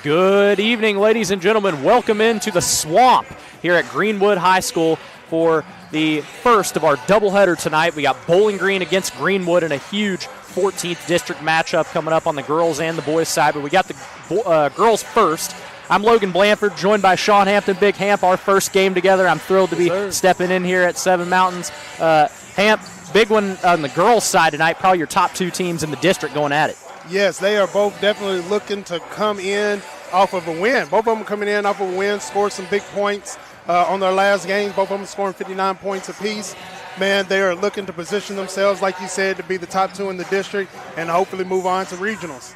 Good evening, ladies and gentlemen. Welcome into the Swamp here at Greenwood High School for the first of our doubleheader tonight. We got Bowling Green against Greenwood in a huge 14th district matchup coming up on the girls and the boys side, but we got the girls first. I'm Logan Blanford, joined by Sean Hampton. Big Hamp, our first game together. I'm thrilled to be stepping in here at Seven Mountains. Hamp, big one on the girls side tonight, probably your top two teams in the district going at it. Yes, they are both definitely looking to come in off of a win. Both of them coming in off of a win, scored some big points on their last games. Both of them scoring 59 points apiece. Man, they are looking to position themselves, like you said, to be the top two in the district and hopefully move on to regionals.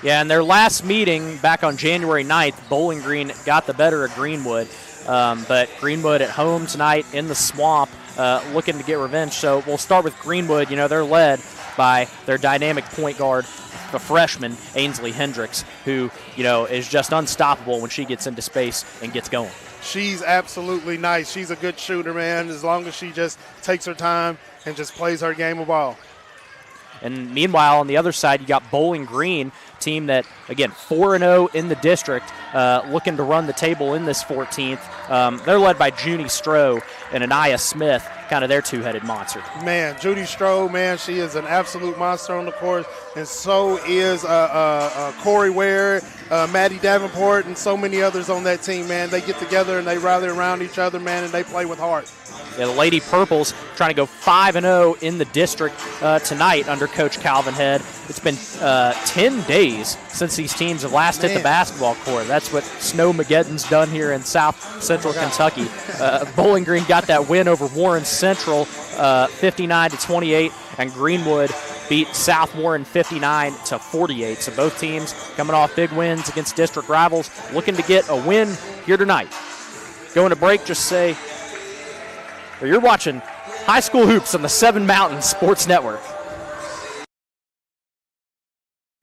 Yeah, in their last meeting back on January 9th, Bowling Green got the better of Greenwood. But Greenwood at home tonight in the Swamp looking to get revenge. So we'll start with Greenwood. You know, they're led by their dynamic point guard, the freshman, Ainsley Hendricks, who, you know, is just unstoppable when she gets into space and gets going. She's absolutely nice. She's a good shooter, man, as long as she just takes her time and just plays her game of ball. And meanwhile, on the other side, you got Bowling Green, team that, again, 4-0 in the district, looking to run the table in this 14th. They're led by Junie Stroh and Anaya Smith, kind of their two-headed monster. Man, Judy Stroh, man, she is an absolute monster on the court, and so is Corey Ware, Maddie Davenport, and so many others on that team, man. They get together and they rally around each other, man, and they play with heart. Yeah, the Lady Purples trying to go 5-0 in the district tonight under Coach Calvin Head. It's been 10 days since these teams have last hit the basketball court. That's what Snowmageddon's done here in South Central Kentucky. Bowling Green got that win over Warren Central 59-28, and Greenwood beat South Warren 59-48. So both teams coming off big wins against district rivals, looking to get a win here tonight. Going to break, just say, you're watching High School Hoops on the Seven Mountains Sports Network.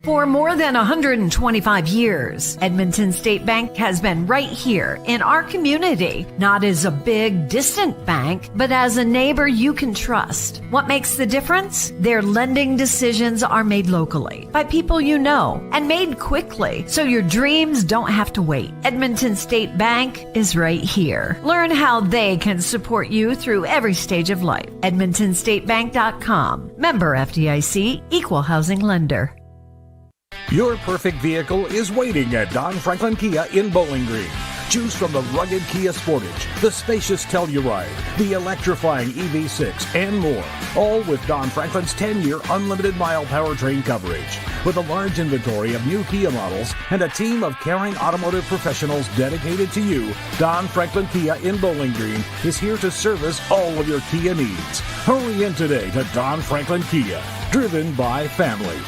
For more than 125 years, Edmonton State Bank has been right here in our community, not as a big, distant bank, but as a neighbor you can trust. What makes the difference? Their lending decisions are made locally by people you know and made quickly, so your dreams don't have to wait. Edmonton State Bank is right here. Learn how they can support you through every stage of life. EdmontonStateBank.com. Member FDIC, Equal Housing Lender. Your perfect vehicle is waiting at Don Franklin Kia in Bowling Green. Choose from the rugged Kia Sportage, the spacious Telluride, the electrifying EV6, and more. All with Don Franklin's 10-year unlimited mile powertrain coverage. With a large inventory of new Kia models and a team of caring automotive professionals dedicated to you, Don Franklin Kia in Bowling Green is here to service all of your Kia needs. Hurry in today to Don Franklin Kia, driven by family.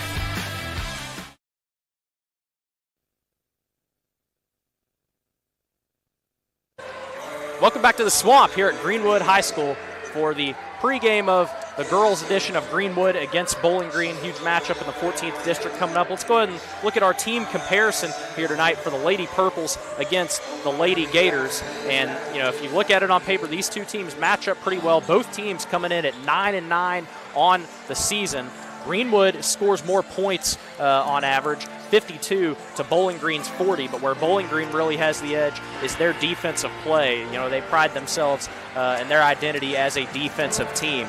Welcome back to the Swamp here at Greenwood High School for the pregame of the girls' edition of Greenwood against Bowling Green. Huge matchup in the 14th district coming up. Let's go ahead and look at our team comparison here tonight for the Lady Purples against the Lady Gators. And, you know, if you look at it on paper, these two teams match up pretty well. Both teams coming in at 9-9 on the season. Greenwood scores more points on average, 52 to Bowling Green's 40, but where Bowling Green really has the edge is their defensive play. You know, they pride themselves in their identity as a defensive team.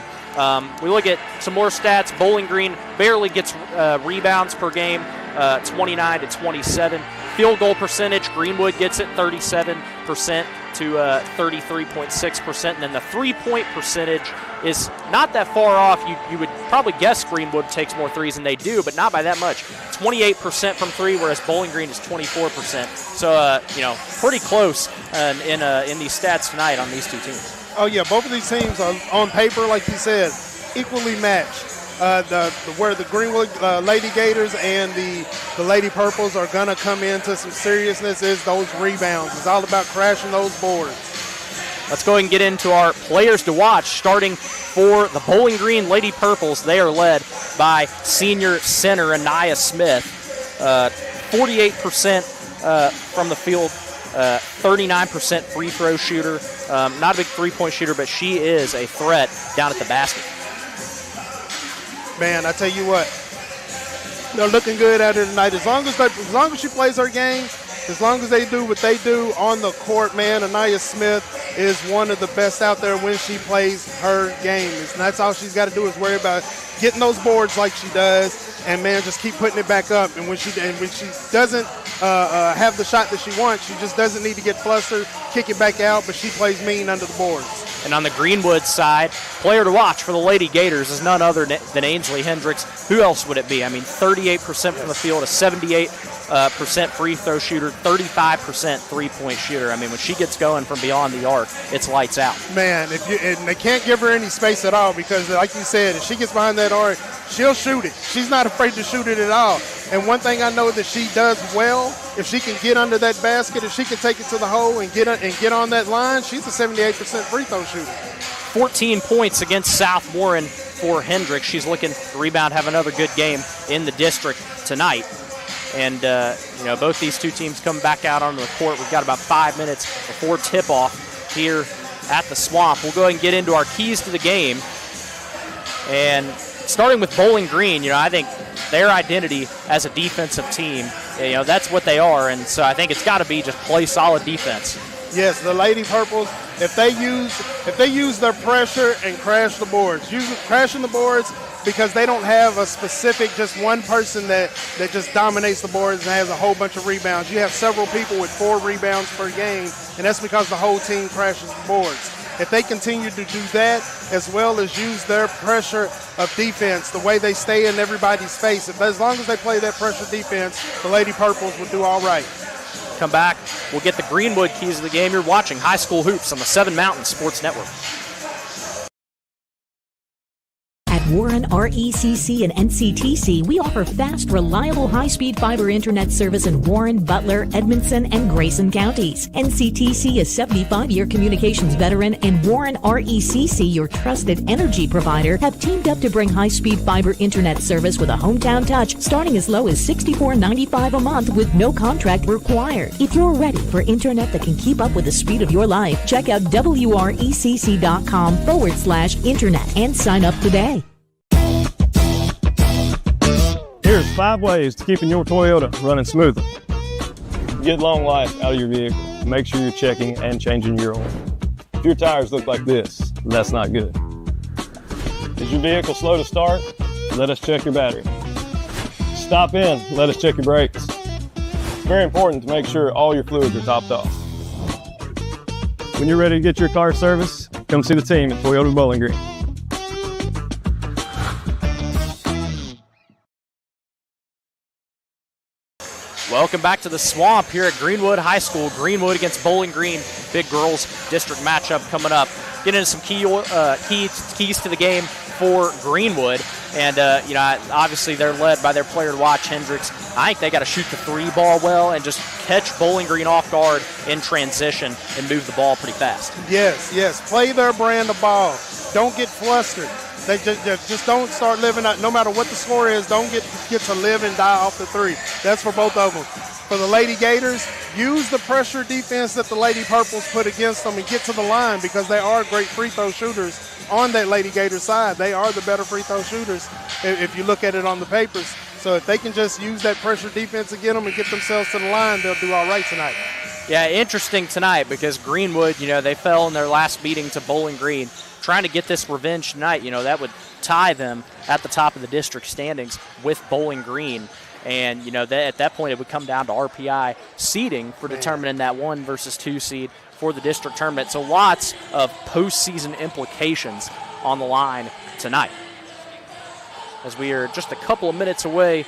We look at some more stats. Bowling Green barely gets rebounds per game, 29-27. Field goal percentage, Greenwood gets it 37% to 33.6%, and then the three-point percentage is not that far off. You would probably guess Greenwood takes more threes than they do, but not by that much. 28% from three, whereas Bowling Green is 24%. So, you know, pretty close in these stats tonight on these two teams. Oh, yeah, both of these teams are on paper, like you said, equally matched. Where the Greenwood Lady Gators and the Lady Purples are going to come into some seriousness is those rebounds. It's all about crashing those boards. Let's go ahead and get into our players to watch. Starting for the Bowling Green Lady Purples, they are led by senior center Anaya Smith. 48% from the field, 39% free throw shooter. Not a big three-point shooter, but she is a threat down at the basket. Man, I tell you what, they're looking good at her tonight. As long as she plays her game As long as they do what they do on the court, man, Anaya Smith is one of the best out there when she plays her game. And that's all she's got to do is worry about getting those boards like she does, and, man, just keep putting it back up. And when she doesn't have the shot that she wants, she just doesn't need to get flustered, kick it back out, but she plays mean under the boards. And on the Greenwood side, player to watch for the Lady Gators is none other than Ainsley Hendricks. Who else would it be? I mean, 38% from the field, a 78% free throw shooter, 35% three-point shooter. I mean, when she gets going from beyond the arc, it's lights out. Man, and they can't give her any space at all because, like you said, if she gets behind that arc, she'll shoot it. She's not afraid to shoot it at all. And one thing I know that she does well, if she can get under that basket, if she can take it to the hole and get on that line, she's a 78% free throw shooter. 14 points against South Warren for Hendricks. She's looking to rebound, have another good game in the district tonight. And, both these two teams come back out onto the court. We've got about 5 minutes before tip-off here at the Swamp. We'll go ahead and get into our keys to the game. And starting with Bowling Green, I think their identity as a defensive team, that's what they are. And so I think it's got to be just play solid defense. Yes, the Lady Purples, if they use their pressure and crash the boards, crashing the boards because they don't have a specific just one person that just dominates the boards and has a whole bunch of rebounds. You have several people with 4 rebounds per game, and that's because the whole team crashes the boards. If they continue to do that, as well as use their pressure of defense, the way they stay in everybody's face, as long as they play that pressure defense, the Lady Purples will do all right. Come back, we'll get the Greenwood keys of the game. You're watching High School Hoops on the 7 Mountain Sports Network. At Warren RECC and NCTC, we offer fast, reliable, high-speed fiber internet service in Warren, Butler, Edmondson, and Grayson counties. NCTC is 75-year communications veteran, and Warren RECC, your trusted energy provider, have teamed up to bring high-speed fiber internet service with a hometown touch, starting as low as $64.95 a month with no contract required. If you're ready for internet that can keep up with the speed of your life, check out wrecc.com/internet and sign up today. Here's 5 ways to keeping your Toyota running smoothly. Get long life out of your vehicle. Make sure you're checking and changing your oil. If your tires look like this, that's not good. Is your vehicle slow to start? Let us check your battery. Stop in, let us check your brakes. It's very important to make sure all your fluids are topped off. When you're ready to get your car serviced, come see the team at Toyota Bowling Green. Welcome back to the Swamp here at Greenwood High School. Greenwood against Bowling Green. Big girls district matchup coming up. Get into some keys to the game for Greenwood. And, obviously they're led by their player to watch, Hendricks. I think they got to shoot the 3 ball well and just catch Bowling Green off guard in transition and move the ball pretty fast. Yes. Play their brand of ball. Don't get flustered. They just don't start living out. No matter what the score is, don't get to live and die off the 3. That's for both of them. For the Lady Gators, use the pressure defense that the Lady Purples put against them and get to the line because they are great free throw shooters on that Lady Gator side. They are the better free throw shooters if you look at it on the papers. So if they can just use that pressure defense against them and get themselves to the line, they'll do all right tonight. Yeah, interesting tonight because Greenwood, they fell in their last beating to Bowling Green. Trying to get this revenge tonight, that would tie them at the top of the district standings with Bowling Green. And, at that point it would come down to RPI seeding for determining that 1 versus 2 seed for the district tournament. So lots of postseason implications on the line tonight. As we are just a couple of minutes away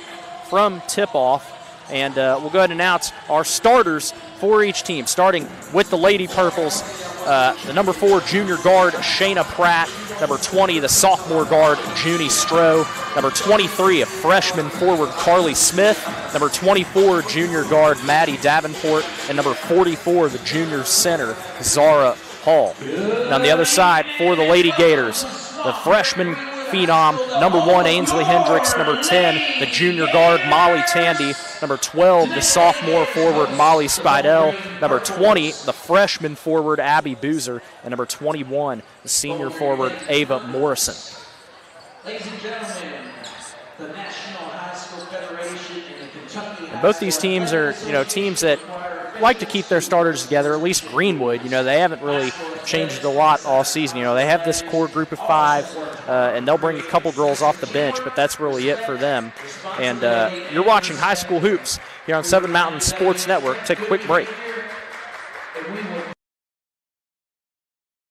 from tip-off. And we'll go ahead and announce our starters for each team, starting with the Lady Purples. The number 4 junior guard, Shayna Pratt. Number 20, the sophomore guard, Junie Stroh. Number 23, a freshman forward, Carly Smith. Number 24, junior guard, Maddie Davenport. And number 44, the junior center, Zara Hall. And on the other side, for the Lady Gators, the freshman phenom, number 1, Ainsley Hendricks. Number 10, the junior guard, Molly Tandy. Number 12, the sophomore forward, Molly Spidell. Number 20, the freshman forward, Abby Boozer. And number 21, the senior forward, Ava Morrison. And both these teams are, teams that like to keep their starters together, at least Greenwood. They haven't really changed a lot all season. They have this core group of 5, and they'll bring a couple girls off the bench, but that's really it for them. And you're watching high school hoops here on 7 Mountain Sports Network. Take a quick break.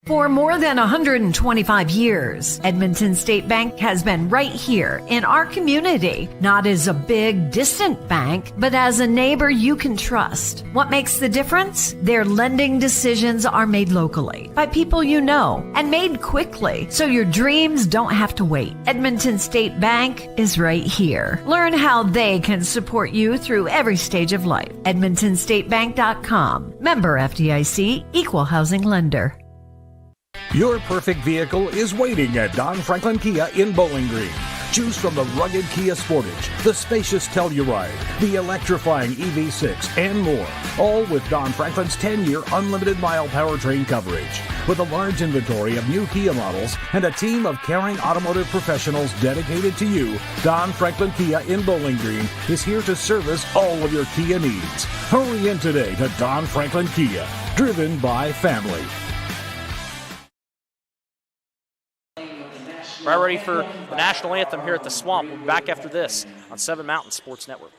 For more than 125 years, Edmonton State Bank has been right here in our community, not as a big, distant bank, but as a neighbor you can trust. What makes the difference? Their lending decisions are made locally by people you know and made quickly, so your dreams don't have to wait. Edmonton State Bank is right here. Learn how they can support you through every stage of life. EdmontonStateBank.com. Member FDIC, Equal Housing Lender. Your perfect vehicle is waiting at Don Franklin Kia in Bowling Green. Choose from the rugged Kia Sportage, the spacious Telluride, the electrifying EV6, and more. All with Don Franklin's 10-year unlimited mile powertrain coverage. With a large inventory of new Kia models and a team of caring automotive professionals dedicated to you, Don Franklin Kia in Bowling Green is here to service all of your Kia needs. Hurry in today to Don Franklin Kia, driven by family. We're ready for the national anthem here at the Swamp. We'll be back after this on 7 Mountain Sports Network.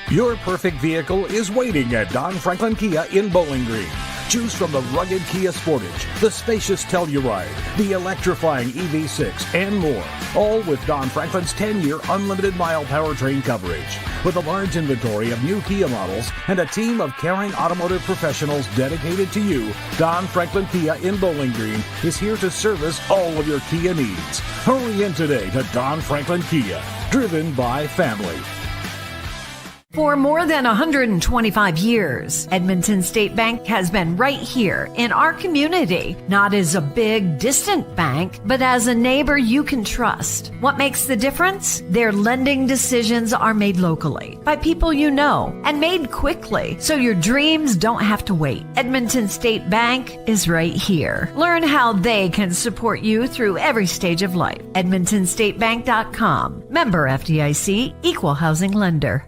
Your perfect vehicle is waiting at Don Franklin Kia in Bowling Green. Choose from the rugged Kia Sportage, the spacious Telluride, the electrifying EV6, and more. All with Don Franklin's 10-year unlimited mile powertrain coverage. With a large inventory of new Kia models and a team of caring automotive professionals dedicated to you, Don Franklin Kia in Bowling Green is here to service all of your Kia needs. Hurry in today to Don Franklin Kia, driven by family. For more than 125 years, Edmonton State Bank has been right here in our community, not as a big, distant bank, but as a neighbor you can trust. What makes the difference? Their lending decisions are made locally by people you know and made quickly, so your dreams don't have to wait. Edmonton State Bank is right here. Learn how they can support you through every stage of life. EdmontonStateBank.com. Member FDIC, Equal Housing Lender.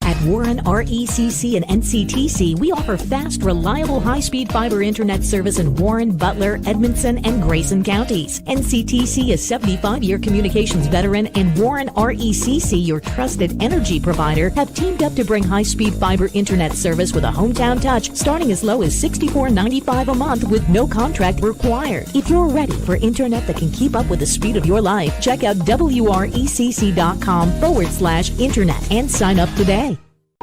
At Warren RECC and NCTC, we offer fast, reliable, high-speed fiber internet service in Warren, Butler, Edmondson, and Grayson counties. NCTC, a 75-year communications veteran, and Warren RECC, your trusted energy provider, have teamed up to bring high-speed fiber internet service with a hometown touch starting as low as $64.95 a month with no contract required. If you're ready for internet that can keep up with the speed of your life, check out WRECC.com/internet and sign up today.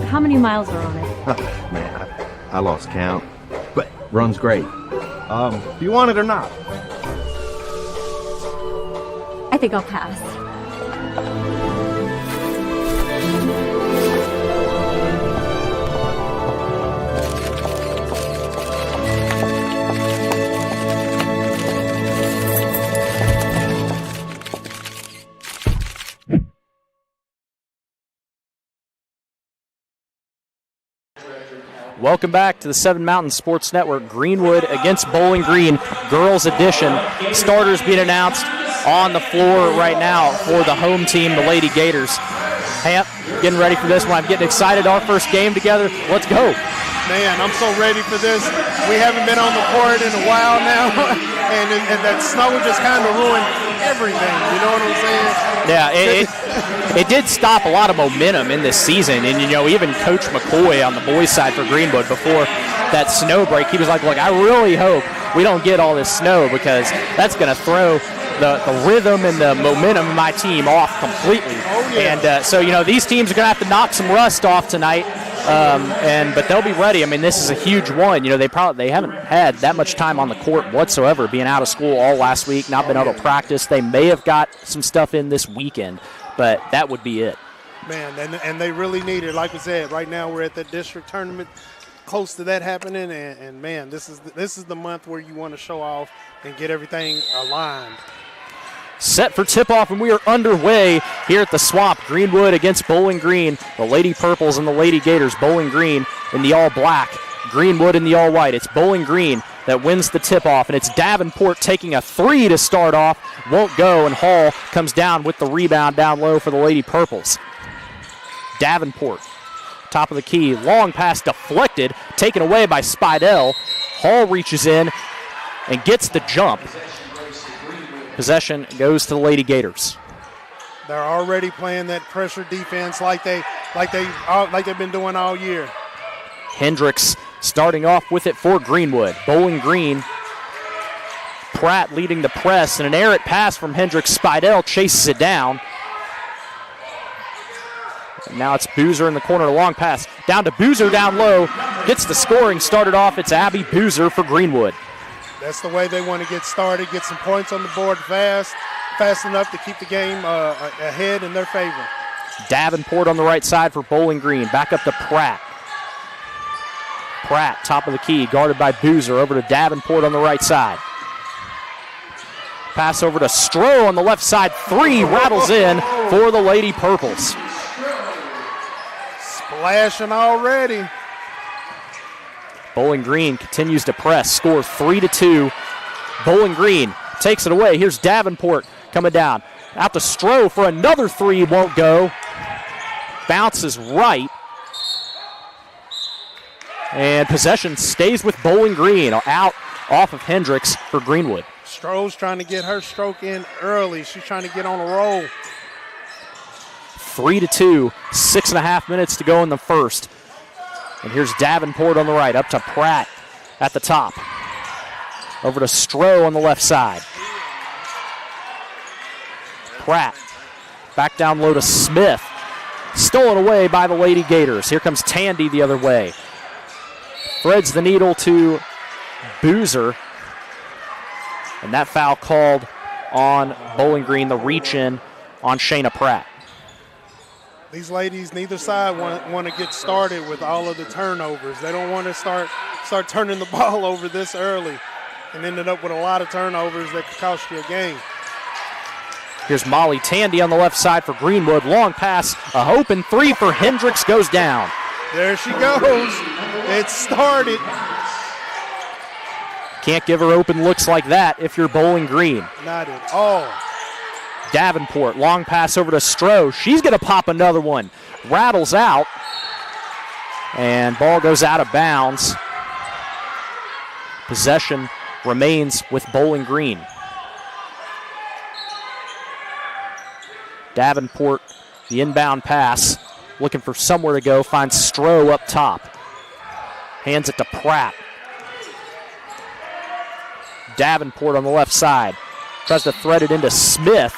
How many miles are on it? Man, I lost count, but runs great. Do you want it or not? I think I'll pass. Welcome back to the 7 Mountain Sports Network. Greenwood against Bowling Green, girls edition. Starters being announced on the floor right now for the home team, the Lady Gators. Hamp, getting ready for this one. I'm getting excited. Our first game together. Let's go. Man, I'm so ready for this. We haven't been on the court in a while now, and that snow just kind of ruined everything. You know what I'm saying? Yeah, it did stop a lot of momentum in this season. And, even Coach McCoy on the boys' side for Greenwood before that snow break, he was like, look, I really hope we don't get all this snow because that's going to throw the rhythm and the momentum of my team off completely. Oh, yeah. And so, these teams are going to have to knock some rust off tonight. But they'll be ready. I mean, this is a huge one. They haven't had that much time on the court whatsoever, being out of school all last week, not been able to practice. They may have got some stuff in this weekend, but that would be it. Man, and they really need it. Like we said, right now we're at the district tournament, close to that happening, and man, this is the month where you want to show off and get everything aligned. Set for tip-off, and we are underway here at the Swamp. Greenwood against Bowling Green. The Lady Purples and the Lady Gators. Bowling Green in the all-black. Greenwood in the all-white. It's Bowling Green that wins the tip-off, and it's Davenport taking a three to start off. Won't go, and Hall comes down with the rebound down low for the Lady Purples. Davenport, top of the key, long pass deflected, taken away by Spidell. Hall reaches in and gets the jump. Possession goes to the Lady Gators. They're already playing that pressure defense like they've been doing all year. Hendricks starting off with it for Greenwood. Bowling Green. Pratt leading the press, and an errant pass from Hendricks. Spidell chases it down. And now it's Boozer in the corner, a long pass. Down to Boozer down low. Gets the scoring started off. It's Abby Boozer for Greenwood. That's the way they want to get started, get some points on the board fast enough to keep the game ahead in their favor. Davenport on the right side for Bowling Green. Back up to Pratt. Pratt, top of the key, guarded by Boozer. Over to Davenport on the right side. Pass over to Stroh on the left side. Three rattles in for the Lady Purples. Splashing already. Bowling Green continues to press. Score 3-2. Bowling Green takes it away. Here's Davenport coming down. Out to Stroh for another three. Won't go. Bounces right. And possession stays with Bowling Green. Out off of Hendricks for Greenwood. Stroh's trying to get her stroke in early. She's trying to get on a roll. 3-2. 6.5 minutes to go in the first. And here's Davenport on the right. Up to Pratt at the top. Over to Stroh on the left side. Pratt back down low to Smith. Stolen away by the Lady Gators. Here comes Tandy the other way. Threads the needle to Boozer. And that foul called on Bowling Green, the reach in on Shayna Pratt. These ladies, neither side want to get started with all of the turnovers. They don't want to start turning the ball over this early and ended up with a lot of turnovers that could cost you a game. Here's Molly Tandy on the left side for Greenwood. Long pass, a open three for Hendricks, goes down. There she goes. It started. Can't give her open looks like that if you're Bowling Green. Not at all. Davenport, long pass over to Stroh. She's going to pop another one. Rattles out. And ball goes out of bounds. Possession remains with Bowling Green. Davenport, the inbound pass, looking for somewhere to go, finds Stroh up top. Hands it to Pratt. Davenport on the left side. Tries to thread it into Smith.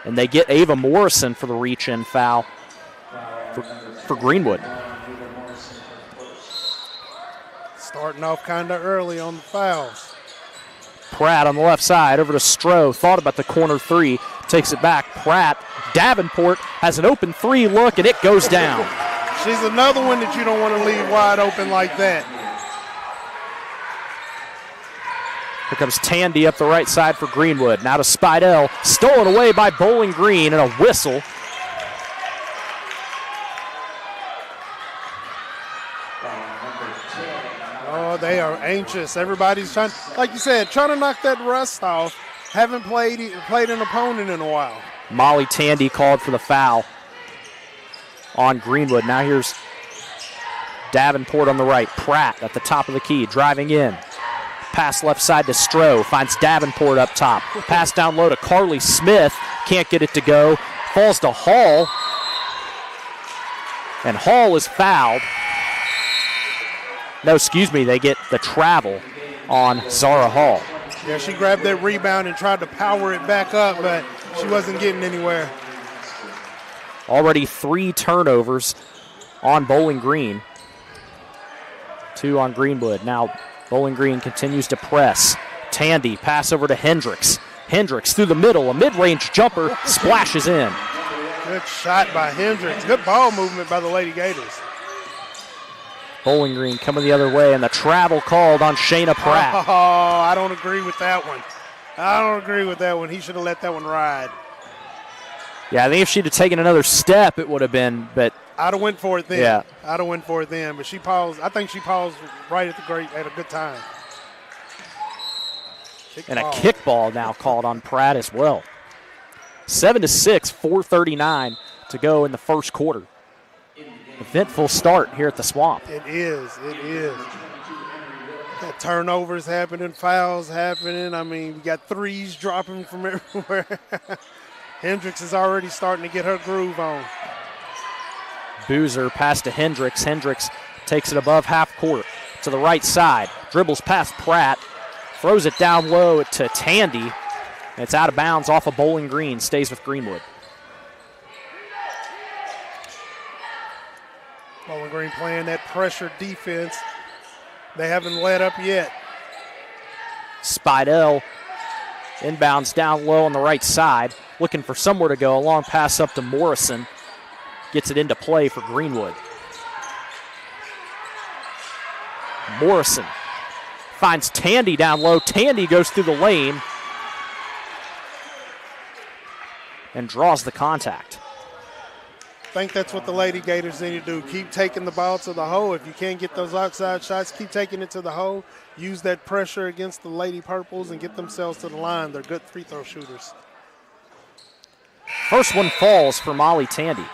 And they get Ava Morrison for the reach-in foul for Greenwood. Starting off kind of early on the fouls. Pratt on the left side over to Stroh. Thought about the corner three. Takes it back. Pratt. Davenport has an open three look, and it goes down. She's another one that you don't want to leave wide open like that. Here comes Tandy up the right side for Greenwood. Now to Spidell. Stolen away by Bowling Green, and a whistle. Oh, they are anxious. Everybody's trying, like you said, trying to knock that rust off. Haven't played an opponent in a while. Molly Tandy called for the foul on Greenwood. Now here's Davenport on the right. Pratt at the top of the key, driving in. Pass left side to Stroh. Finds Davenport up top. Pass down low to Carly Smith. Can't get it to go. Falls to Hall. And Hall is fouled. No, excuse me, they get the travel on Zara Hall. Yeah, she grabbed that rebound and tried to power it back up, but she wasn't getting anywhere. Already 3 turnovers on Bowling Green. 2 on Greenwood. Now Bowling Green continues to press. Tandy, pass over to Hendricks. Hendricks through the middle, a mid-range jumper, splashes in. Good shot by Hendricks. Good ball movement by the Lady Gators. Bowling Green coming the other way, and the travel called on Shayna Pratt. Oh, I don't agree with that one. I don't agree with that one. He should have let that one ride. Yeah, I think if she'd have taken another step, it would have been, but I'd have went for it then. Yeah. I'd have went for it then. But she paused. I think she paused right at a good time. And a kickball now called on Pratt as well. 7-6, 4:39 to go in the first quarter. Eventful start here at the Swamp. It is. Got turnovers happening, fouls happening. I mean, we got threes dropping from everywhere. Hendricks is already starting to get her groove on. Boozer pass to Hendricks. Hendricks takes it above half court to the right side. Dribbles past Pratt. Throws it down low to Tandy. It's out of bounds off of Bowling Green. Stays with Greenwood. Bowling Green playing that pressure defense. They haven't let up yet. Spidell inbounds down low on the right side. Looking for somewhere to go. A long pass up to Morrison. Gets it into play for Greenwood. Morrison finds Tandy down low. Tandy goes through the lane and draws the contact. I think that's what the Lady Gators need to do. Keep taking the ball to the hole. If you can't get those outside shots, keep taking it to the hole. Use that pressure against the Lady Purples and get themselves to the line. They're good free throw shooters. First one falls for Molly Tandy.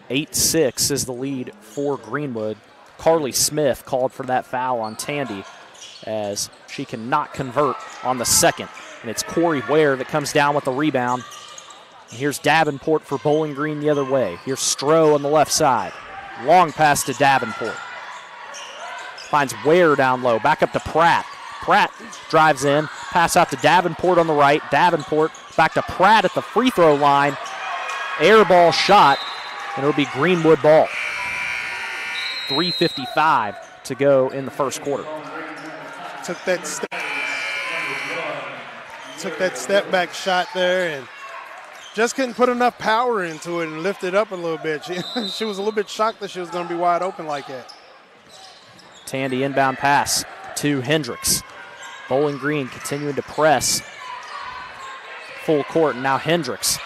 8-6 is the lead for Greenwood. Carly Smith called for that foul on Tandy as she cannot convert on the second. And it's Corey Ware that comes down with the rebound. And here's Davenport for Bowling Green the other way. Here's Stroh on the left side. Long pass to Davenport. Finds Ware down low. Back up to Pratt. Pratt drives in. Pass out to Davenport on the right. Davenport back to Pratt at the free throw line. Air ball shot. And it'll be Greenwood ball. 3:55 to go in the first quarter. Took that step back shot there and just couldn't put enough power into it and lift it up a little bit. She was a little bit shocked that she was going to be wide open like that. Tandy inbound pass to Hendricks. Bowling Green continuing to press full court, and now Hendricks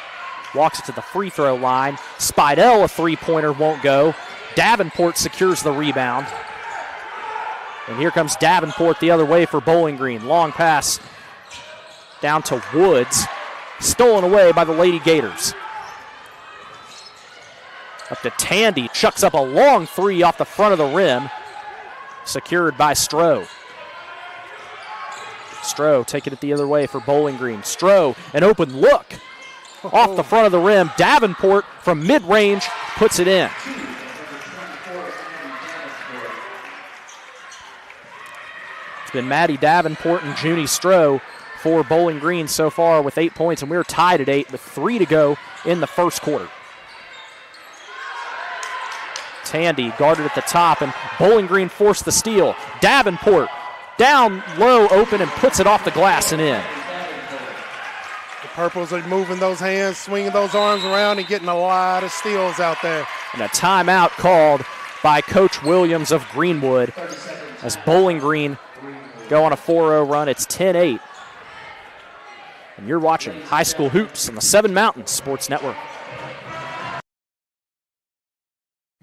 walks it to the free throw line. Spidell, a three-pointer, won't go. Davenport secures the rebound. And here comes Davenport the other way for Bowling Green. Long pass down to Woods. Stolen away by the Lady Gators. Up to Tandy. Chucks up a long three off the front of the rim. Secured by Stroh. Stroh taking it the other way for Bowling Green. Stroh, an open look. Off the front of the rim. Davenport from mid-range puts it in. It's been Maddie Davenport and Junie Stroh for Bowling Green so far with 8 points, and we're tied at 8 with 3 to go in the first quarter. Tandy guarded at the top, and Bowling Green forced the steal. Davenport down low, open, and puts it off the glass and in. The Purples are moving those hands, swinging those arms around, and getting a lot of steals out there. And a timeout called by Coach Williams of Greenwood as Bowling Green go on a 4-0 run. It's 10-8. And you're watching High School Hoops on the Seven Mountains Sports Network.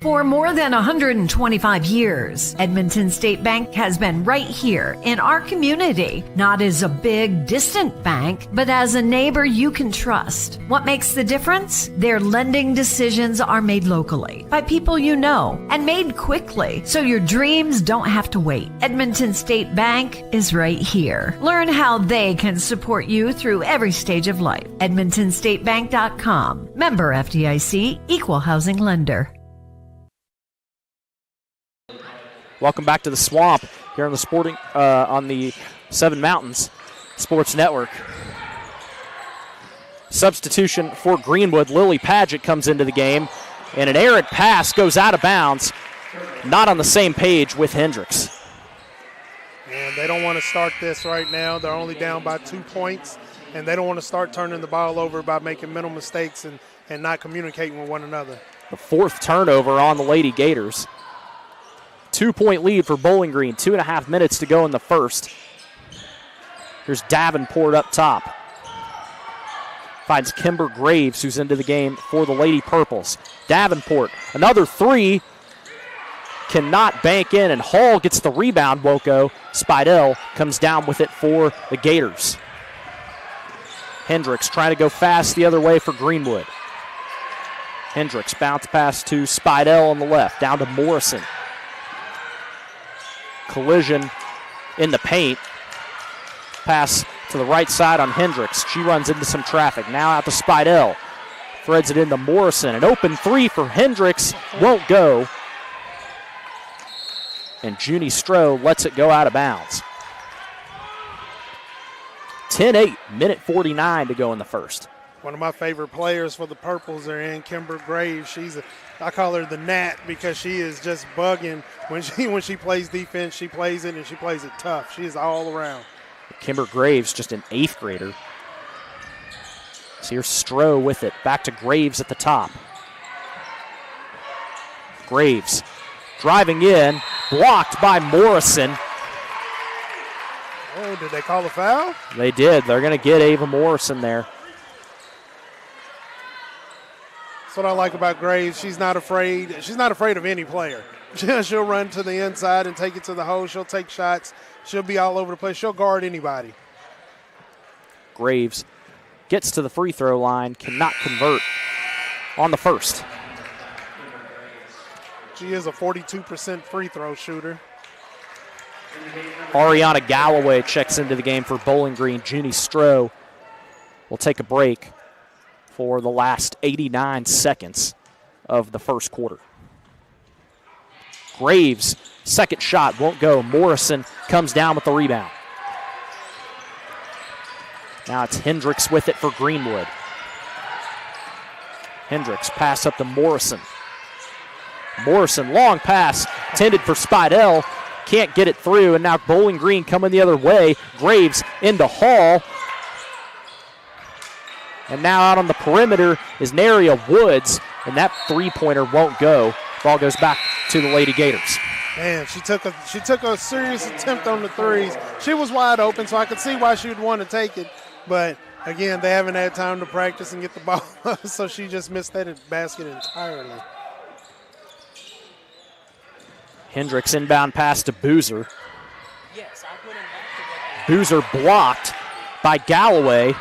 For more than 125 years, Edmonton State Bank has been right here in our community, not as a big, distant bank, but as a neighbor you can trust. What makes the difference? Their lending decisions are made locally by people you know and made quickly, so your dreams don't have to wait. Edmonton State Bank is right here. Learn how they can support you through every stage of life. EdmontonStateBank.com. Member FDIC, Equal Housing Lender. Welcome back to the Swamp here on the Seven Mountains Sports Network. Substitution for Greenwood. Lily Padgett comes into the game, and an errant pass goes out of bounds. Not on the same page with Hendricks. And they don't want to start this right now. They're only down by 2 points, and they don't want to start turning the ball over by making mental mistakes and not communicating with one another. The fourth turnover on the Lady Gators. 2-point lead for Bowling Green. 2.5 minutes to go in the first. Here's Davenport up top. finds Kimber Graves, who's into the game for the Lady Purples. Davenport, another three, cannot bank in, and Hall gets the rebound, won't go. Spidell comes down with it for the Gators. Hendricks trying to go fast the other way for Greenwood. Hendricks bounce pass to Spidell on the left, down to Morrison. Collision in the paint. Pass to the right side on Hendricks. She runs into some traffic. Now out to Spidell. Threads it into Morrison. An open three for Hendricks. Won't go. And Junie Stroh lets it go out of bounds. 10-8, minute 49 to go in the first. One of my favorite players for the Purples are in Kimber Graves. I call her the Gnat because she is just bugging. When she plays defense, she plays it, and she plays it tough. She is all around. Kimber Graves, just an 8th grader. So here's Stroh with it. Back to Graves at the top. Graves driving in, blocked by Morrison. Oh, did they call a foul? They did. They're going to get Ava Morrison there. That's what I like about Graves. She's not afraid. She's not afraid of any player. She'll run to the inside and take it to the hole. She'll take shots. She'll be all over the place. She'll guard anybody. Graves gets to the free throw line, cannot convert on the first. She is a 42% free throw shooter. Ariana Galloway checks into the game for Bowling Green. Junie Stroh will take a break for the last 89 seconds of the first quarter. Graves, second shot, won't go. Morrison comes down with the rebound. Now it's Hendricks with it for Greenwood. Hendricks pass up to Morrison. Morrison, long pass, intended for Spidell. Can't get it through, and now Bowling Green coming the other way. Graves into Hall. And now out on the perimeter is Naria Woods, and that three-pointer won't go. Ball goes back to the Lady Gators. Man, she took a serious attempt on the threes. She was wide open, so I could see why she would want to take it. But, again, they haven't had time to practice and get the ball, so she just missed that basket entirely. Hendricks inbound pass to Boozer. Boozer blocked by Galloway.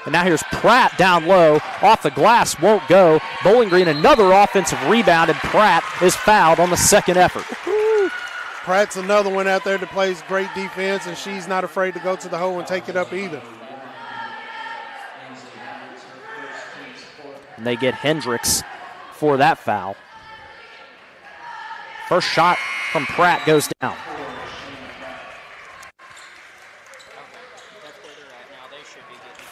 And now here's Pratt down low. Off the glass, won't go. Bowling Green, another offensive rebound, and Pratt is fouled on the second effort. Pratt's another one out there that plays great defense, and she's not afraid to go to the hole and take it up either. And they get Hendricks for that foul. First shot from Pratt goes down.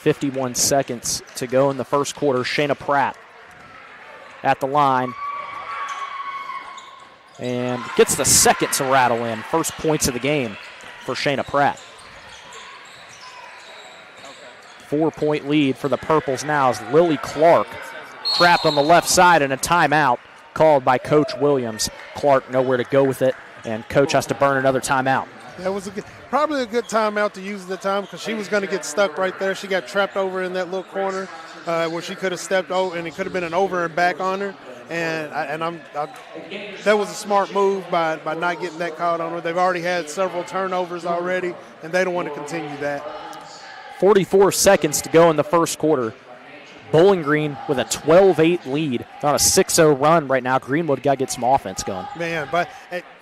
.51 seconds to go in the first quarter. Shayna Pratt at the line. And gets the second to rattle in. First points of the game for Shayna Pratt. 4-point lead for the Purples now as Lily Clark trapped on the left side, and a timeout called by Coach Williams. Clark nowhere to go with it, and Coach has to burn another timeout. That was probably a good timeout to use at the time because she was going to get stuck right there. She got trapped over in that little corner where she could have stepped over, and it could have been an over and back on her. And that was a smart move by not getting that called on her. They've already had several turnovers already, and they don't want to continue that. 44 seconds to go in the first quarter. Bowling Green with a 12-8 lead. On a 6-0 run right now. Greenwood got to get some offense going. Man, but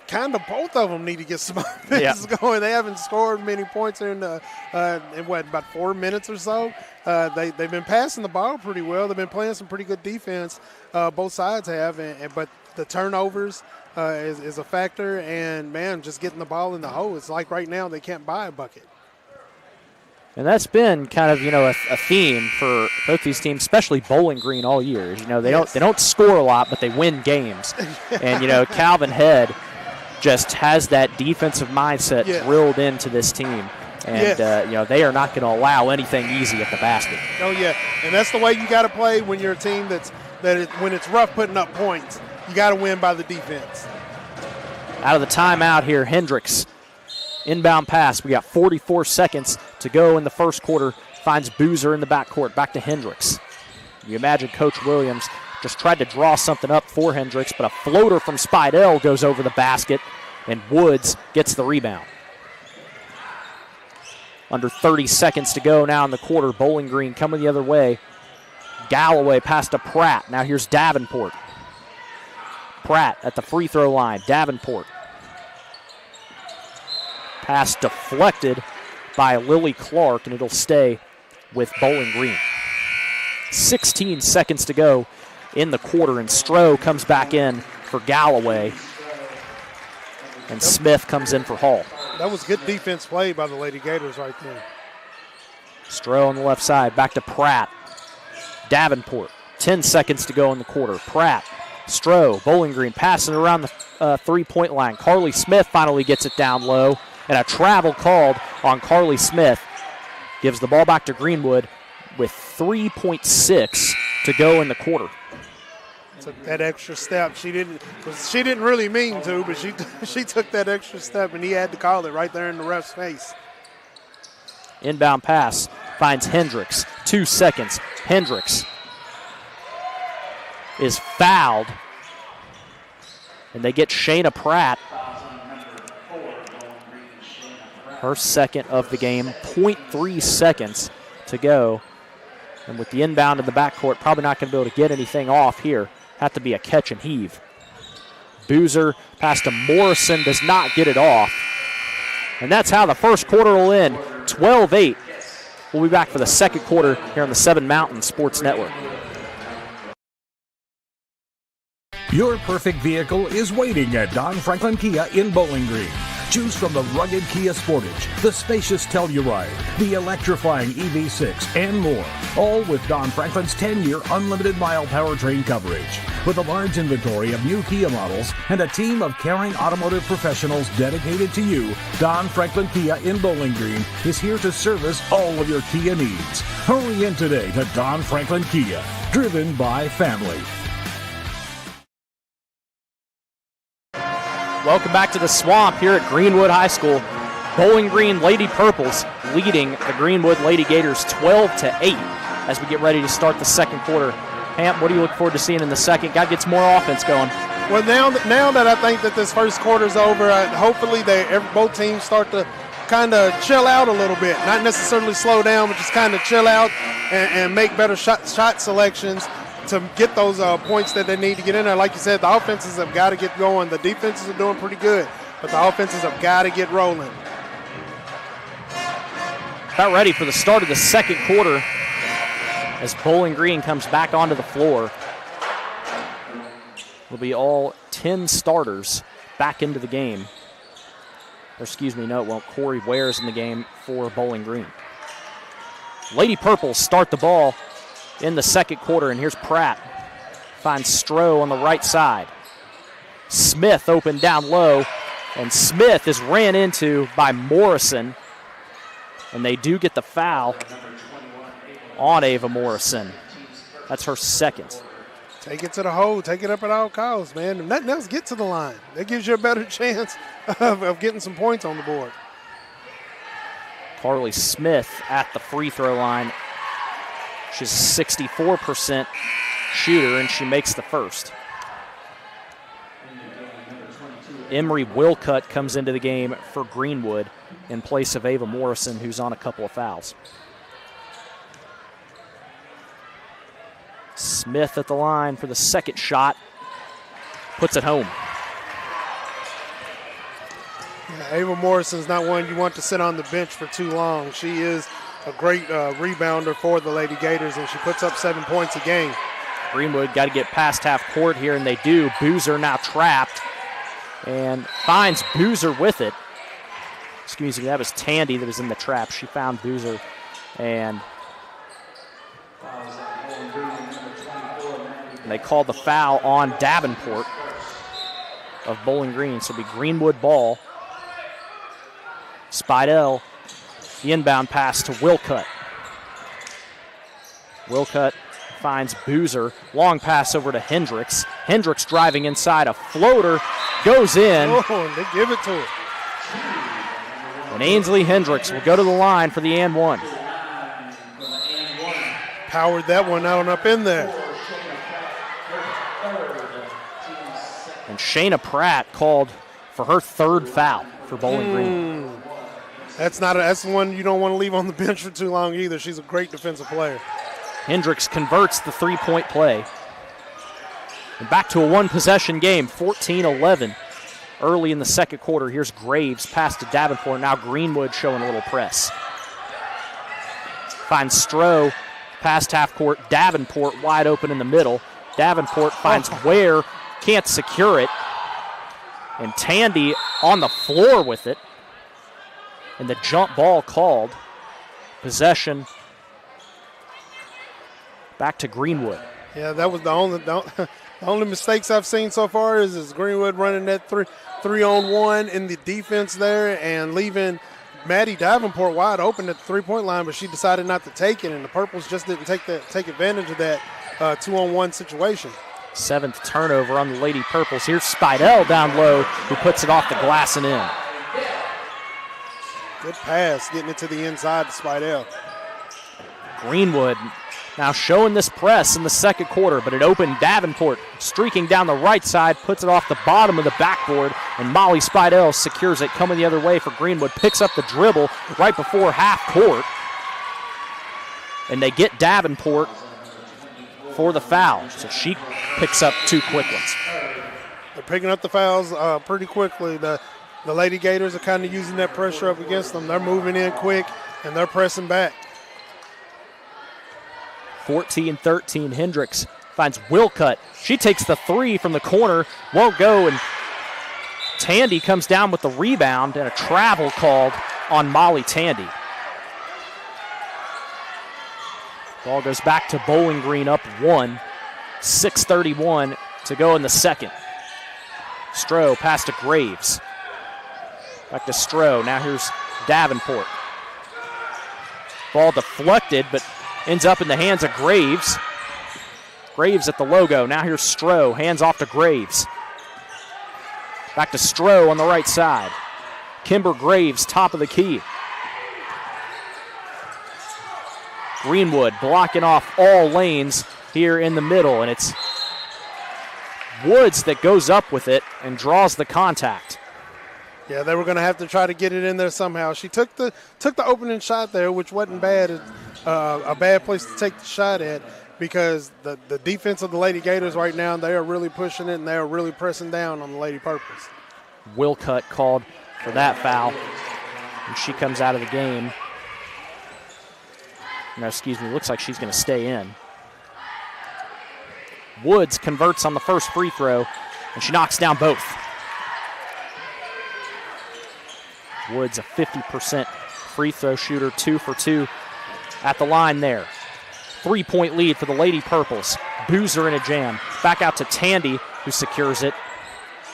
kind of both of them need to get some offense going. They haven't scored many points in about 4 minutes or so. They've been passing the ball pretty well. They've been playing some pretty good defense. Both sides have, but the turnovers is a factor. And, man, just getting the ball in the hole. It's like right now they can't buy a bucket. And that's been kind of, a theme for both these teams, especially Bowling Green all year. They don't score a lot, but they win games. And, Calvin Head just has that defensive mindset drilled into this team. And, they are not going to allow anything easy at the basket. Oh, yeah. And that's the way you got to play when you're a team when it's rough putting up points. You got to win by the defense. Out of the timeout here, Hendricks. Inbound pass. We got 44 seconds to go in the first quarter finds Boozer in the backcourt. Back to Hendricks. You imagine Coach Williams just tried to draw something up for Hendricks, but a floater from Spidell goes over the basket, and Woods gets the rebound. Under 30 seconds to go now in the quarter. Bowling Green coming the other way. Galloway pass to Pratt. Now here's Davenport. Pratt at the free throw line. Davenport. Pass deflected by Lily Clark, and it'll stay with Bowling Green. 16 seconds to go in the quarter, and Stroh comes back in for Galloway, and Smith comes in for Hall. That was good defense played by the Lady Gators right there. Stroh on the left side, back to Pratt. Davenport, 10 seconds to go in the quarter. Pratt, Stroh, Bowling Green passing around the three-point line. Carly Smith finally gets it down low, and a travel called on Carly Smith. Gives the ball back to Greenwood with 3.6 to go in the quarter. Took that extra step. She didn't really mean to, but she took that extra step, and he had to call it right there in the ref's face. Inbound pass finds Hendricks. 2 seconds. Hendricks is fouled, and they get Shayna Pratt. Her second of the game. 0.3 seconds to go. And with the inbound in the backcourt, probably not going to be able to get anything off here. Have to be a catch and heave. Boozer pass to Morrison, does not get it off. And that's how the first quarter will end. 12-8. We'll be back for the second quarter here on the 7 Mountain Sports Network. Your perfect vehicle is waiting at Don Franklin Kia in Bowling Green. Choose from the rugged Kia Sportage, the spacious Telluride, the electrifying EV6, and more. All with Don Franklin's 10-year unlimited mile powertrain coverage. With a large inventory of new Kia models and a team of caring automotive professionals dedicated to you, Don Franklin Kia in Bowling Green is here to service all of your Kia needs. Hurry in today to Don Franklin Kia, driven by family. Welcome back to the Swamp here at Greenwood High School. Bowling Green Lady Purples leading the Greenwood Lady Gators 12-8 as we get ready to start the second quarter. Pam, what do you look forward to seeing in the second? Got to get some more offense going. Well, now that I think that this first quarter's over, hopefully both teams start to kind of chill out a little bit. Not necessarily slow down, but just kind of chill out and make better shot selections to get those points that they need to get in there. Like you said, the offenses have got to get going. The defenses are doing pretty good, but the offenses have got to get rolling. About ready for the start of the second quarter as Bowling Green comes back onto the floor. It'll be all 10 starters back into the game. Or excuse me, no, it won't. Corey Ware's in the game for Bowling Green. Lady Purples start the ball in the second quarter, and here's Pratt. Finds Stroh on the right side. Smith open down low, and Smith is ran into by Morrison, and they do get the foul on Ava Morrison. That's her second. Take it to the hole. Take it up at all costs, man. If nothing else, get to the line. That gives you a better chance of getting some points on the board. Carly Smith at the free throw line. She's a 64% shooter, and she makes the first. Emery Wilcutt comes into the game for Greenwood in place of Ava Morrison, who's on a couple of fouls. Smith at the line for the second shot. Puts it home. Yeah, Ava Morrison's not one you want to sit on the bench for too long. She is a great rebounder for the Lady Gators, and she puts up 7 points a game. Greenwood got to get past half court here, and they do. Boozer now trapped and finds Boozer with it. Excuse me, that was Tandy that was in the trap. She found Boozer, and they called the foul on Davenport of Bowling Green. So it'll be Greenwood ball. Spidell, the inbound pass to Wilcutt. Wilcutt finds Boozer. Long pass over to Hendricks. Hendricks driving inside. A floater goes in. Oh, they give it to her. And Ainsley Hendricks will go to the line for the and one. Powered that one out and up in there. And Shayna Pratt called for her third foul for Bowling Green. That's one you don't want to leave on the bench for too long either. She's a great defensive player. Hendricks converts the three-point play. And back to a one-possession game, 14-11. Early in the second quarter, here's Graves, pass to Davenport. Now Greenwood showing a little press. Finds Stroh, past half court. Davenport wide open in the middle. Davenport finds Ware, can't secure it. And Tandy on the floor with it. And the jump ball called. Possession back to Greenwood. Yeah, that was the only mistakes I've seen so far is Greenwood running that three-on-one in the defense there and leaving Maddie Davenport wide open at the three-point line, but she decided not to take it, and the Purples just didn't take advantage of that two-on-one situation. Seventh turnover on the Lady Purples. Here's Spidell down low, who puts it off the glass and in. Good pass, getting it to the inside to Spidell. Greenwood now showing this press in the second quarter, but it opened. Davenport streaking down the right side, puts it off the bottom of the backboard, and Molly Spidell secures it coming the other way for Greenwood. Picks up the dribble right before half court, and they get Davenport for the foul. So she picks up two quick ones. They're picking up the fouls pretty quickly. The Lady Gators are kind of using that pressure up against them. They're moving in quick, and they're pressing back. 14-13, Hendricks finds Wilcutt. She takes the three from the corner, won't go, and Tandy comes down with the rebound and a travel called on Molly Tandy. Ball goes back to Bowling Green up 1, 6:31 to go in the second. Stroh pass to Graves. Back to Stroh, now here's Davenport. Ball deflected, but ends up in the hands of Graves. Graves at the logo. Now here's Stroh. Hands off to Graves. Back to Stroh on the right side. Kimber Graves, top of the key. Greenwood blocking off all lanes here in the middle, and it's Woods that goes up with it and draws the contact. Yeah, they were going to have to try to get it in there somehow. She took the opening shot there, which wasn't bad. A bad place to take the shot at, because the defense of the Lady Gators right now, they are really pushing it and they are really pressing down on the Lady Purples. Wilcutt called for that foul, and she comes out of the game. No, excuse me, looks like she's going to stay in. Woods converts on the first free throw, and she knocks down both. Woods a 50% free throw shooter, 2 for 2 at the line there. 3-point lead for the Lady Purples. Boozer in a jam. Back out to Tandy, who secures it.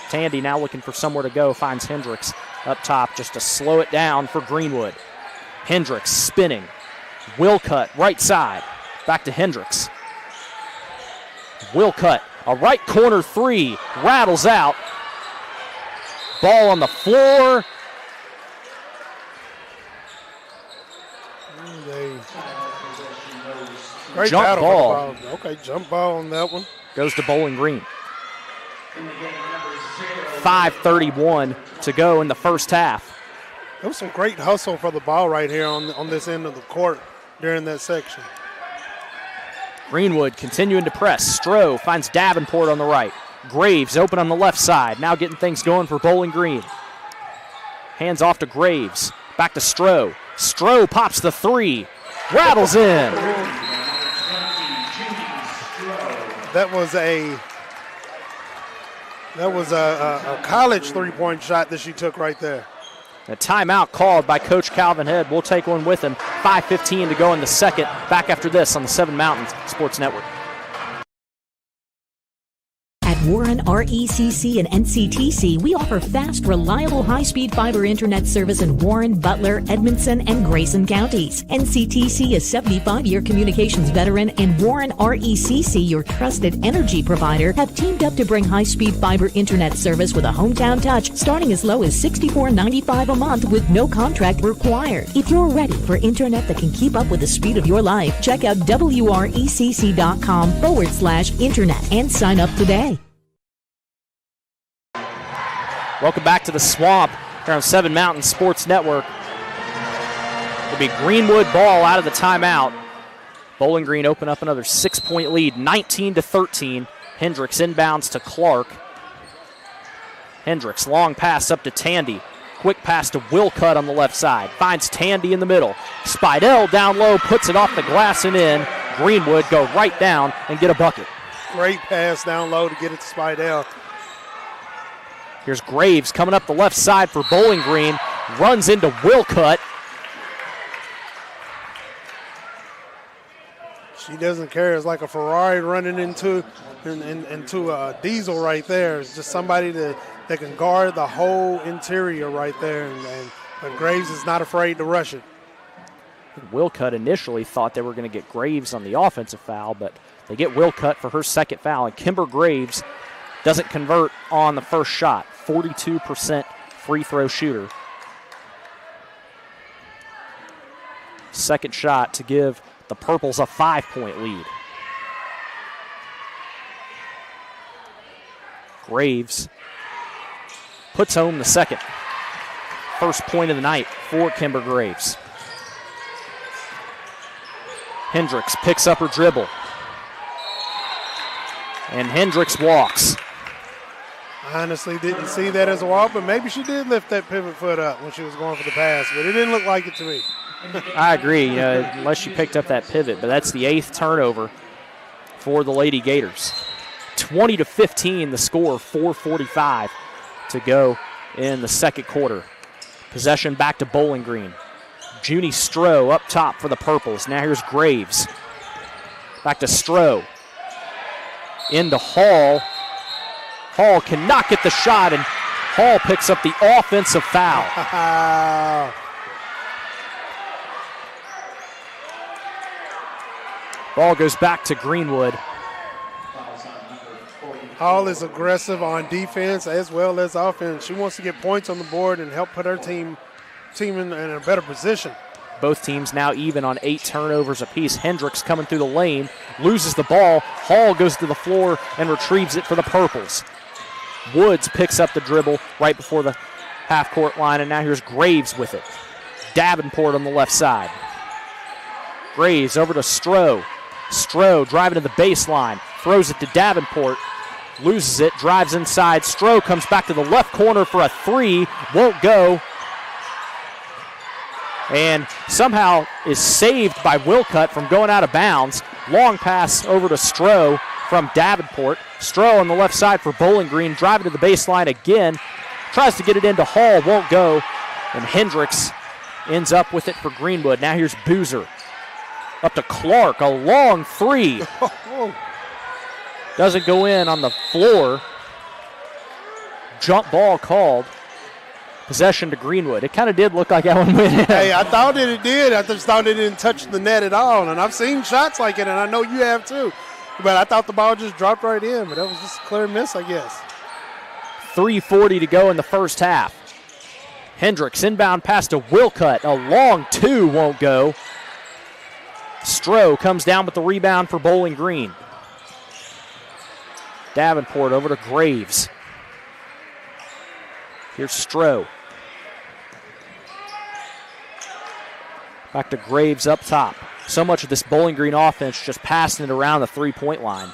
Tandy now looking for somewhere to go, finds Hendricks up top just to slow it down for Greenwood. Hendricks spinning. Wilcutt right side. Back to Hendricks. Wilcutt, a right corner three, rattles out. Ball on the floor. Great jump ball. Okay, jump ball on that one. Goes to Bowling Green. 5:31 to go in the first half. There was some great hustle for the ball right here on this end of the court during that section. Greenwood continuing to press. Stroh finds Davenport on the right. Graves open on the left side. Now getting things going for Bowling Green. Hands off to Graves. Back to Stroh. Stroh pops the three. Rattles in. That was a college three-point shot that she took right there. A timeout called by Coach Calvin Head. We'll take one with him. 5:15 to go in the second. Back after this on the 7 Mountains Sports Network. At Warren RECC and NCTC, we offer fast, reliable, high-speed fiber internet service in Warren, Butler, Edmondson, and Grayson counties. NCTC is 75-year communications veteran, and Warren RECC, your trusted energy provider, have teamed up to bring high-speed fiber internet service with a hometown touch starting as low as $64.95 a month with no contract required. If you're ready for internet that can keep up with the speed of your life, check out wrecc.com/internet and sign up today. Welcome back to the Swamp here on 7 Mountain Sports Network. It'll be Greenwood ball out of the timeout. Bowling Green open up another 6-point lead, 19-13. Hendricks inbounds to Clark. Hendricks, long pass up to Tandy. Quick pass to Wilcutt on the left side. Finds Tandy in the middle. Spidell down low, puts it off the glass and in. Greenwood go right down and get a bucket. Great pass down low to get it to Spidell. Here's Graves coming up the left side for Bowling Green. Runs into Wilcutt. She doesn't care. It's like a Ferrari running into a diesel right there. It's just somebody that can guard the whole interior right there. But Graves is not afraid to rush it. Wilcutt initially thought they were going to get Graves on the offensive foul, but they get Wilcutt for her second foul, and Kimber Graves doesn't convert on the first shot. 42% free throw shooter. Second shot to give the Purples a 5-point lead. Graves puts home the second. First point of the night for Kimber Graves. Hendricks picks up her dribble. And Hendricks walks. I honestly didn't see that as a walk, but maybe she did lift that pivot foot up when she was going for the pass, but it didn't look like it to me. I agree, unless she picked up that pivot, but that's the 8th turnover for the Lady Gators. 20-15 the score, 4:45 to go in the second quarter. Possession back to Bowling Green. Junie Stroh up top for the Purples. Now here's Graves. Back to Stroh. Into Hall. Hall cannot get the shot, and Hall picks up the offensive foul. Ball goes back to Greenwood. Hall is aggressive on defense as well as offense. She wants to get points on the board and help put her team in a better position. Both teams now even on 8 turnovers apiece. Hendricks coming through the lane, loses the ball. Hall goes to the floor and retrieves it for the Purples. Woods picks up the dribble right before the half-court line, and now here's Graves with it. Davenport on the left side. Graves over to Stroh. Stroh driving to the baseline, throws it to Davenport, loses it, drives inside. Stroh comes back to the left corner for a 3, won't go, and somehow is saved by Wilcutt from going out of bounds. Long pass over to Stroh from Davenport. Stroh on the left side for Bowling Green, driving to the baseline again, tries to get it into Hall, won't go, and Hendricks ends up with it for Greenwood. Now here's Boozer. Up to Clark, a long 3. Doesn't go in on the floor. Jump ball called. Possession to Greenwood. It kind of did look like that one went in. Hey, I thought that it did. I just thought it didn't touch the net at all. And I've seen shots like it, and I know you have too. But I thought the ball just dropped right in. But that was just a clear miss, I guess. 3:40 to go in the first half. Hendricks inbound pass to Wilcutt. A long 2 won't go. Stroh comes down with the rebound for Bowling Green. Davenport over to Graves. Here's Stroh. Back to Graves up top. So much of this Bowling Green offense just passing it around the 3-point line.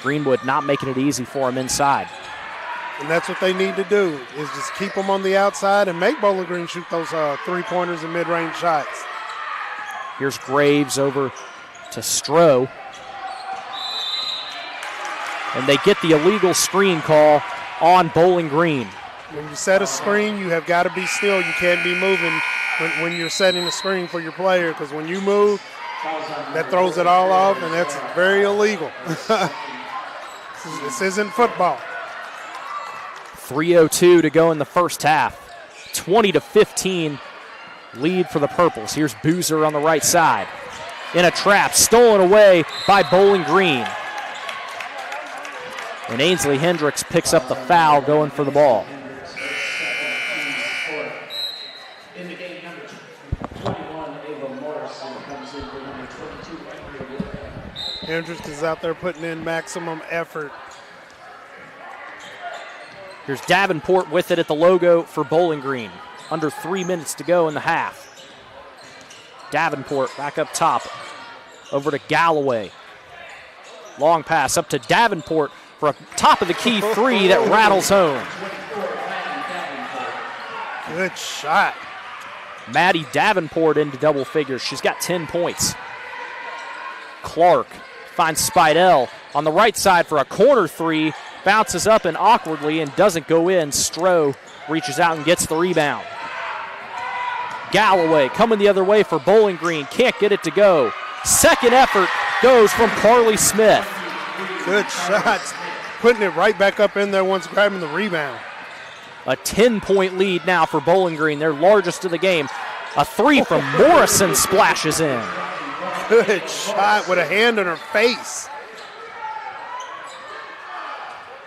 Greenwood not making it easy for him inside. And that's what they need to do, is just keep them on the outside and make Bowling Green shoot those 3-pointers and mid-range shots. Here's Graves over to Stroh. And they get the illegal screen call on Bowling Green. When you set a screen, you have got to be still. You can't be moving when you're setting a screen for your player, because when you move, that throws it all off, and that's very illegal. This isn't football. 3:02 to go in the first half. 20-15 lead for the Purples. Here's Boozer on the right side. In a trap, stolen away by Bowling Green. And Ainsley Hendricks picks up the foul going for the ball. Hendricks is out there putting in maximum effort. Here's Davenport with it at the logo for Bowling Green. Under 3 minutes to go in the half. Davenport back up top. Over to Galloway. Long pass up to Davenport for a top of the key three that rattles home. Good shot. Maddie Davenport into double figures. She's got 10 points. Clark finds Spidell on the right side for a corner three. Bounces up and awkwardly and doesn't go in. Stroh reaches out and gets the rebound. Galloway coming the other way for Bowling Green. Can't get it to go. Second effort goes from Carly Smith. Good shots. Putting it right back up in there once grabbing the rebound. A 10-point lead now for Bowling Green, their largest of the game. A three from Morrison splashes in. Good shot with a hand on her face.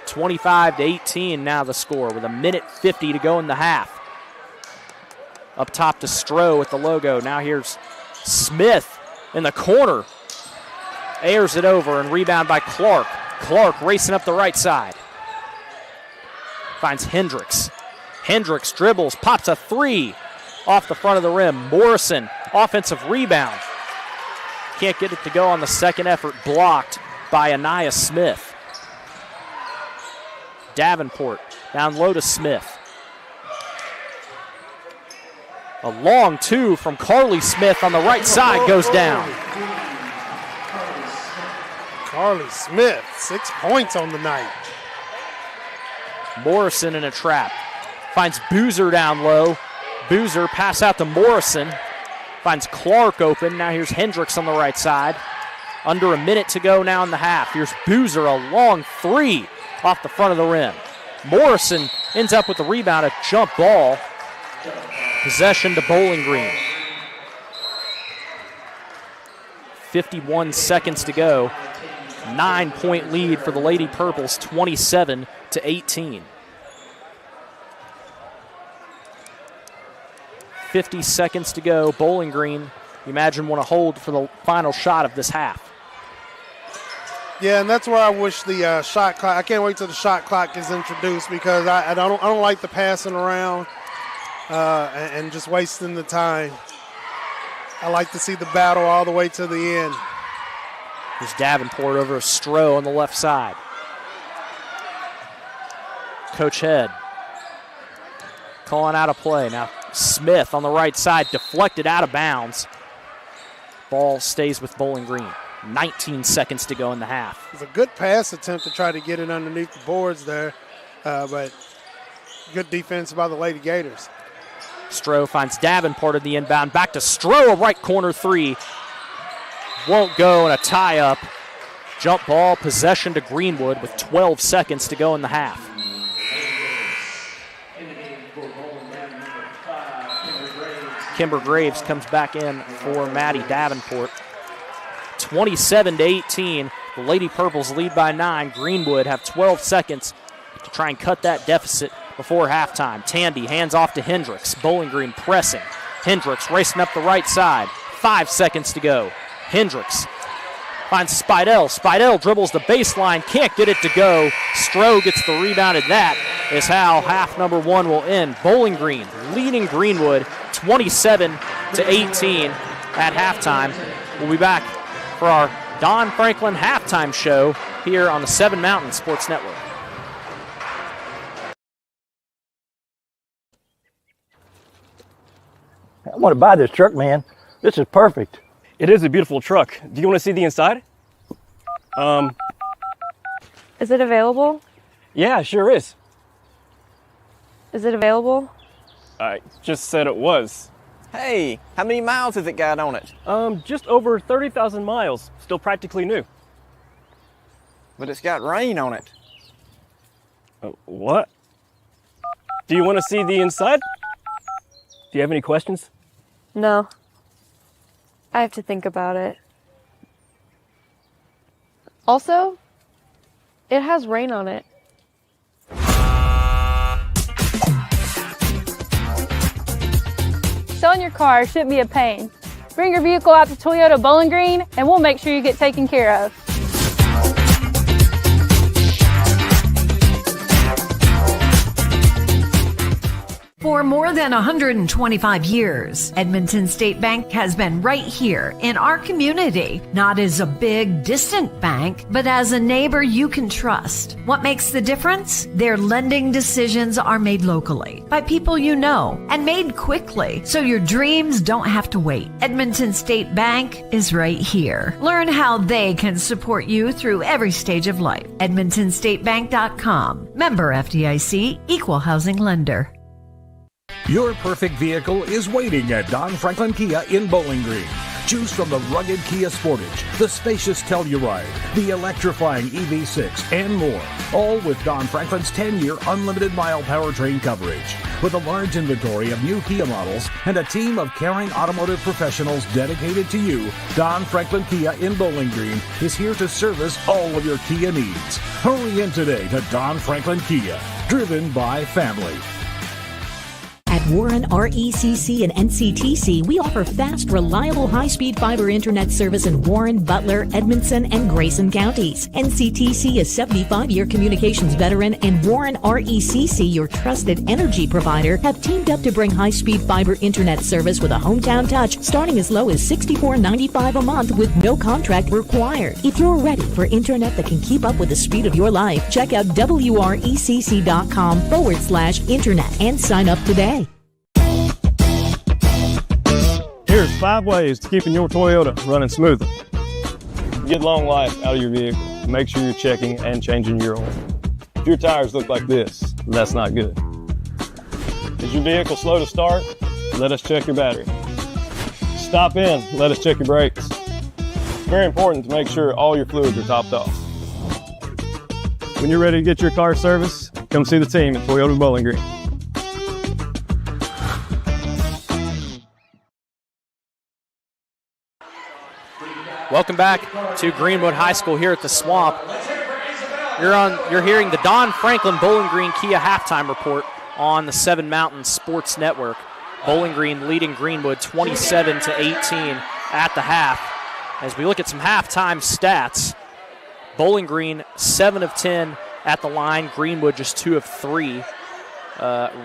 25-18 now the score with 1:50 to go in the half. Up top to Stroh at the logo. Now here's Smith in the corner. Airs it over and rebound by Clark. Clark racing up the right side. Finds Hendricks. Hendricks dribbles, pops a three off the front of the rim. Morrison, offensive rebound. Can't get it to go on the second effort, blocked by Anaya Smith. Davenport down low to Smith. A long two from Carly Smith on the right side goes down. Carly Smith, 6 points on the night. Morrison in a trap. Finds Boozer down low. Boozer pass out to Morrison. Finds Clark open. Now here's Hendricks on the right side. Under a minute to go now in the half. Here's Boozer, a long three off the front of the rim. Morrison ends up with the rebound, a jump ball. Possession to Bowling Green. 51 seconds to go. 9-point lead for the Lady Purples, 27-18. 50 seconds to go. Bowling Green, you imagine, want to hold for the final shot of this half. Yeah, and that's where I wish the shot clock. I can't wait till the shot clock is introduced because I don't like the passing around and just wasting the time. I like to see the battle all the way to the end. There's Davenport over Stroh on the left side. Coach Head calling out a play. Now Smith on the right side, deflected out of bounds. Ball stays with Bowling Green. 19 seconds to go in the half. It's a good pass attempt to try to get it underneath the boards there, but good defense by the Lady Gators. Stroh finds Davenport in the inbound. Back to Stroh, a right corner three. Won't go, and a tie-up. Jump ball, possession to Greenwood with 12 seconds to go in the half. Kimber Graves comes back in for Maddie Davenport. 27-18. The Lady Purples lead by 9. Greenwood have 12 seconds to try and cut that deficit before halftime. Tandy hands off to Hendricks. Bowling Green pressing. Hendricks racing up the right side. 5 seconds to go. Hendricks finds Spidell. Spidell dribbles the baseline, can't get it to go. Stroh gets the rebound, and that is how half number one will end. Bowling Green leading Greenwood 27-18 at halftime. We'll be back for our Don Franklin halftime show here on the 7 Mountain Sports Network. I want to buy this truck, man. This is perfect. It is a beautiful truck. Do you want to see the inside? Is it available? Yeah, sure is. Is it available? I just said it was. Hey, how many miles has it got on it? Just over 30,000 miles. Still practically new. but it's got rain on it. What? Do you want to see the inside? Do you have any questions? No. I have to think about it. Also, it has rain on it. Selling your car shouldn't be a pain. Bring your vehicle out to Toyota Bowling Green and we'll make sure you get taken care of. For more than 125 years, Edmonton State Bank has been right here in our community, not as a big, distant bank, but as a neighbor you can trust. What makes the difference? Their lending decisions are made locally by people you know and made quickly, so your dreams don't have to wait. Edmonton State Bank is right here. Learn how they can support you through every stage of life. EdmontonStateBank.com. Member FDIC, Equal Housing Lender. Your perfect vehicle is waiting at Don Franklin Kia in Bowling Green. Choose from the rugged Kia Sportage, the spacious Telluride, the electrifying EV6, and more. All with Don Franklin's 10-year unlimited mile powertrain coverage. With a large inventory of new Kia models and a team of caring automotive professionals dedicated to you, Don Franklin Kia in Bowling Green is here to service all of your Kia needs. Hurry in today to Don Franklin Kia, driven by family. At Warren RECC and NCTC, we offer fast, reliable, high-speed fiber internet service in Warren, Butler, Edmondson, and Grayson counties. NCTC is 75-year communications veteran, and Warren RECC, your trusted energy provider, have teamed up to bring high-speed fiber internet service with a hometown touch, starting as low as $64.95 a month with no contract required. If you're ready for internet that can keep up with the speed of your life, check out WRECC.com/internet and sign up today. Here's 5 ways to keeping your Toyota running smoother. Get long life out of your vehicle. Make sure you're checking and changing your oil. If your tires look like this, that's not good. Is your vehicle slow to start? Let us check your battery. Stop in, let us check your brakes. It's very important to make sure all your fluids are topped off. When you're ready to get your car serviced, come see the team at Toyota Bowling Green. Welcome back to Greenwood High School here at the Swamp. You're hearing the Don Franklin Bowling Green Kia halftime report on the Seven Mountains Sports Network. Bowling Green leading Greenwood 27-18 at the half. As we look at some halftime stats, Bowling Green 7 of 10 at the line, Greenwood just 2 of 3.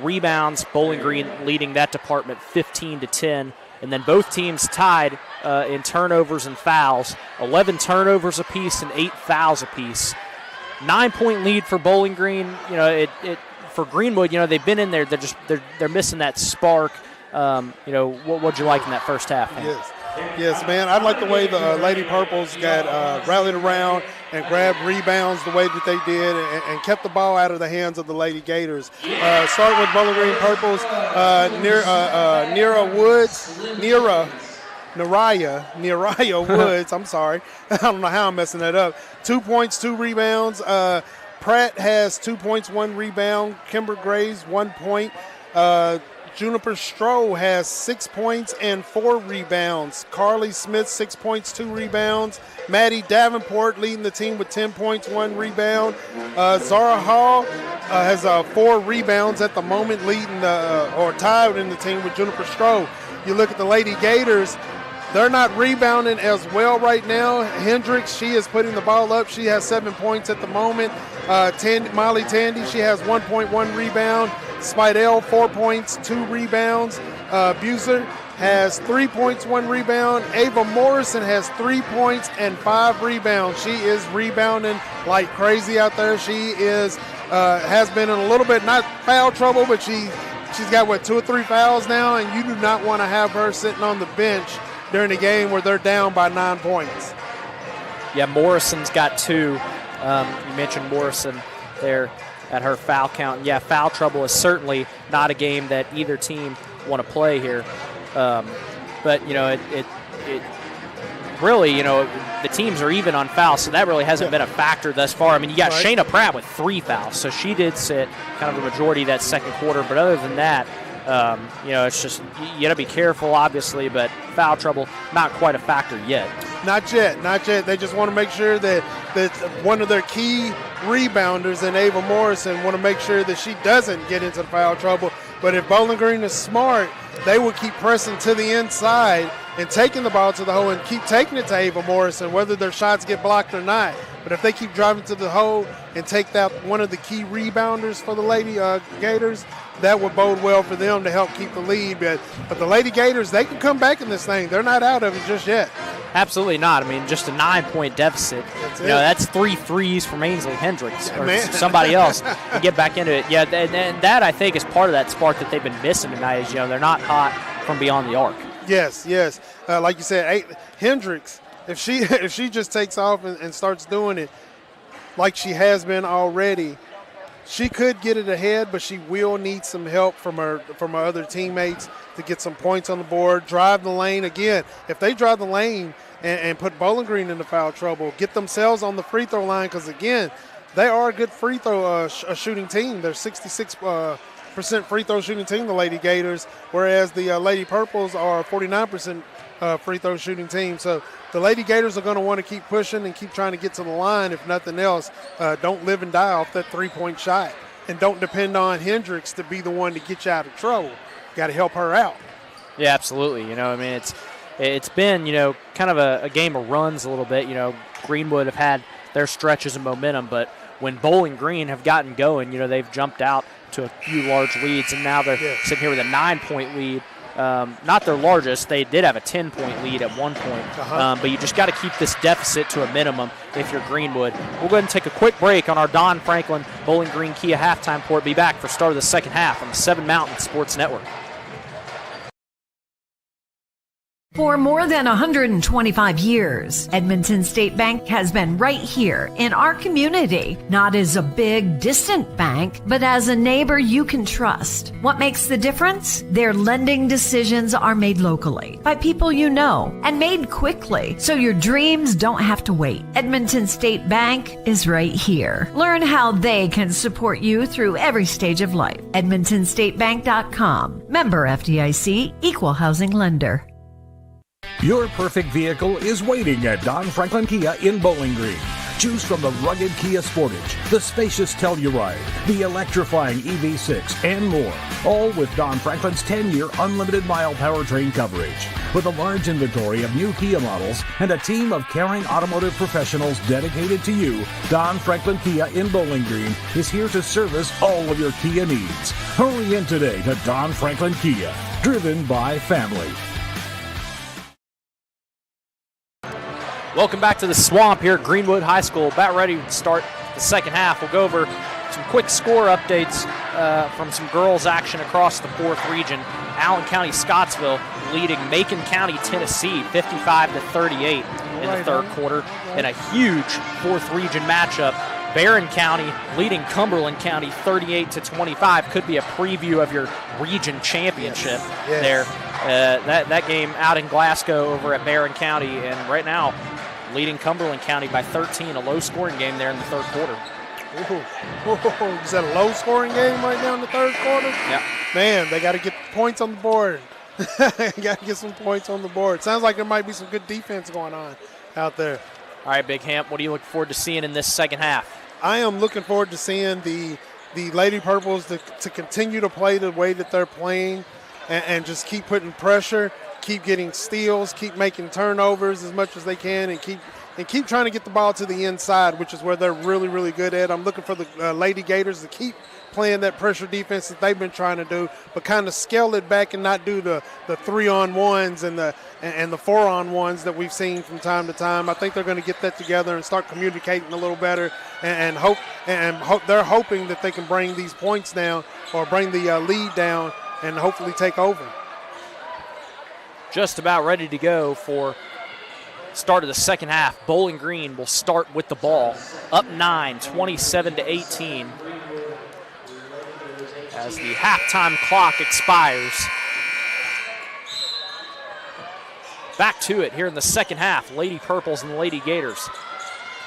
Rebounds, Bowling Green leading that department 15-10. And then both teams tied in turnovers and fouls, 11 turnovers apiece and 8 fouls apiece. 9-point lead for Bowling Green. You know, for Greenwood, you know, they've been in there. They're missing that spark. You know, what'd you like in that first half? Man? Yes, man. I like the way the Lady Purples got rallied around and grabbed rebounds the way that they did and kept the ball out of the hands of the Lady Gators. Starting with Bowling Green Purples, Neriah Woods, I'm sorry. I don't know how I'm messing that up. 2 points, 2 rebounds. Pratt has 2 points, 1 rebound. Kimber Graves, 1 point. Juniper Stroh has 6 points and 4 rebounds. Carly Smith, 6 points, 2 rebounds. Maddie Davenport leading the team with 10 points, 1 rebound. Zara Hall has 4 rebounds at the moment, leading or tied in the team with Juniper Stroh. You look at the Lady Gators, they're not rebounding as well right now. Hendricks, she is putting the ball up. She has 7 points at the moment. Molly Tandy, she has 1 point, 1 rebound. Spidell, 4 points, 2 rebounds. Buser has 3 points, 1 rebound. Ava Morrison has 3 points and 5 rebounds. She is rebounding like crazy out there. She has been in a little bit, not foul trouble, but she's got, 2 or 3 fouls now, and you do not want to have her sitting on the bench during a game where they're down by 9 points. Yeah, Morrison's got 2. You mentioned Morrison there at her foul count. And yeah, foul trouble is certainly not a game that either team want to play here. But, you know, really, the teams are even on fouls, so that really hasn't been a factor thus far. I mean, you got Shayna Pratt with 3 fouls, so she did sit kind of the majority of that second quarter. But other than that, it's just you got to be careful, obviously, but foul trouble not quite a factor yet. Not yet. They just want to make sure that one of their key rebounders, and Ava Morrison, want to make sure that she doesn't get into foul trouble. But if Bowling Green is smart, they will keep pressing to the inside and taking the ball to the hole and keep taking it to Ava Morrison, whether their shots get blocked or not. But if they keep driving to the hole and take that one of the key rebounders for the Lady Gators, that would bode well for them to help keep the lead. But the Lady Gators, they can come back in this thing. They're not out of it just yet. Absolutely not. I mean, just a 9-point deficit. That's 3 threes from Ainsley Hendricks or somebody else to get back into it. Yeah, and that, I think, is part of that spark that they've been missing tonight is, they're not hot from beyond the arc. Yes. Like you said, Hendricks, if she just takes off and starts doing it like she has been already, she could get it ahead, but she will need some help from her other teammates to get some points on the board, drive the lane. Again, if they drive the lane and put Bowling Green into foul trouble, get themselves on the free throw line, because, again, they are a good free throw shooting team. They're 66% free throw shooting team, the Lady Gators, whereas the Lady Purples are 49% free throw shooting team. So the Lady Gators are going to want to keep pushing and keep trying to get to the line. If nothing else, don't live and die off that three-point shot, and don't depend on Hendricks to be the one to get you out of trouble. Got to help her out. Yeah, absolutely. It's been, kind of a game of runs a little bit. Greenwood have had their stretches of momentum, but when Bowling Green have gotten going, they've jumped out to a few large leads, and now they're sitting here with a 9-point lead. Not their largest. They did have a 10-point lead at one point, but you just got to keep this deficit to a minimum if you're Greenwood. We'll go ahead and take a quick break on our Don Franklin Bowling Green Kia halftime report. Be back for start of the second half on the 7 Mountain Sports Network. For more than 125 years, Edmonton State Bank has been right here in our community, not as a big, distant bank, but as a neighbor you can trust. What makes the difference? Their lending decisions are made locally by people you know and made quickly, so your dreams don't have to wait. Edmonton State Bank is right here. Learn how they can support you through every stage of life. EdmontonStateBank.com. Member FDIC, Equal Housing Lender. Your perfect vehicle is waiting at Don Franklin Kia in Bowling Green. Choose from the rugged Kia Sportage, the spacious Telluride, the electrifying EV6, and more. All with Don Franklin's 10-year unlimited mile powertrain coverage. With a large inventory of new Kia models and a team of caring automotive professionals dedicated to you, Don Franklin Kia in Bowling Green is here to service all of your Kia needs. Hurry in today to Don Franklin Kia, driven by family. Welcome back to the Swamp here at Greenwood High School. About ready to start the second half. We'll go over some quick score updates from some girls action across the 4th region. Allen County Scottsville leading Macon County, Tennessee, 55-38 in the third quarter. In a huge 4th region matchup, Barron County leading Cumberland County 38-25. Could be a preview of your region championship there. That game out in Glasgow over at Barron County, and right now leading Cumberland County by 13, a low-scoring game there in the third quarter. Is that a low-scoring game right now in the third quarter? Yeah. Man, they got to get points on the board. Got to get some points on the board. Sounds like there might be some good defense going on out there. All right, Big Hamp, what are you looking forward to seeing in this second half? I am looking forward to seeing the Lady Purples to continue to play the way that they're playing and just keep putting pressure, keep getting steals, keep making turnovers as much as they can, and keep trying to get the ball to the inside, which is where they're really, really good at. I'm looking for the Lady Gators to keep playing that pressure defense that they've been trying to do, but kind of scale it back and not do the 3-on-1s and the 4-on-1s that we've seen from time to time. I think they're going to get that together and start communicating a little better, and hope they're hoping that they can bring these points down or bring the lead down and hopefully take over. Just about ready to go for start of the second half. Bowling Green will start with the ball, up 9, 27-18. As the halftime clock expires. back to it here in the second half. Lady Purples and the Lady Gators.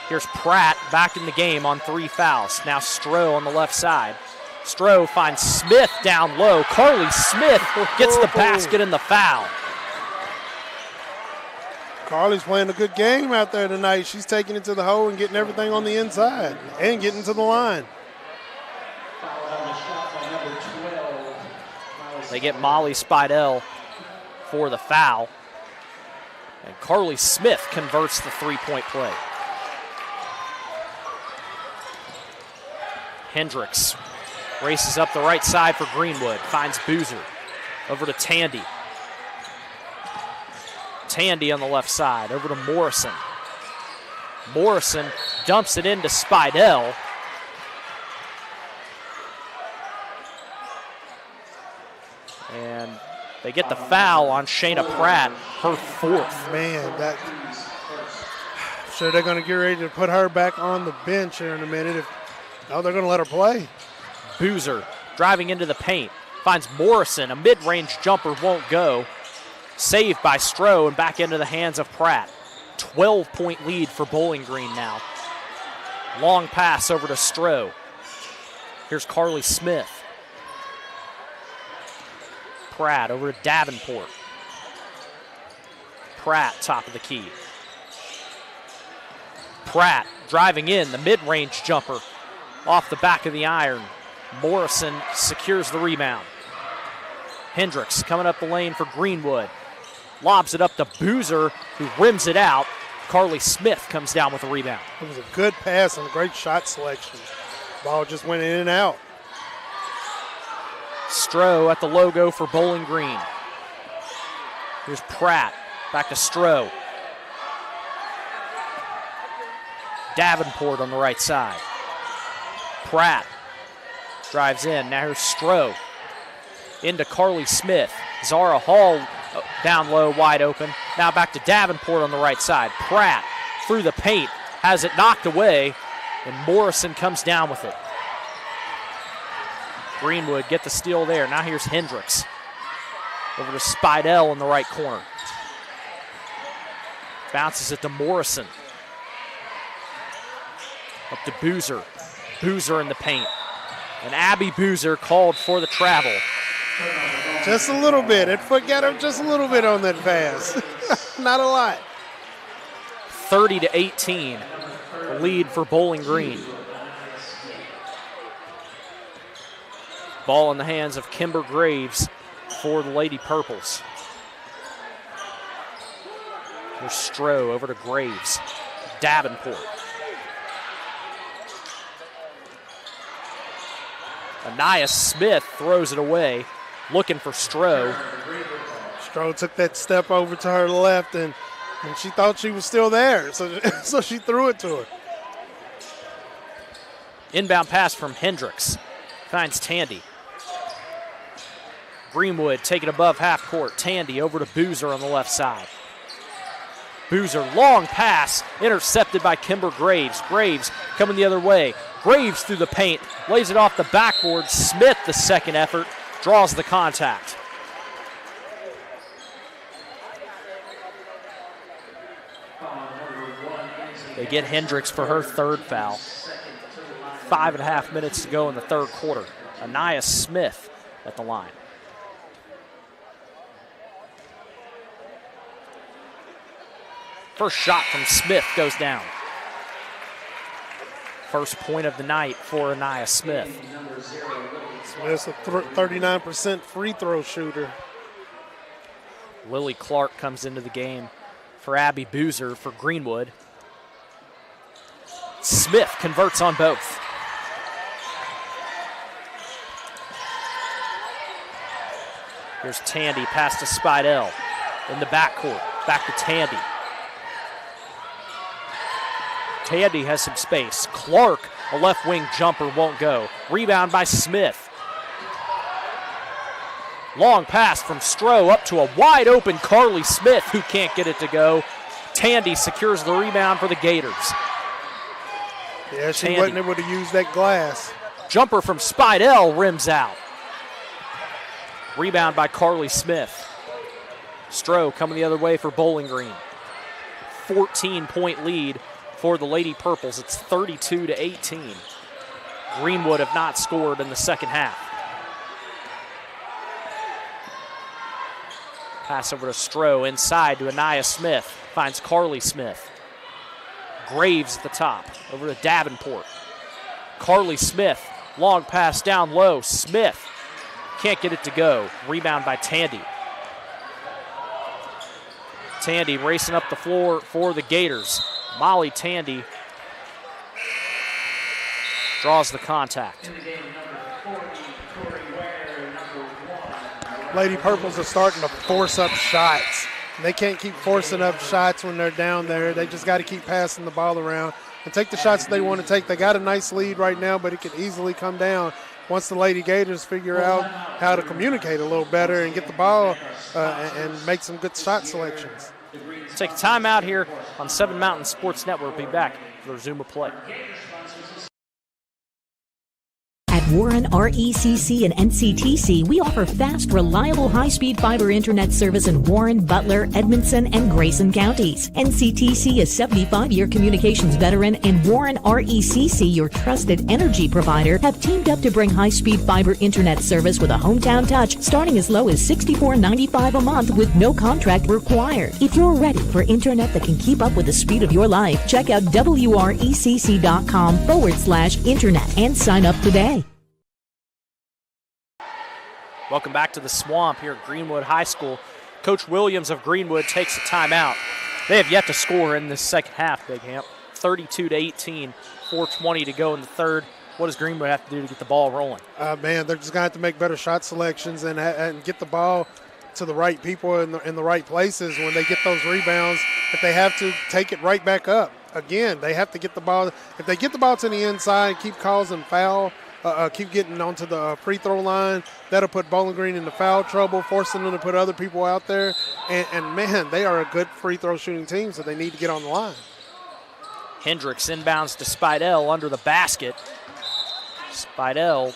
Here's Pratt back in the game on 3 fouls. Now Stroh on the left side. Stroh finds Smith down low. Carly Smith gets the basket and the foul. Carly's playing a good game out there tonight. She's taking it to the hole and getting everything on the inside and getting to the line. They get Molly Spidell for the foul. And Carly Smith converts the three-point play. Hendricks races up the right side for Greenwood. Finds Boozer. Over to Tandy. Tandy on the left side. Over to Morrison. Morrison dumps it into Spidell. And they get the foul on Shayna Pratt, her 4th. Man, I'm sure they're going to get ready to put her back on the bench here in a minute. No, they're going to let her play. Boozer driving into the paint. Finds Morrison. A mid-range jumper won't go. Saved by Stroh and back into the hands of Pratt. 12-point lead for Bowling Green now. Long pass over to Stroh. Here's Carly Smith. Pratt over to Davenport. Pratt top of the key. Pratt driving in, the mid-range jumper off the back of the iron. Morrison secures the rebound. Hendricks coming up the lane for Greenwood. Lobs it up to Boozer, who rims it out. Carly Smith comes down with a rebound. It was a good pass and a great shot selection. Ball just went in and out. Stroh at the logo for Bowling Green. Here's Pratt, back to Stroh. Davenport on the right side. Pratt drives in, now here's Stroh. Into Carly Smith. Zara Hall down low, wide open. Now back to Davenport on the right side. Pratt through the paint, has it knocked away, and Morrison comes down with it. Greenwood get the steal there. Now here's Hendricks. Over to Spidell in the right corner. Bounces it to Morrison. Up to Boozer. Boozer in the paint. And Abby Boozer called for the travel. Just a little bit. That foot got him just a little bit on that pass. Not a lot. 30-18. Lead for Bowling Green. Ball in the hands of Kimber Graves for the Lady Purples. Here's Stroh over to Graves. Davenport. Anaya Smith throws it away, looking for Stroh. Stroh took that step over to her left, and she thought she was still there, so she threw it to her. Inbound pass from Hendricks. Finds Tandy. Greenwood taking above half court. Tandy over to Boozer on the left side. Boozer, long pass, intercepted by Kimber Graves. Graves coming the other way. Graves through the paint, lays it off the backboard. Smith, the second effort, draws the contact. They get Hendricks for her 3rd foul. 5.5 minutes to go in the 3rd quarter. Anaya Smith at the line. First shot from Smith goes down. First point of the night for Anaya Smith. Smith's a 39% free throw shooter. Lily Clark comes into the game for Abby Boozer for Greenwood. Smith converts on both. Here's Tandy, pass to Spidell in the backcourt. Back to Tandy. Tandy has some space. Clark, a left wing jumper, won't go. Rebound by Smith. Long pass from Stroh up to a wide open Carly Smith, who can't get it to go. Tandy secures the rebound for the Gators. Yeah, she wasn't able to use that glass. Jumper from Spidell rims out. Rebound by Carly Smith. Stroh coming the other way for Bowling Green. 14-point lead for the Lady Purples. It's 32-18. Greenwood have not scored in the second half. Pass over to Stroh, inside to Anaya Smith. Finds Carly Smith. Graves at the top, over to Davenport. Carly Smith, long pass down low. Smith can't get it to go. Rebound by Tandy. Tandy racing up the floor for the Gators. Molly Tandy draws the contact. Lady Purples are starting to force up shots. They can't keep forcing up shots when they're down there. They just got to keep passing the ball around and take the shots they want to take. They got a nice lead right now, but it could easily come down once the Lady Gators figure out how to communicate a little better and get the ball and make some good shot selections. Take a timeout here on 7 Mountain Sports Network. We'll be back for Zuma play. At Warren RECC and NCTC, we offer fast, reliable, high-speed fiber internet service in Warren, Butler, Edmondson, and Grayson counties. NCTC, a 75-year communications veteran, and Warren RECC, your trusted energy provider, have teamed up to bring high-speed fiber internet service with a hometown touch starting as low as $64.95 a month with no contract required. If you're ready for internet that can keep up with the speed of your life, check out WRECC.com/internet and sign up today. Welcome back to the Swamp here at Greenwood High School. Coach Williams of Greenwood takes a timeout. They have yet to score in this second half, Big Hamp. 32-18, 4:20 to go in the third. What does Greenwood have to do to get the ball rolling? Man, they're just going to have to make better shot selections and get the ball to the right people in the right places when they get those rebounds. If they have to take it right back up. Again, they have to get the ball. If they get the ball to the inside, keep causing foul, keep getting onto the free throw line, that'll put Bowling Green into foul trouble, forcing them to put other people out there. And man, they are a good free throw shooting team, so they need to get on the line. Hendricks inbounds to Spidell under the basket. Spidell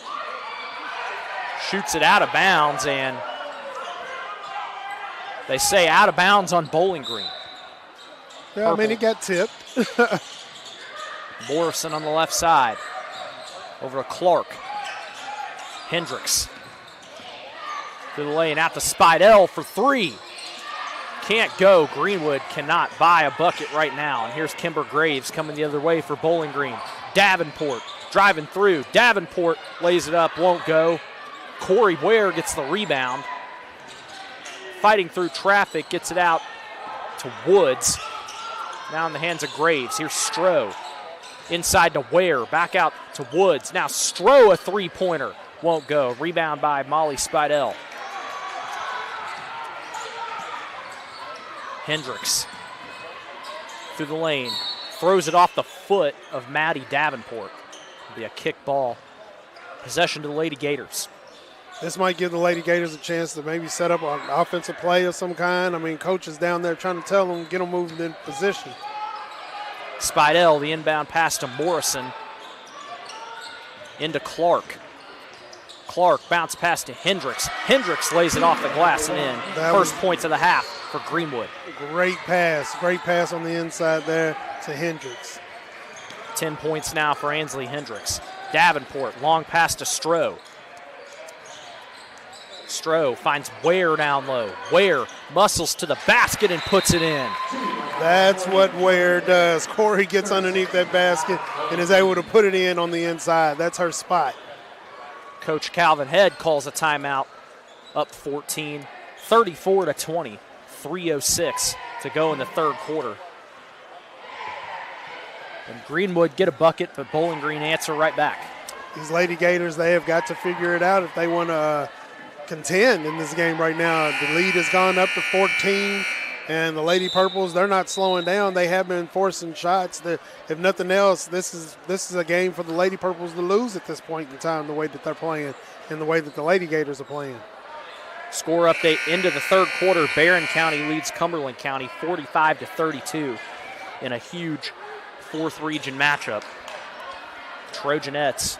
shoots it out of bounds, and they say out of bounds on Bowling Green. Yeah, Purple. I mean, it got tipped. Morrison on the left side. Over to Clark. Hendricks. To the lane, out to Spidell for three. Can't go. Greenwood cannot buy a bucket right now. And here's Kimber Graves coming the other way for Bowling Green. Davenport driving through. Davenport lays it up, won't go. Corey Ware gets the rebound. Fighting through traffic, gets it out to Woods. Now in the hands of Graves. Here's Stroh. Inside to Ware, back out to Woods. Now Stroh, a three-pointer, won't go. Rebound by Molly Spidell. Hendricks through the lane, throws it off the foot of Maddie Davenport. It'll be a kick ball. Possession to the Lady Gators. This might give the Lady Gators a chance to maybe set up an offensive play of some kind. I mean, coach is down there trying to tell them, get them moved in position. Spidell, the inbound pass to Morrison. Into Clark. Clark bounce pass to Hendricks. Hendricks lays it off the glass and in. First points of the half for Greenwood. Great pass on the inside there to Hendricks. 10 points now for Ansley Hendricks. Davenport, long pass to Stroh. Stroh finds Ware down low. Ware muscles to the basket and puts it in. That's what Ware does. Corey gets underneath that basket and is able to put it in on the inside. That's her spot. Coach Calvin Head calls a timeout. Up 14, 34-20, 3:06 to go in the third quarter. And Greenwood get a bucket, but Bowling Green answer right back. These Lady Gators, they have got to figure it out if they want to contend in this game right now. The lead has gone up to 14, and the Lady Purples, they're not slowing down. They have been forcing shots. If nothing else, this is a game for the Lady Purples to lose at this point in time, the way that they're playing and the way that the Lady Gators are playing. Score update into the third quarter. Barron County leads Cumberland County 45-32 in a huge fourth region matchup. Trojanettes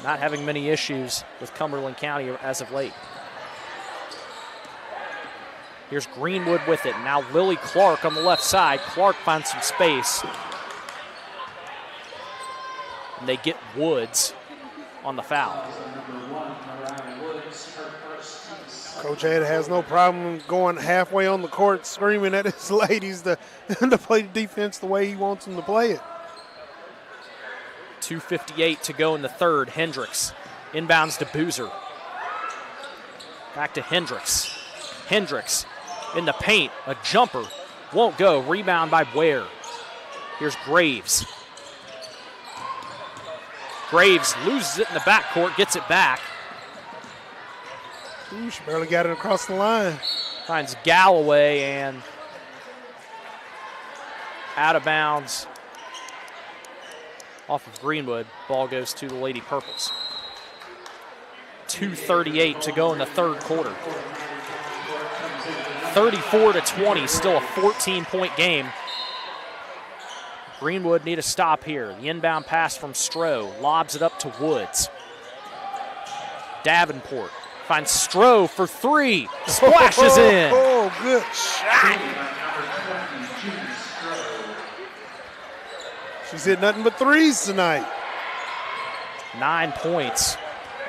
not having many issues with Cumberland County as of late. Here's Greenwood with it. Now Lily Clark on the left side. Clark finds some space. And they get Woods on the foul. Coach Ed has no problem going halfway on the court screaming at his ladies to play defense the way he wants them to play it. 2:58 to go in the third. Hendricks inbounds to Boozer. Back to Hendricks. Hendricks in the paint. A jumper. Won't go. Rebound by Ware. Here's Graves. Graves loses it in the backcourt, gets it back. Ooh, she barely got it across the line. Finds Galloway and out of bounds off of Greenwood. Ball goes to the Lady Purples. 2:38 to go in the third quarter. 34-20, still a 14-point game. Greenwood need a stop here. The inbound pass from Stroh, lobs it up to Woods. Davenport finds Stroh for three, splashes in. Oh, good shot. She's hit nothing but threes tonight. 9 points,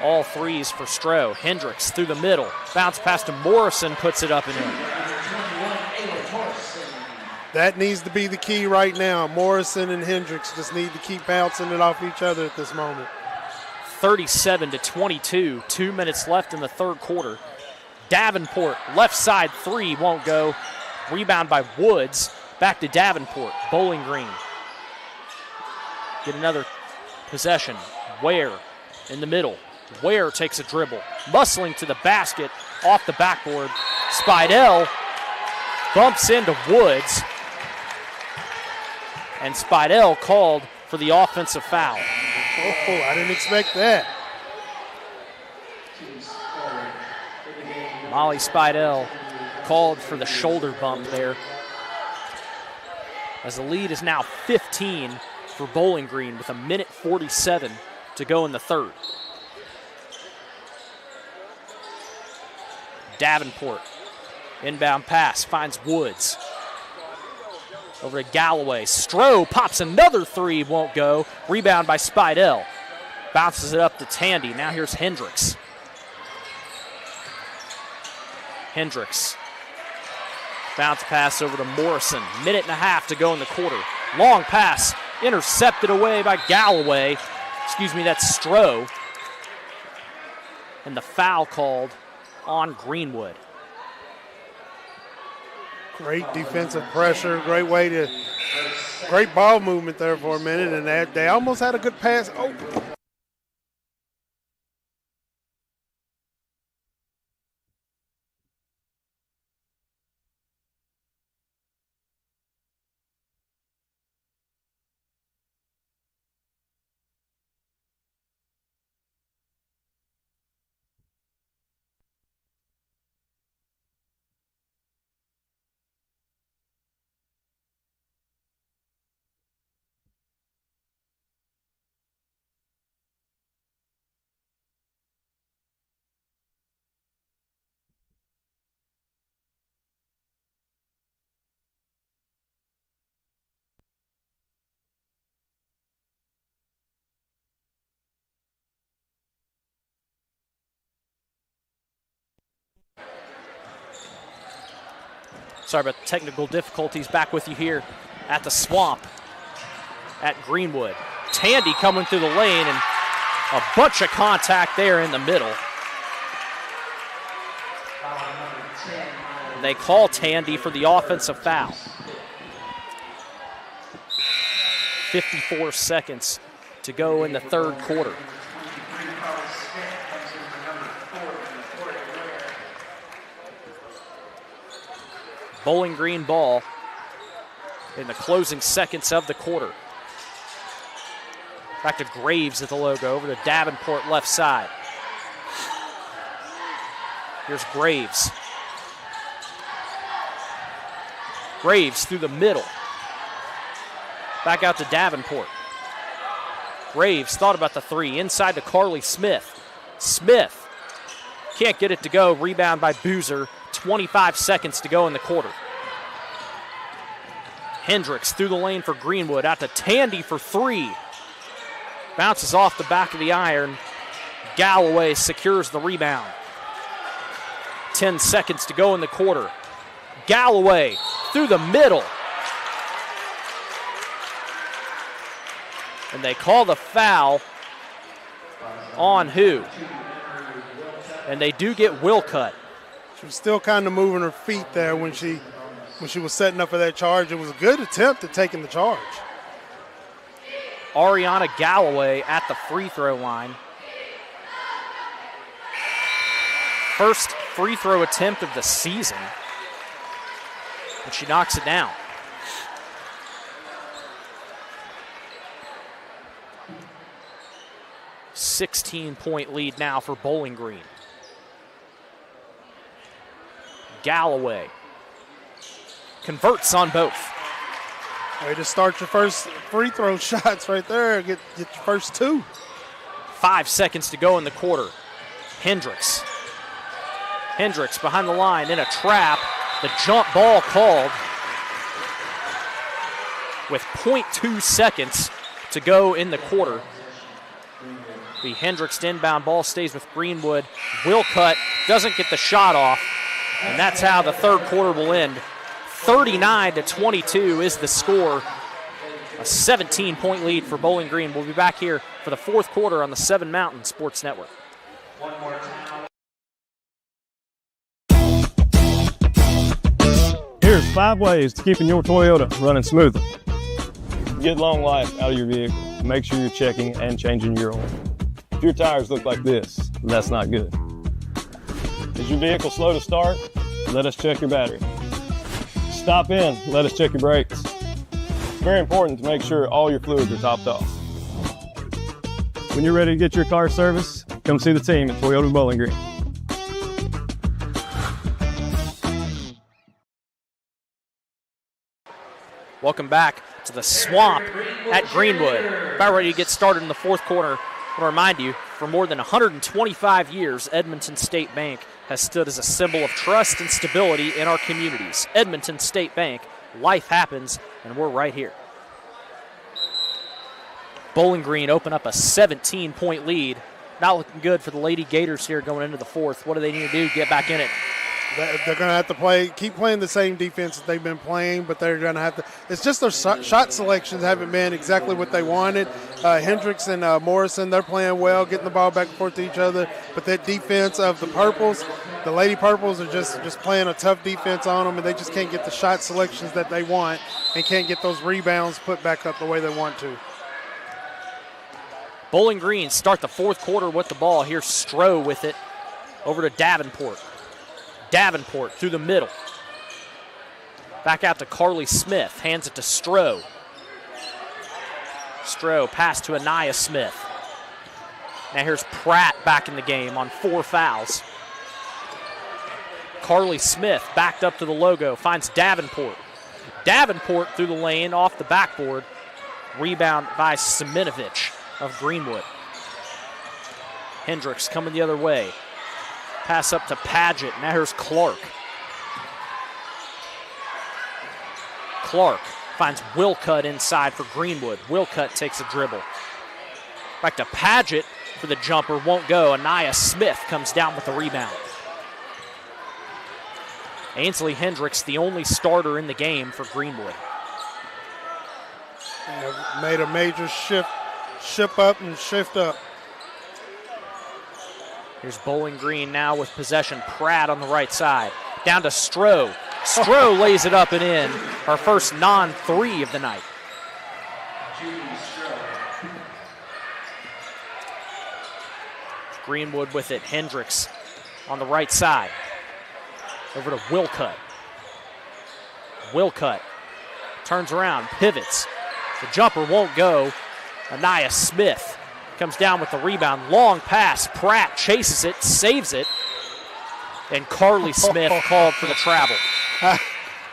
all threes for Stroh. Hendricks through the middle, bounce pass to Morrison, puts it up and in. That needs to be the key right now. Morrison and Hendricks just need to keep bouncing it off each other at this moment. 37-22, 2 minutes left in the third quarter. Davenport, left side three, won't go. Rebound by Woods, back to Davenport. Bowling Green get another possession. Ware in the middle. Ware takes a dribble, muscling to the basket, off the backboard. Spidell bumps into Woods, and Spidell called for the offensive foul. Oh, I didn't expect that. Molly Spidell called for the shoulder bump there. As the lead is now 15 for Bowling Green with 1:47 to go in the third. Davenport, inbound pass, finds Woods. Over to Galloway. Stroh pops another three, won't go. Rebound by Spidell. Bounces it up to Tandy. Now here's Hendricks. Hendricks. Bounce pass over to Morrison. 1.5 to go in the quarter. Long pass intercepted away by Galloway. That's Stroh. And the foul called on Greenwood. Great defensive pressure, great ball movement there for a minute, and they almost had a good pass. Oh. Sorry about the technical difficulties. Back with you here at the Swamp at Greenwood. Tandy coming through the lane, and a bunch of contact there in the middle. And they call Tandy for the offensive foul. 54 seconds to go in the third quarter. Bowling Green ball in the closing seconds of the quarter. Back to Graves at the logo, over to Davenport left side. Here's Graves. Graves through the middle. Back out to Davenport. Graves thought about the three, inside to Carly Smith. Smith can't get it to go, rebound by Boozer. 25 seconds to go in the quarter. Hendricks through the lane for Greenwood, out to Tandy for three. Bounces off the back of the iron. Galloway secures the rebound. 10 seconds to go in the quarter. Galloway through the middle. And they call the foul on who? And they do get Wilcutt. She was still kind of moving her feet there when she was setting up for that charge. It was a good attempt at taking the charge. Ariana Galloway at the free throw line. First free throw attempt of the season. And she knocks it down. $16-point lead now for Bowling Green. Galloway converts on both. Way to start your first free throw shots right there. Get your first two. 5 seconds to go in the quarter. Hendricks behind the line in a trap. The jump ball called with 0.2 seconds to go in the quarter. The Hendricks inbound ball stays with Greenwood. Wilcutt doesn't get the shot off, and that's how the third quarter will end. 39-22 is the score. A 17-point lead for Bowling Green. We'll be back here for the fourth quarter on the 7 Mountain Sports Network. Here's 5 ways to keeping your Toyota running smoother. Get long life out of your vehicle. Make sure you're checking and changing your oil. If your tires look like this, that's not good. Is your vehicle slow to start? Let us check your battery. Stop in, let us check your brakes. It's very important to make sure all your fluids are topped off. When you're ready to get your car serviced, come see the team at Toyota Bowling Green. Welcome back to the Swamp at Greenwood. About ready to get started in the fourth quarter. I want to remind you, for more than 125 years, Edmonton State Bank has stood as a symbol of trust and stability in our communities. Edmonton State Bank, life happens, and we're right here. Bowling Green open up a 17-point lead. Not looking good for the Lady Gators here going into the fourth. What do they need to do to get back in it? They're going to have to keep playing the same defense that they've been playing, but they're going to have to. It's just their shot selections haven't been exactly what they wanted. Hendricks and Morrison, they're playing well, getting the ball back and forth to each other. But that defense of the Purples, the Lady Purples are just playing a tough defense on them, and they just can't get the shot selections that they want and can't get those rebounds put back up the way they want to. Bowling Green start the fourth quarter with the ball. Here's Stroh with it over to Davenport. Davenport through the middle. Back out to Carly Smith. Hands it to Stroh. Stroh pass to Anaya Smith. Now here's Pratt back in the game on 4 fouls. Carly Smith backed up to the logo. Finds Davenport. Davenport through the lane off the backboard. Rebound by Siminovich of Greenwood. Hendricks coming the other way. Pass up to Paget. Now here's Clark. Clark finds Wilcutt inside for Greenwood. Wilcutt takes a dribble. Back to Paget for the jumper. Won't go. Anaya Smith comes down with the rebound. Ainsley Hendricks, the only starter in the game for Greenwood. Made a major shift up. Here's Bowling Green now with possession. Pratt on the right side. Down to Stroh. Stroh lays it up and in. Our first non-3 of the night. Greenwood with it. Hendricks on the right side. Over to Wilcutt. Wilcutt turns around, pivots. The jumper won't go. Anaya Smith comes down with the rebound. Long pass. Pratt chases it, saves it. And Carly Smith called for the travel. I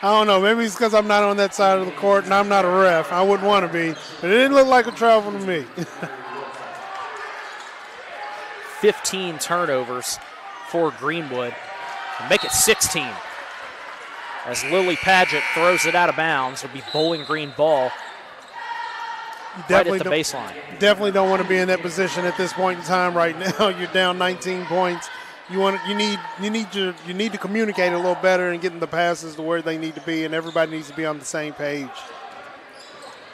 don't know. Maybe it's because I'm not on that side of the court and I'm not a ref. I wouldn't want to be. But it didn't look like a travel to me. 15 turnovers for Greenwood. and make it 16. As Lily Paget throws it out of bounds, it'll be Bowling Green ball right at the baseline. Definitely don't want to be in that position at this point in time right now. You're down 19 points. You need to communicate a little better and getting the passes to where they need to be, and everybody needs to be on the same page.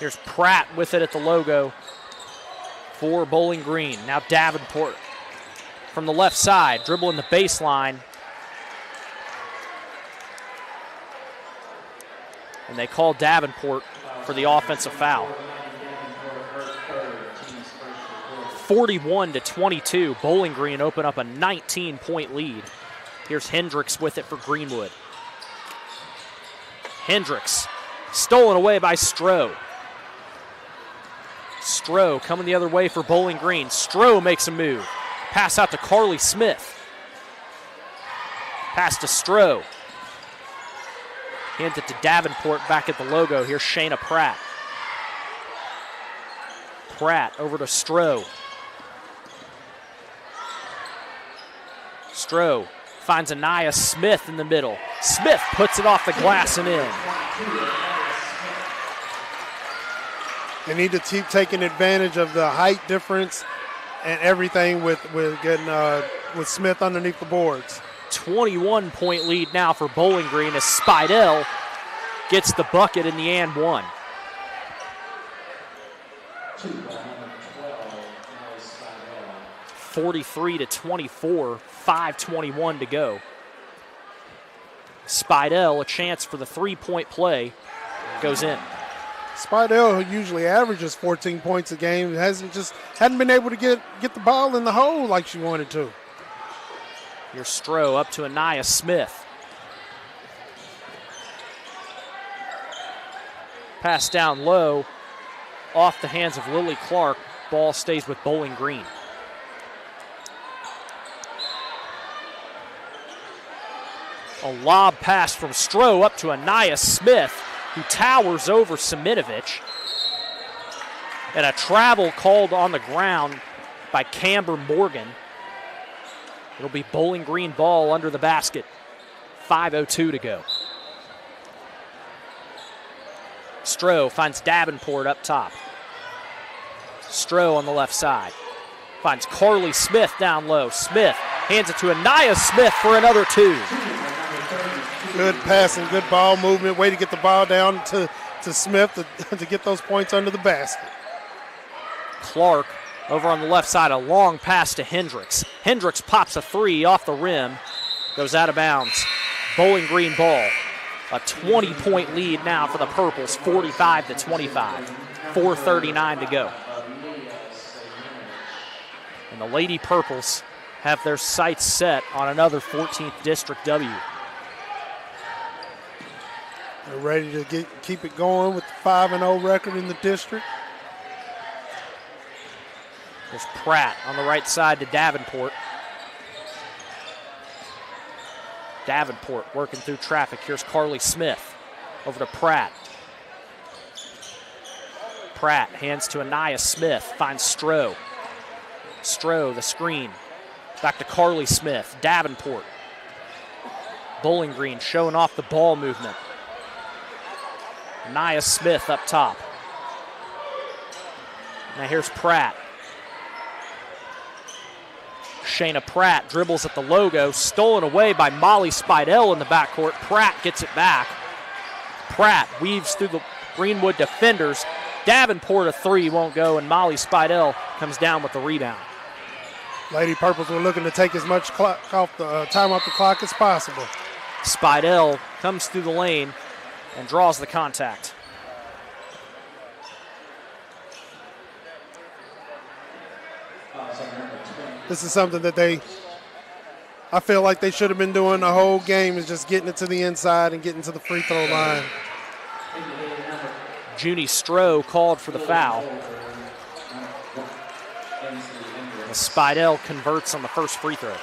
Here's Pratt with it at the logo for Bowling Green. Now Davenport from the left side, dribbling the baseline. And they call Davenport for the offensive foul. 41-22, Bowling Green open up a 19-point lead. Here's Hendricks with it for Greenwood. Hendricks stolen away by Stroh. Stroh coming the other way for Bowling Green. Stroh makes a move. Pass out to Carly Smith. Pass to Stroh. Hands it to Davenport back at the logo. Here's Shayna Pratt. Pratt over to Stroh. Stroh finds Anaya Smith in the middle. Smith puts it off the glass and in. They need to keep taking advantage of the height difference and everything with getting with Smith underneath the boards. 21-point lead now for Bowling Green as Spidell gets the bucket in the and one. (43-24), 5:21 to go. Spidell, a chance for the three-point play, goes in. Spidell, who usually averages 14 points a game, hadn't been able to get the ball in the hole like she wanted to. Here's Stroh up to Anaya Smith. Pass down low, off the hands of Lily Clark. Ball stays with Bowling Green. A lob pass from Stroh up to Anaya Smith, who towers over Siminovich. And a travel called on the ground by Camber Morgan. It'll be Bowling Green ball under the basket. 5:02 to go. Stroh finds Davenport up top. Stroh on the left side. Finds Carly Smith down low. Smith hands it to Anaya Smith for another two. Good passing, good ball movement. Way to get the ball down to Smith to get those points under the basket. Clark over on the left side, a long pass to Hendricks. Hendricks pops a three off the rim, goes out of bounds. Bowling Green ball. A 20-point lead now for the Purples, 45-25. 4:39 to go. And the Lady Purples have their sights set on another 14th District W. They're ready to keep it going with the 5-0 record in the district. There's Pratt on the right side to Davenport. Davenport working through traffic. Here's Carly Smith over to Pratt. Pratt hands to Anaya Smith, finds Stroh. Stroh, the screen. Back to Carly Smith. Davenport. Bowling Green showing off the ball movement. Anaya Smith up top. Now here's Pratt. Shayna Pratt dribbles at the logo, stolen away by Molly Spidell in the backcourt. Pratt gets it back. Pratt weaves through the Greenwood defenders. Davenport a three won't go, and Molly Spidell comes down with the rebound. Lady Purples were looking to take as much time off the clock as possible. Spidell comes through the lane and draws the contact. This is something that I feel like they should have been doing the whole game, is just getting it to the inside and getting to the free throw line. Junie Stroh called for the foul. Spidell converts on the first free throw.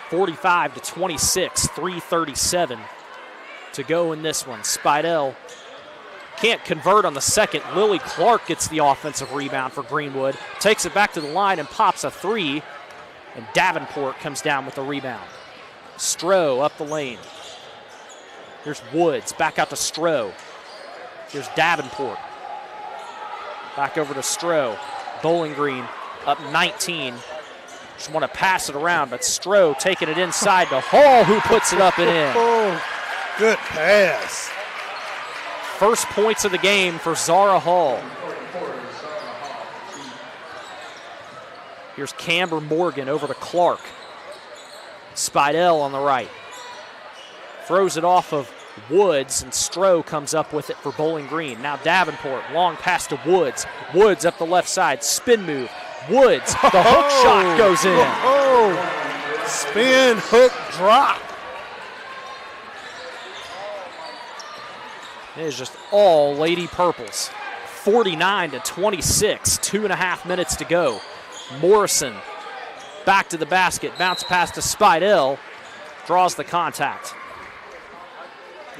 45-26, 3:37 to go in this one. Spidell can't convert on the second. Lily Clark gets the offensive rebound for Greenwood, takes it back to the line and pops a three. And Davenport comes down with the rebound. Stroh up the lane. Here's Woods, back out to Stroh. Here's Davenport. Back over to Stroh. Bowling Green up 19. Just want to pass it around, but Stroh taking it inside to Hall, who puts it up and in. Oh, good pass. First points of the game for Zara Hall. Here's Camber Morgan over to Clark. Spidell on the right. Throws it off of Woods, and Stroh comes up with it for Bowling Green. Now Davenport, long pass to Woods. Woods up the left side, spin move. Woods, the hook shot goes in. Oh, spin, hook, drop. It is just all Lady Purples. 49-26, 2.5 minutes to go. Morrison back to the basket, bounce pass to Spidell, draws the contact.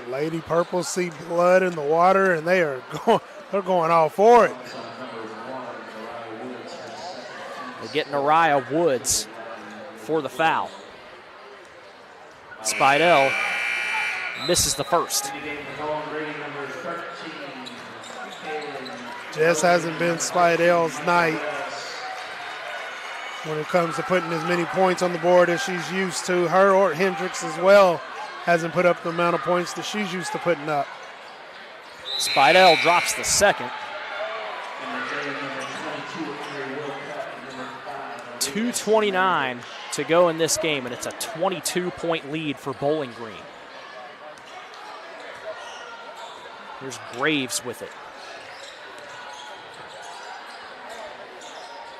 Lady Purple see blood in the water, and they're going all for it. They get Nariah Woods for the foul. Spidell misses the first. Just hasn't been Spidell's night when it comes to putting as many points on the board as she's used to. Her or Hendricks as well hasn't put up the amount of points that she's used to putting up. Spidell drops the second. 2:29 to go in this game, and it's a 22-point lead for Bowling Green. Here's Graves with it.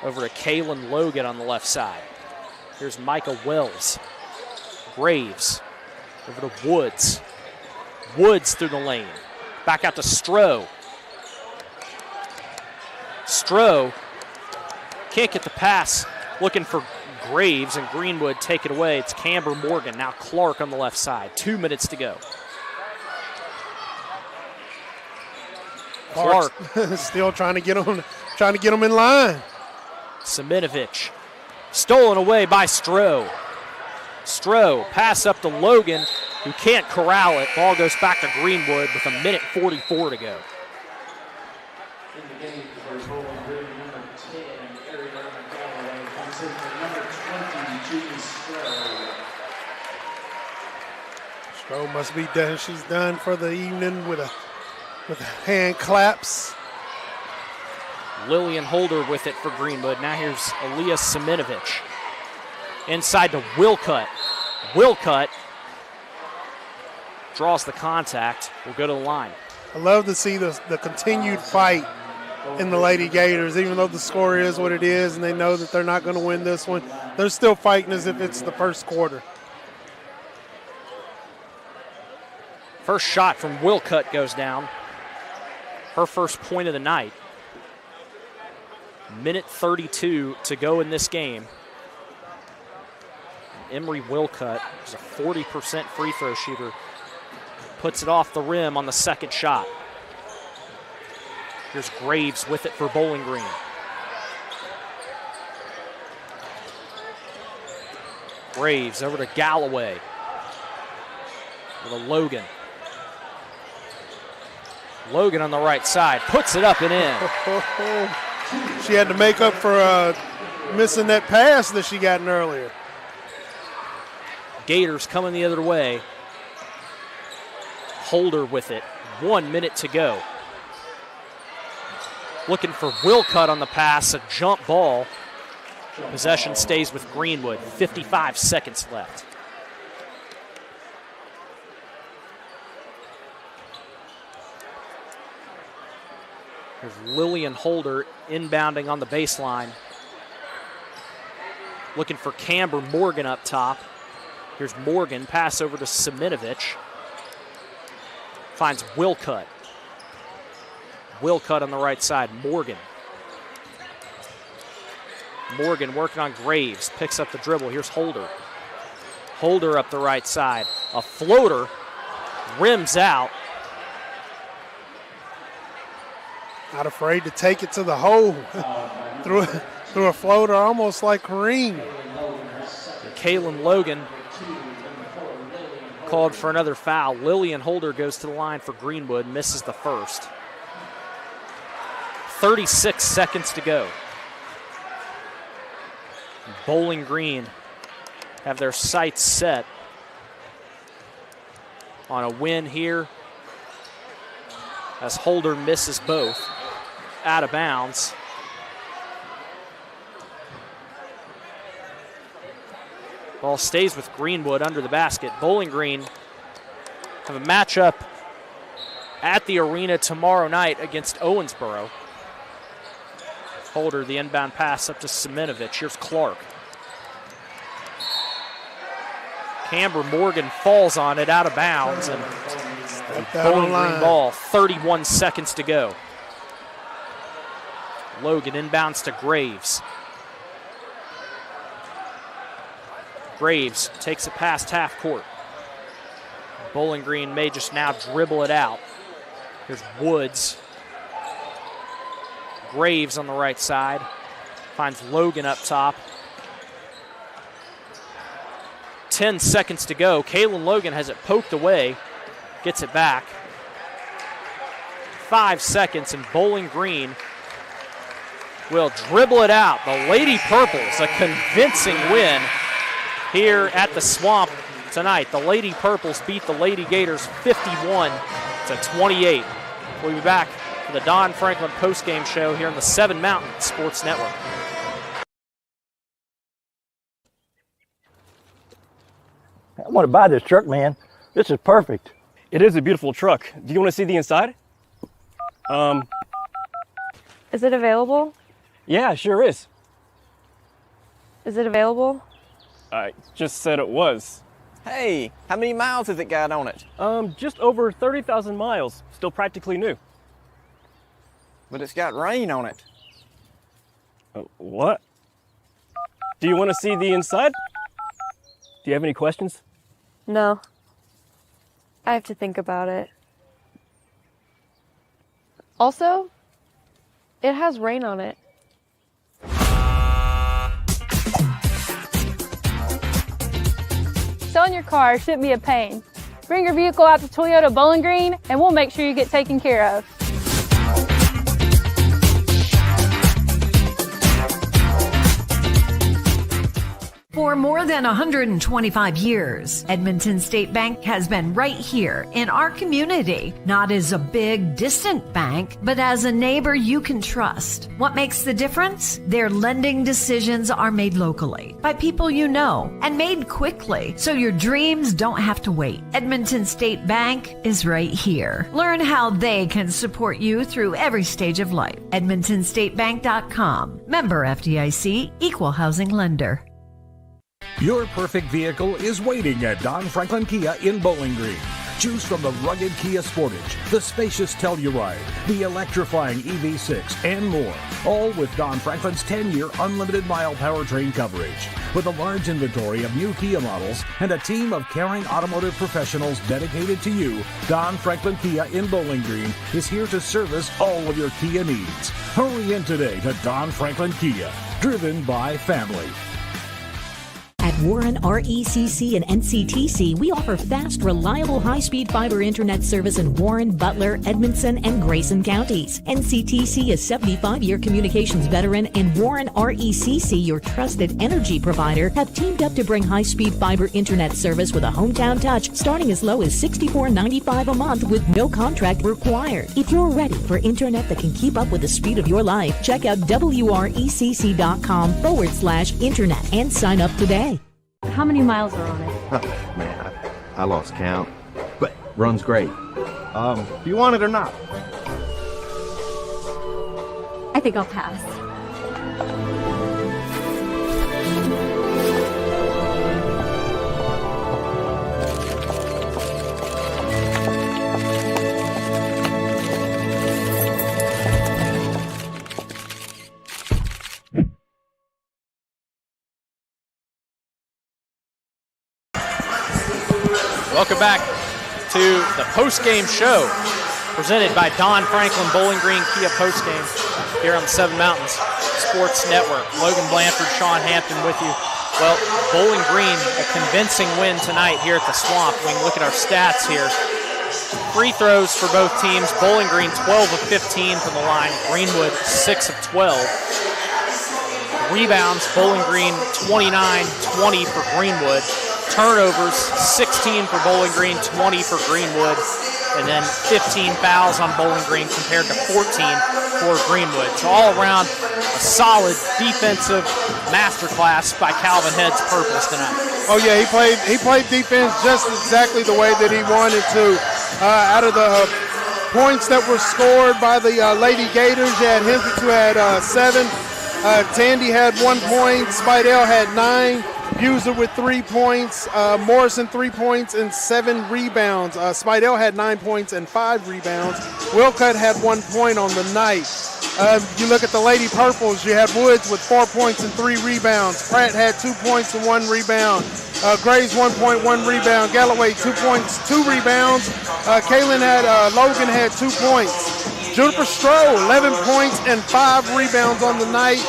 Over to Kaylin Logan on the left side. Here's Micah Wells. Graves over to Woods. Woods through the lane. Back out to Stroh. Stroh can't get the pass. Looking for Graves, and Greenwood take it away. It's Camber Morgan. Now Clark on the left side. 2 minutes to go. Clark still trying to get them in line. Seminovic stolen away by Stroh. Stroh pass up to Logan, who can't corral it. Ball goes back to Greenwood with 1:44 to go. Stroh must be done. She's done for the evening with hand claps. Lillian Holder with it for Greenwood. Now here's Aaliyah Seminovic. Inside to Wilcutt. Wilcutt draws the contact. Will go to the line. I love to see the continued fight in the Lady Gators, even though the score is what it is and they know that they're not going to win this one. They're still fighting as if it's the first quarter. First shot from Wilcutt goes down. Her first point of the night. 1:32 to go in this game. Emery Wilcutt is a 40% free throw shooter. Puts it off the rim on the second shot. Here's Graves with it for Bowling Green. Graves over to Galloway. With a Logan. Logan on the right side. Puts it up and in. She had to make up for missing that pass that she got in earlier. Gators coming the other way. Holder with it. 1 minute to go. Looking for Wilcutt on the pass, a jump ball. Possession stays with Greenwood. 55 seconds left. There's Lillian Holder inbounding on the baseline. Looking for Camber Morgan up top. Here's Morgan, pass over to Seminovic. Finds Wilcutt. Wilcutt on the right side, Morgan. Morgan working on Graves, picks up the dribble. Here's Holder. Holder up the right side. A floater, rims out. Not afraid to take it to the hole. through a floater, almost like Kareem. Kaylin Logan called for another foul. Lillian Holder goes to the line for Greenwood, misses the first. 36 seconds to go. Bowling Green have their sights set on a win here as Holder misses both. Out of bounds. Ball stays with Greenwood under the basket. Bowling Green have a matchup at the arena tomorrow night against Owensboro. Holder, the inbound pass up to Semenovic. Here's Clark. Camber Morgan falls on it out of bounds, and Bowling Green ball, 31 seconds to go. Logan inbounds to Graves. Graves takes it past half court. Bowling Green may just now dribble it out. Here's Woods. Graves on the right side. Finds Logan up top. 10 seconds to go. Kaylin Logan has it poked away. Gets it back. 5 seconds, and Bowling Green will dribble it out. The Lady Purples, a convincing win here at the Swamp tonight. The Lady Purples beat the Lady Gators 51-28. We'll be back for the Don Franklin postgame show here on the 7 Mountain Sports Network. I want to buy this truck, man. This is perfect. It is a beautiful truck. Do you want to see the inside? Is it available? Yeah, sure is. Is it available? I just said it was. Hey, how many miles has it got on it? Just over 30,000 miles. Still practically new. But it's got rain on it. What? Do you want to see the inside? Do you have any questions? No. I have to think about it. Also, it has rain on it. Selling your car shouldn't be a pain. Bring your vehicle out to Toyota Bowling Green and we'll make sure you get taken care of. For more than 125 years, Edmonton State Bank has been right here in our community, not as a big, distant bank, but as a neighbor you can trust. What makes the difference? Their lending decisions are made locally by people you know and made quickly, so your dreams don't have to wait. Edmonton State Bank is right here. Learn how they can support you through every stage of life. EdmontonStateBank.com. Member FDIC, Equal Housing Lender. Your perfect vehicle is waiting at Don Franklin Kia in Bowling Green. Choose from the rugged Kia Sportage, the spacious Telluride, the electrifying EV6, and more. All with Don Franklin's 10-year unlimited mile powertrain coverage. With a large inventory of new Kia models and a team of caring automotive professionals dedicated to you, Don Franklin Kia in Bowling Green is here to service all of your Kia needs. Hurry in today to Don Franklin Kia, driven by family. At Warren RECC and NCTC, we offer fast, reliable, high-speed fiber internet service in Warren, Butler, Edmondson, and Grayson counties. NCTC is 75-year communications veteran, and Warren RECC, your trusted energy provider, have teamed up to bring high-speed fiber internet service with a hometown touch, starting as low as $64.95 a month with no contract required. If you're ready for internet that can keep up with the speed of your life, check out WRECC.com/internet and sign up today. How many miles are on it? Man, I lost count, but runs great. Do you want it or not? I think I'll pass. Welcome back to the postgame show presented by Don Franklin Bowling Green Kia Postgame here on the 7 Mountains Sports Network. Logan Blanford, Sean Hampton with you Well, Bowling Green, a convincing win tonight here at the Swamp. We can look at our stats here. Free throws for both teams. Bowling Green 12 of 15 from the line. Greenwood 6 of 12. Rebounds, Bowling Green 29-20 for Greenwood. Turnovers, 16 for Bowling Green, 20 for Greenwood. And then 15 fouls on Bowling Green compared to 14 for Greenwood. So all around, a solid defensive masterclass by Calvin Head's Purples tonight. Oh yeah, he played defense just exactly the way that he wanted to. Out of the points that were scored by the Lady Gators, you had Hendricks who had 7. Tandy had 1 point. Spidell had 9. Buser with 3 points. Morrison 3 points and 7 rebounds. Spidell had 9 points and 5 rebounds. Wilcutt had 1 point on the night. You look at the Lady Purples, you had Woods with 4 points and 3 rebounds. Pratt had 2 points and 1 rebound. Graves 1 point, 1 rebound. Galloway 2 points, 2 rebounds. Logan had 2 points. Juniper Stroh 11 points and 5 rebounds on the night.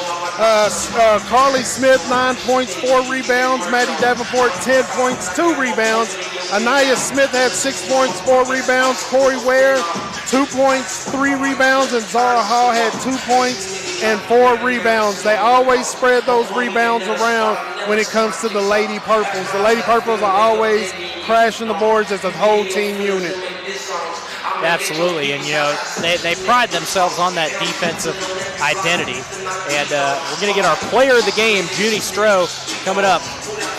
Carly Smith 9 points, 4 rebounds. Maddie Davenport 10 points, 2 rebounds. Anaya Smith had 6 points, 4 rebounds. Corey Ware 2 points, 3 rebounds, and Zara Hall had 2 points and 4 rebounds. They always spread those rebounds around when it comes to the Lady Purples. The Lady Purples are always crashing the boards as a whole team unit. Absolutely, and they pride themselves on that defensive identity. And we're going to get our player of the game, Junie Stroh, coming up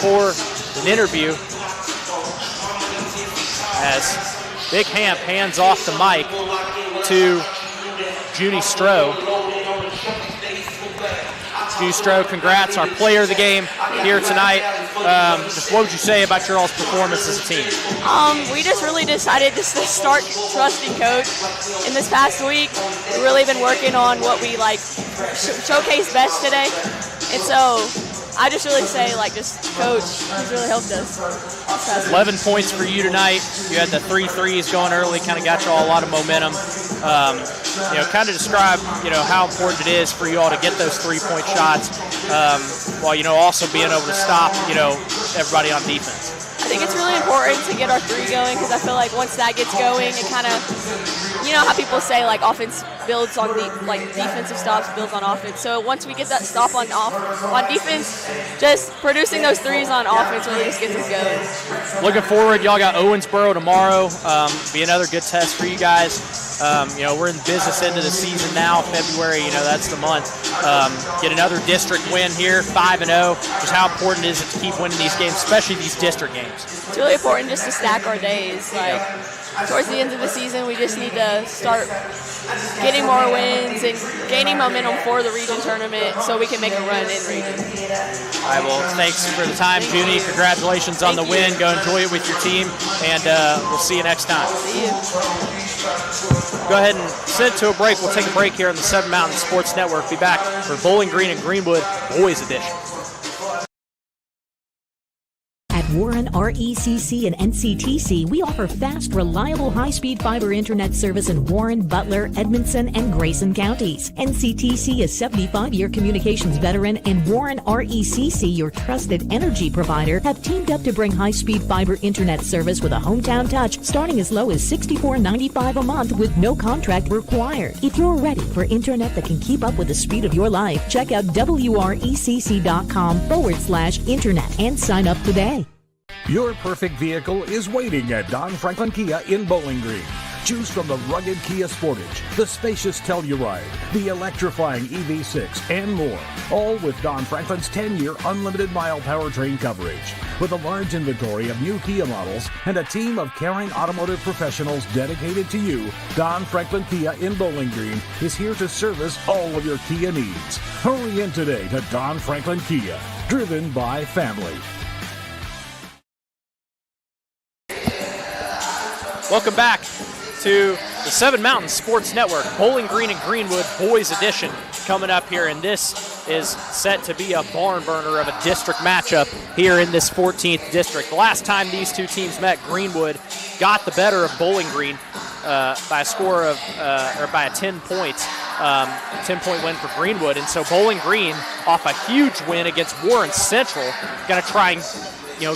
for an interview as Big Hamp hands off the mic to Junie Stroh. Junie Stroh, congrats, our player of the game here tonight. Just what would you say about your all's performance as a team? We just really decided to start trusting Coach. In this past week, we've really been working on what we showcase best today. And so I just really say, just Coach, he's really helped us. 11 points for you tonight. You had the 3 threes going early, kind of got you all a lot of momentum. Kind of describe, how important it is for you all to get those 3-point shots while, also being able to stop, everybody on defense. I think it's really important to get our 3 going because I feel like once that gets going, it kind of, how people say offense builds on defensive stops builds on offense. So once we get that stop on defense, just producing those 3s on offense really just gets us going. Looking forward, y'all got Owensboro tomorrow. Be another good test for you guys. We're in the business end of the season now. February, that's the month. Get another district win here, 5-0. Just how important is it to keep winning these games, especially these district games? It's really important just to stack our days. Towards the end of the season, we just need to start getting more wins and gaining momentum for the region tournament so we can make a run in region. All right, well, thanks for the time, Junie. Congratulations on the win. Go enjoy it with your team, and we'll see you next time. See you. Go ahead and send it to a break. We'll take a break here on the 7 Mountain Sports Network. Be back for Bowling Green and Greenwood Boys Edition. At Warren RECC and NCTC, we offer fast, reliable, high-speed fiber internet service in Warren, Butler, Edmondson, and Grayson counties. NCTC is 75-year communications veteran, and Warren RECC, your trusted energy provider, have teamed up to bring high-speed fiber internet service with a hometown touch, starting as low as $64.95 a month with no contract required. If you're ready for internet that can keep up with the speed of your life, check out wrecc.com/internet and sign up today. Your perfect vehicle is waiting at Don Franklin Kia in Bowling Green. Choose from the rugged Kia Sportage, the spacious Telluride, the electrifying EV6, and more. All with Don Franklin's 10-year unlimited mile powertrain coverage. With a large inventory of new Kia models and a team of caring automotive professionals dedicated to you, Don Franklin Kia in Bowling Green is here to service all of your Kia needs. Hurry in today to Don Franklin Kia, driven by family. Welcome back to the 7 Mountain Sports Network, Bowling Green and Greenwood Boys Edition coming up here, and this is set to be a barn burner of a district matchup here in this 14th district. The last time these two teams met, Greenwood got the better of Bowling Green by a score of, or by 10 points. 10-point win for Greenwood. And so Bowling Green, off a huge win against Warren Central, going to try and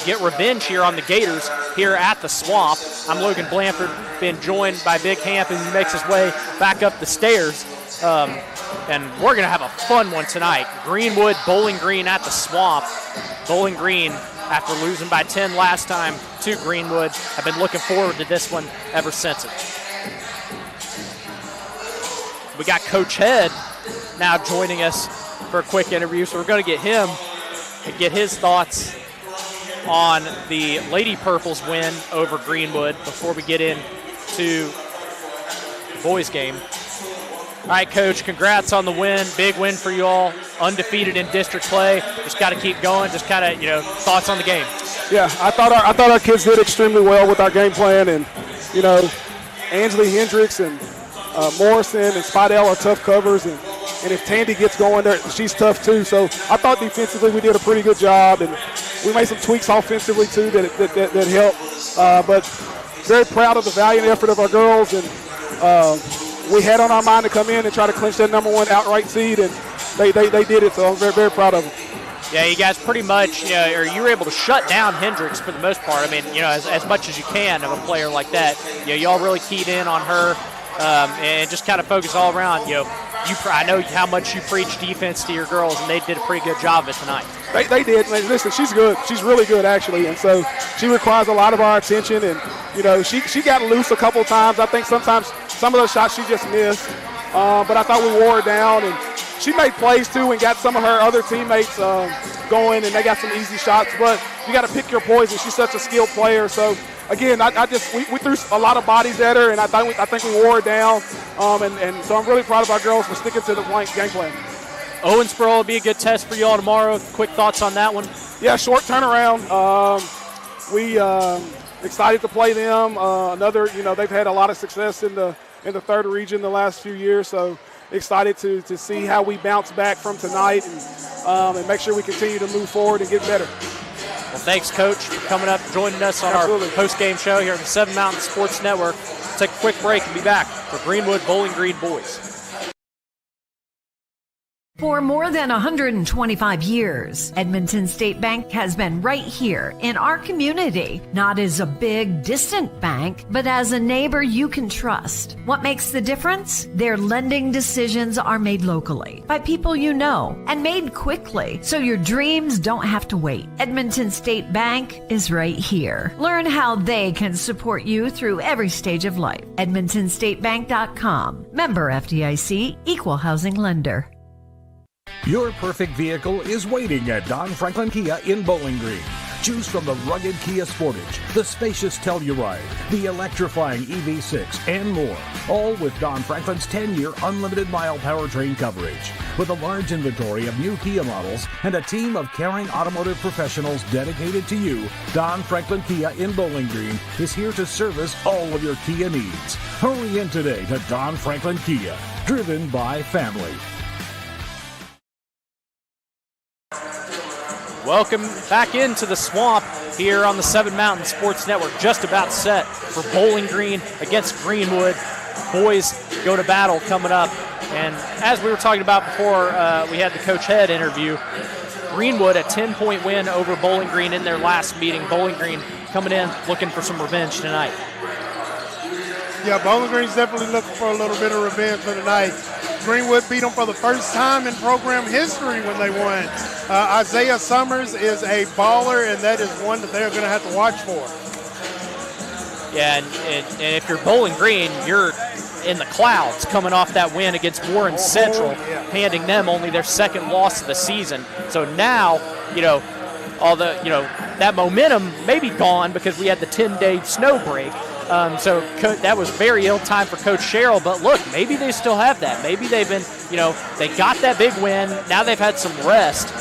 get revenge here on the Gators here at the Swamp. I'm Logan Blanford, been joined by Big Hamp as he makes his way back up the stairs. And we're going to have a fun one tonight. Greenwood, Bowling Green at the Swamp. Bowling Green, after losing by 10 last time to Greenwood, have been looking forward to this one ever since it. We got Coach Head now joining us for a quick interview, so we're going to get him and get his thoughts on the Lady Purples win over Greenwood before we get into the boys game. All right, Coach, congrats on the win. Big win for you all. Undefeated in district play. Just got to keep going. Just kind of, thoughts on the game. Yeah, I thought our kids did extremely well with our game plan, and Angeli Hendricks and Morrison and Spidell are tough covers, and if Tandy gets going there, she's tough too. So I thought defensively we did a pretty good job, and we made some tweaks offensively too that helped. But very proud of the valiant effort of our girls, and we had on our mind to come in and try to clinch that #1 outright seed, and they did it. So I'm very, very proud of them. Yeah, you guys pretty much, or you were able to shut down Hendricks for the most part. I mean, as much as you can of a player like that. Y'all really keyed in on her. And just kind of focus all around. I know how much you preach defense to your girls, and they did a pretty good job of it tonight. They did. Listen, she's good. She's really good, actually, and so she requires a lot of our attention. And she got loose a couple of times. I think sometimes some of those shots she just missed, but I thought we wore her down, and she made plays too, and got some of her other teammates going, and they got some easy shots. But you got to pick your poison. She's such a skilled player, so. Again, we threw a lot of bodies at her, and I think we wore her down. And so I'm really proud of our girls for sticking to the game plan. Owensboro will be a good test for you all tomorrow. Quick thoughts on that one? Yeah, short turnaround. We excited to play them. They've had a lot of success in the third region the last few years, so excited to see how we bounce back from tonight and make sure we continue to move forward and get better. Well, thanks, Coach, for coming up, joining us on our post-game show here on the 7 Mountain Sports Network. We'll take a quick break and be back for Greenwood Bowling Green boys. For more than 125 years, Edmonton State Bank has been right here in our community, not as a big, distant bank, but as a neighbor you can trust. What makes the difference? Their lending decisions are made locally by people you know and made quickly, so your dreams don't have to wait. Edmonton State Bank is right here. Learn how they can support you through every stage of life. EdmontonStateBank.com. Member FDIC, Equal Housing Lender. Your perfect vehicle is waiting at Don Franklin Kia in Bowling Green. Choose from the rugged Kia Sportage, the spacious Telluride, the electrifying EV6, and more. All with Don Franklin's 10-year unlimited mile powertrain coverage. With a large inventory of new Kia models and a team of caring automotive professionals dedicated to you, Don Franklin Kia in Bowling Green is here to service all of your Kia needs. Hurry in today to Don Franklin Kia, driven by family. Welcome back into the Swamp here on the 7 Mountain Sports Network. Just about set for Bowling Green against Greenwood. Boys go to battle coming up. And as we were talking about before we had the Coach Head interview, Greenwood, a 10-point win over Bowling Green in their last meeting. Bowling Green coming in looking for some revenge tonight. Yeah, Bowling Green's definitely looking for a little bit of revenge for tonight. Greenwood beat them for the first time in program history when they won. Isaiah Summers is a baller, and that is one that they're going to have to watch for. Yeah, and if you're Bowling Green, you're in the clouds coming off that win against Warren Central, handing them only their second loss of the season. So now, that momentum may be gone because we had the 10-day snow break. So that was very ill time for Coach Sherrill, but look, maybe they still have that. Maybe they've been, they got that big win. Now they've had some rest.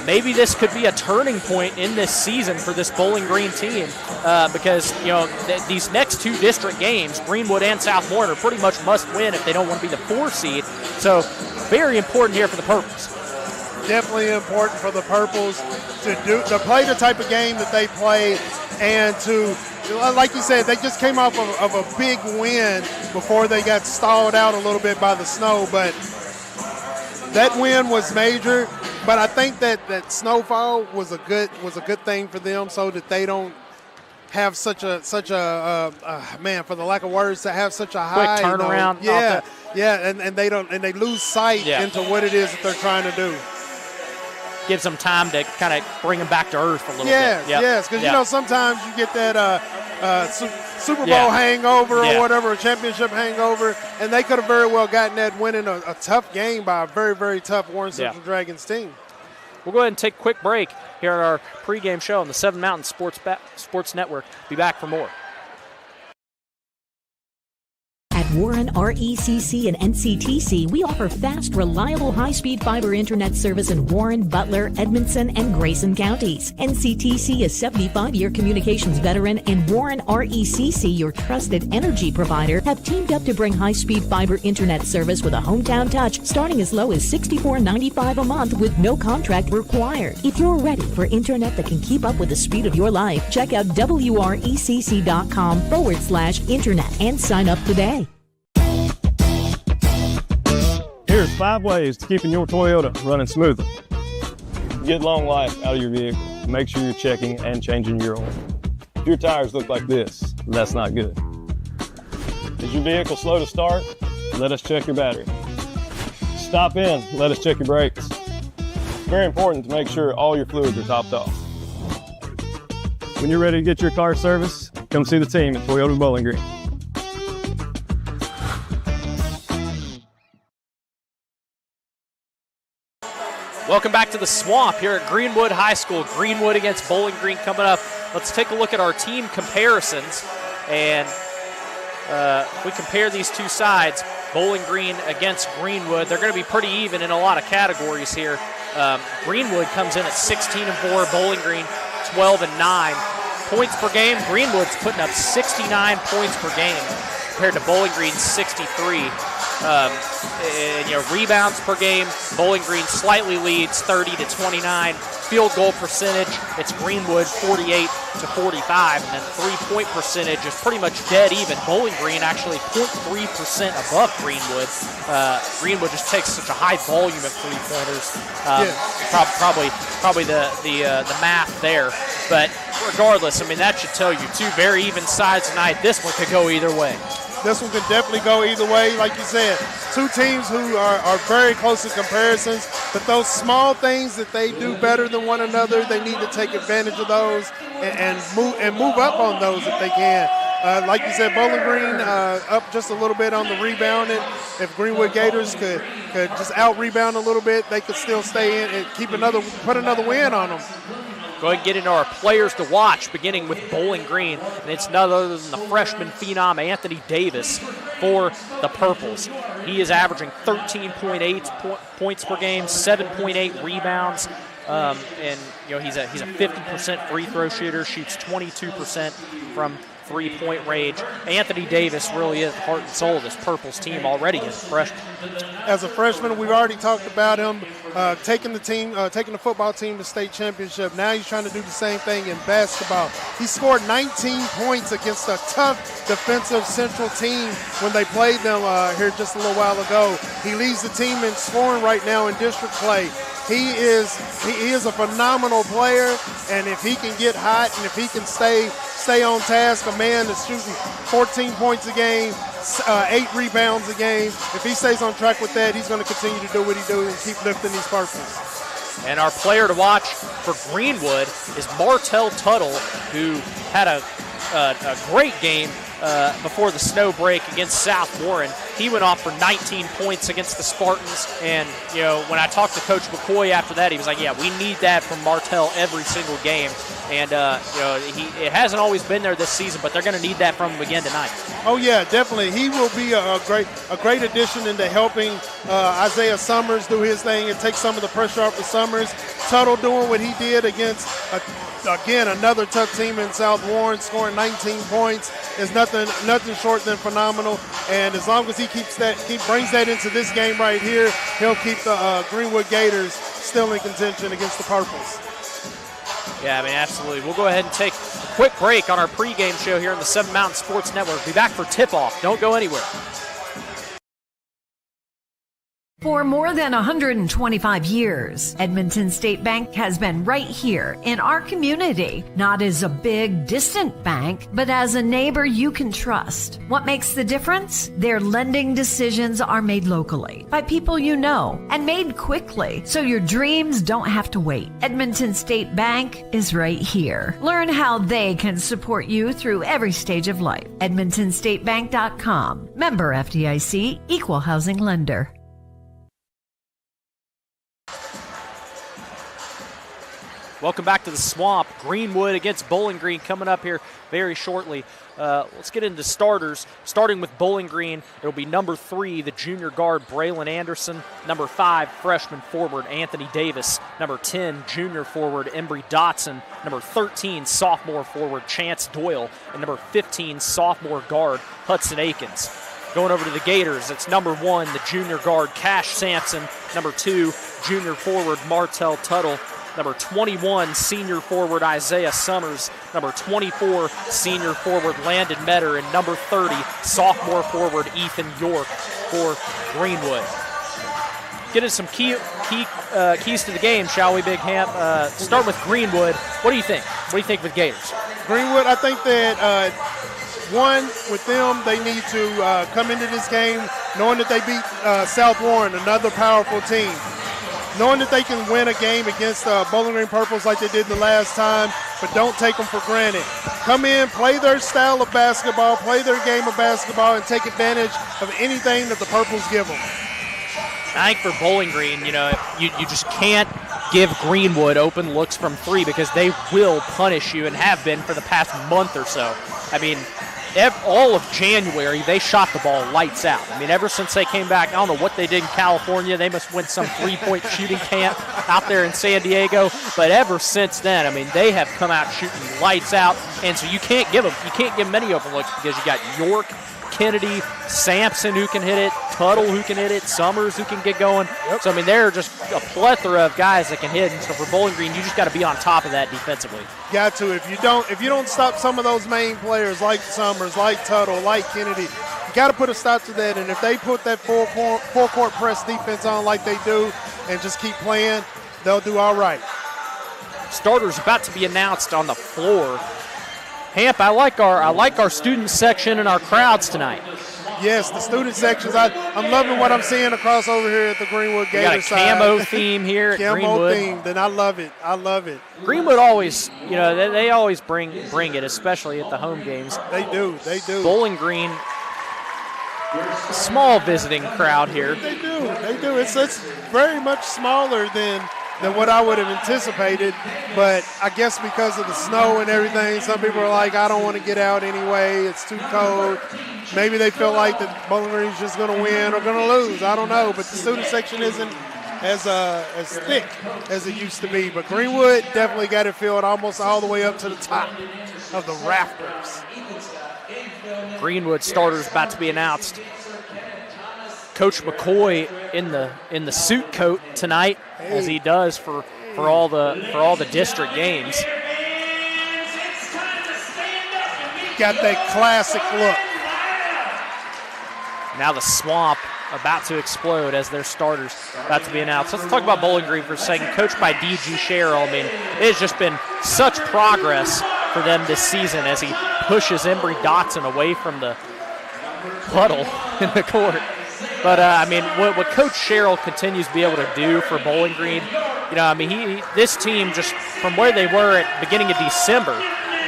Maybe this could be a turning point in this season for this Bowling Green team because, these next two district games, Greenwood and Southmore, are pretty much must win if they don't want to be the 4 seed. So very important here for the Purples. definitely important for the Purples to play the type of game that they play, and to, like you said, they just came off of a big win before they got stalled out a little bit by the snow, but that win was major. But I think that snowfall was a good thing for them, so that they don't have such a man, for the lack of words, to have such a high quick turnaround. And they lose sight into what it is that they're trying to do. Gives them time to kind of bring them back to earth a little bit. Yes, because you know, sometimes you get that Super Bowl hangover or whatever, a championship hangover, and they could have very well gotten that winning a tough game by a very, very tough Warren Central Dragons team. We'll go ahead and take a quick break here at our pregame show on the 7 Mountain Sports Network. Be back for more. At Warren RECC and NCTC, we offer fast, reliable, high-speed fiber internet service in Warren, Butler, Edmondson, and Grayson counties. NCTC, a 75-year communications veteran, and Warren RECC, your trusted energy provider, have teamed up to bring high-speed fiber internet service with a hometown touch starting as low as $64.95 a month with no contract required. If you're ready for internet that can keep up with the speed of your life, check out wrecc.com/internet and sign up today. Here's 5 ways to keeping your Toyota running smoothly. Get long life out of your vehicle. Make sure you're checking and changing your oil. If your tires look like this, that's not good. Is your vehicle slow to start? Let us check your battery. Stop in, let us check your brakes. It's very important to make sure all your fluids are topped off. When you're ready to get your car serviced, come see the team at Toyota Bowling Green. Welcome back to the Swamp here at Greenwood High School. Greenwood against Bowling Green coming up. Let's take a look at our team comparisons. And if we compare these two sides, Bowling Green against Greenwood, they're going to be pretty even in a lot of categories here. Greenwood comes in at 16-4, Bowling Green 12-9. Points per game, Greenwood's putting up 69 points per game compared to Bowling Green's 63. And, rebounds per game, Bowling Green slightly leads 30-29. Field goal percentage, it's Greenwood 48-45, and then three-point percentage is pretty much dead even. Bowling Green actually 0.3% above Greenwood. Greenwood just takes such a high volume of three-pointers. Probably the math there, but regardless, I mean, that should tell you two very even sides tonight. This one could go either way. This one could definitely go either way. Like you said, two teams who are very close in comparisons, but those small things that they do better than one another, they need to take advantage of those and move up on those if they can. Like you said, Bowling Green up just a little bit on the rebounding. If Greenwood Gators could just out-rebound a little bit, they could still stay in and put another win on them. Go ahead and get into our players to watch, beginning with Bowling Green, and it's none other than the freshman phenom Anthony Davis for the Purples. He is averaging 13.8 points per game, 7.8 rebounds, and he's a 50% free throw shooter, shoots 22% from three-point range. Anthony Davis really is the heart and soul of this Purples team already as a freshman. As a freshman, we've already talked about him taking the football team to state championship. Now he's trying to do the same thing in basketball. He scored 19 points against a tough defensive Central team when they played them here just a little while ago. He leads the team in scoring right now in district play. He is a phenomenal player, and if he can get hot and if he can stay on task, a man that's shooting 14 points a game, 8 rebounds a game, if he stays on track with that, he's going to continue to do what he does and keep lifting these Purples. And our player to watch for Greenwood is Martell Tuttle, who had a great game before the snow break against South Warren. He went off for 19 points against the Spartans, and when I talked to Coach McCoy after that, he was like, "Yeah, we need that from Martell every single game." And it hasn't always been there this season, but they're going to need that from him again tonight. Oh yeah, definitely. He will be a great addition into helping Isaiah Summers do his thing and take some of the pressure off of Summers. Tuttle doing what he did against again another tough team in South Warren, scoring 19 points is nothing short than phenomenal. And as long as he brings that into this game right here, he'll keep the Greenwood Gators still in contention against the Purples. Yeah, I mean, absolutely. We'll go ahead and take a quick break on our pregame show here on the 7 Mountain Sports Network. Be back for tip-off. Don't go anywhere. For more than 125 years, Edmonton State Bank has been right here in our community, not as a big, distant bank, but as a neighbor you can trust. What makes the difference? Their lending decisions are made locally by people you know and made quickly, so your dreams don't have to wait. Edmonton State Bank is right here. Learn how they can support you through every stage of life. EdmontonStateBank.com. Member FDIC, Equal Housing Lender. Welcome back to the Swamp. Greenwood against Bowling Green coming up here very shortly. Let's get into starters. Starting with Bowling Green, it'll be number 3, the junior guard Braylon Anderson. Number 5, freshman forward Anthony Davis. Number 10, junior forward Embry Dotson. Number 13, sophomore forward Chance Doyle. And number 15, sophomore guard Hudson Akins. Going over to the Gators, it's number 1, the junior guard Cash Sampson. Number 2, junior forward Martell Tuttle. Number 21, senior forward Isaiah Summers. Number 24, senior forward Landon Metter. And number 30, sophomore forward Ethan York for Greenwood. Get into some keys to the game, shall we, Big Hamp? Start with Greenwood. What do you think? What do you think with Gators? Greenwood, I think that, one, with them, they need to come into this game knowing that they beat South Warren, another powerful team. Knowing that they can win a game against Bowling Green Purples like they did the last time, but don't take them for granted. Come in, play their style of basketball, play their game of basketball, and take advantage of anything that the Purples give them. I think for Bowling Green, you just can't give Greenwood open looks from 3 because they will punish you and have been for the past month or so. I mean, all of January, they shot the ball lights out. I mean, ever since they came back, I don't know what they did in California. They must win some three-point shooting camp out there in San Diego. But ever since then, I mean, they have come out shooting lights out. And so you can't give them any open looks because you got York, Kennedy, Sampson who can hit it, Tuttle who can hit it, Summers who can get going. Yep. So, I mean, there are just a plethora of guys that can hit. And so for Bowling Green, you just got to be on top of that defensively. Got to. If you don't stop some of those main players like Summers, like Tuttle, like Kennedy, you got to put a stop to that. And if they put that full court press defense on like they do and just keep playing, they'll do all right. Starters about to be announced on the floor. Hamp, I like our student section and our crowds tonight. Yes, the student sections. I'm loving what I'm seeing across over here at the Greenwood Gators side. We got a camo theme here at Greenwood. Camo theme, then I love it. I love it. Greenwood always, they always bring it, especially at the home games. They do. Bowling Green, small visiting crowd here. They do. It's very much smaller than what I would have anticipated, but I guess because of the snow and everything, some people are like, I don't want to get out anyway, it's too cold. Maybe they feel like that Bowling Green's just going to win or going to lose, I don't know, but the student section isn't as thick as it used to be, but Greenwood definitely got it filled almost all the way up to the top of the rafters. Greenwood starters about to be announced. Coach McCoy in the suit coat tonight, as he does for all the district games. Got that classic look. Now the Swamp about to explode as their starters about to be announced. Let's talk about Bowling Green for a second. Coached by D.G. Sherrill. I mean, it has just been such progress for them this season as he pushes Embry Dotson away from the puddle in the court. But, I mean, what Coach Sherrill continues to be able to do for Bowling Green, this team just from where they were at the beginning of December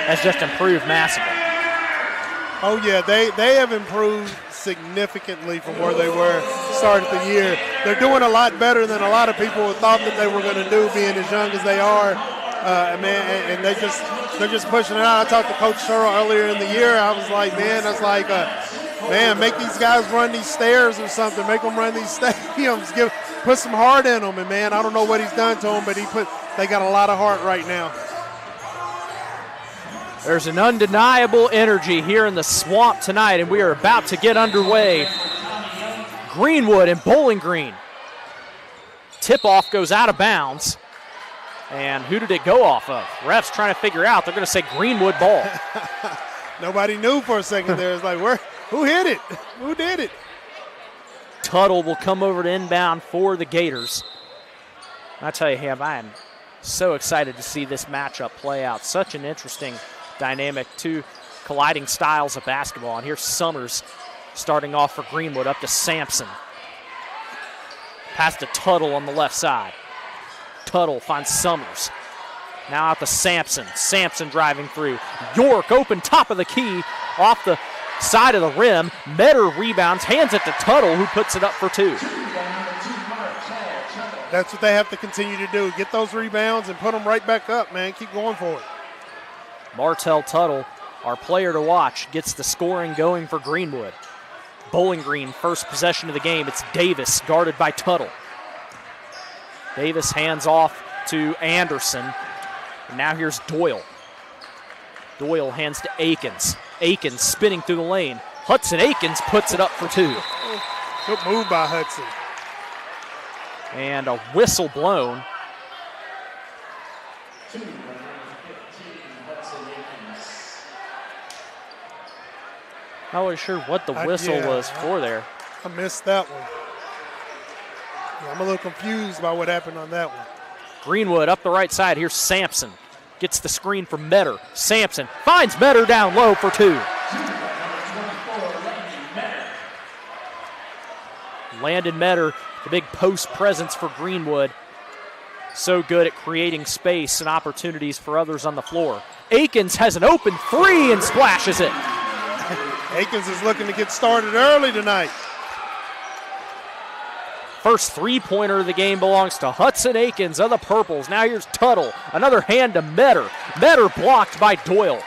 has just improved massively. Oh, yeah, they have improved significantly from where they were started the year. They're doing a lot better than a lot of people thought that they were going to do being as young as they are. And they're just pushing it out. I talked to Coach Sherrill earlier in the year. I was like, man, that's like make these guys run these stairs or something. Make them run these stadiums. Put some heart in them. And, man, I don't know what he's done to them, but they got a lot of heart right now. There's an undeniable energy here in the Swamp tonight, and we are about to get underway. Greenwood and Bowling Green tip-off goes out of bounds. And who did it go off of? Refs trying to figure out. They're going to say Greenwood ball. Nobody knew for a second there. It's like, who hit it? Who did it? Tuttle will come over to inbound for the Gators. I tell you, Ham, I am so excited to see this matchup play out. Such an interesting dynamic, two colliding styles of basketball. And here's Summers starting off for Greenwood, up to Sampson. Pass to Tuttle on the left side. Tuttle finds Summers. Now out to Sampson. Sampson driving through. York open top of the key off the side of the rim. Metter rebounds, hands it to Tuttle, who puts it up for two. That's what they have to continue to do. Get those rebounds and put them right back up, man. Keep going for it. Martell Tuttle, our player to watch, gets the scoring going for Greenwood. Bowling Green, first possession of the game. It's Davis, guarded by Tuttle. Davis hands off to Anderson. And now here's Doyle. Doyle hands to Akins. Akins spinning through the lane. Hudson Akins puts it up for two. Good move by Hudson. And a whistle blown. Not really sure what the whistle was for there. I missed that one. Yeah, I'm a little confused by what happened on that one. Greenwood up the right side. Here's Sampson. Gets the screen from Metter. Sampson finds Metter down low for two. Landon Metter, the big post presence for Greenwood. So good at creating space and opportunities for others on the floor. Akins has an open three and splashes it. Akins is looking to get started early tonight. First three-pointer of the game belongs to Hudson Akins of the Purples. Now here's Tuttle. Another hand to Metter. Metter blocked by Doyle.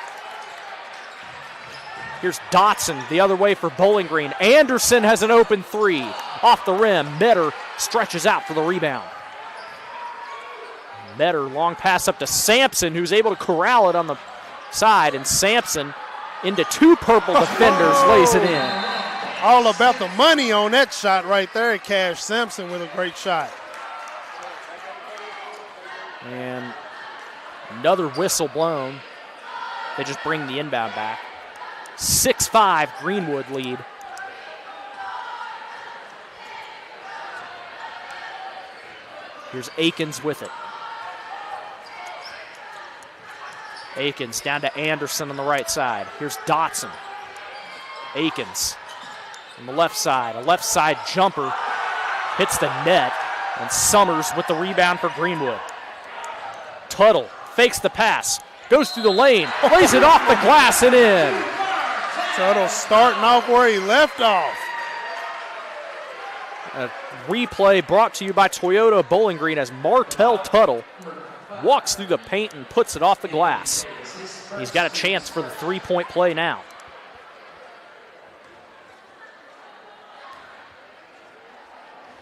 Here's Dotson the other way for Bowling Green. Anderson has an open three. Off the rim, Metter stretches out for the rebound. Metter, long pass up to Sampson, who's able to corral it on the side. And Sampson into two Purple defenders, lays it in. All about the money on that shot right there. Cash Sampson with a great shot. And another whistle blown. They just bring the inbound back. 6-5 Greenwood lead. Here's Akins with it. Akins down to Anderson on the right side. Here's Dotson. Akins on the left side. A left side jumper hits the net. And Summers with the rebound for Greenwood. Tuttle fakes the pass. Goes through the lane. Lays it off the glass and in. Tuttle starting off where he left off. A replay brought to you by Toyota Bowling Green as Martell Tuttle walks through the paint and puts it off the glass. He's got a chance for the three-point play now.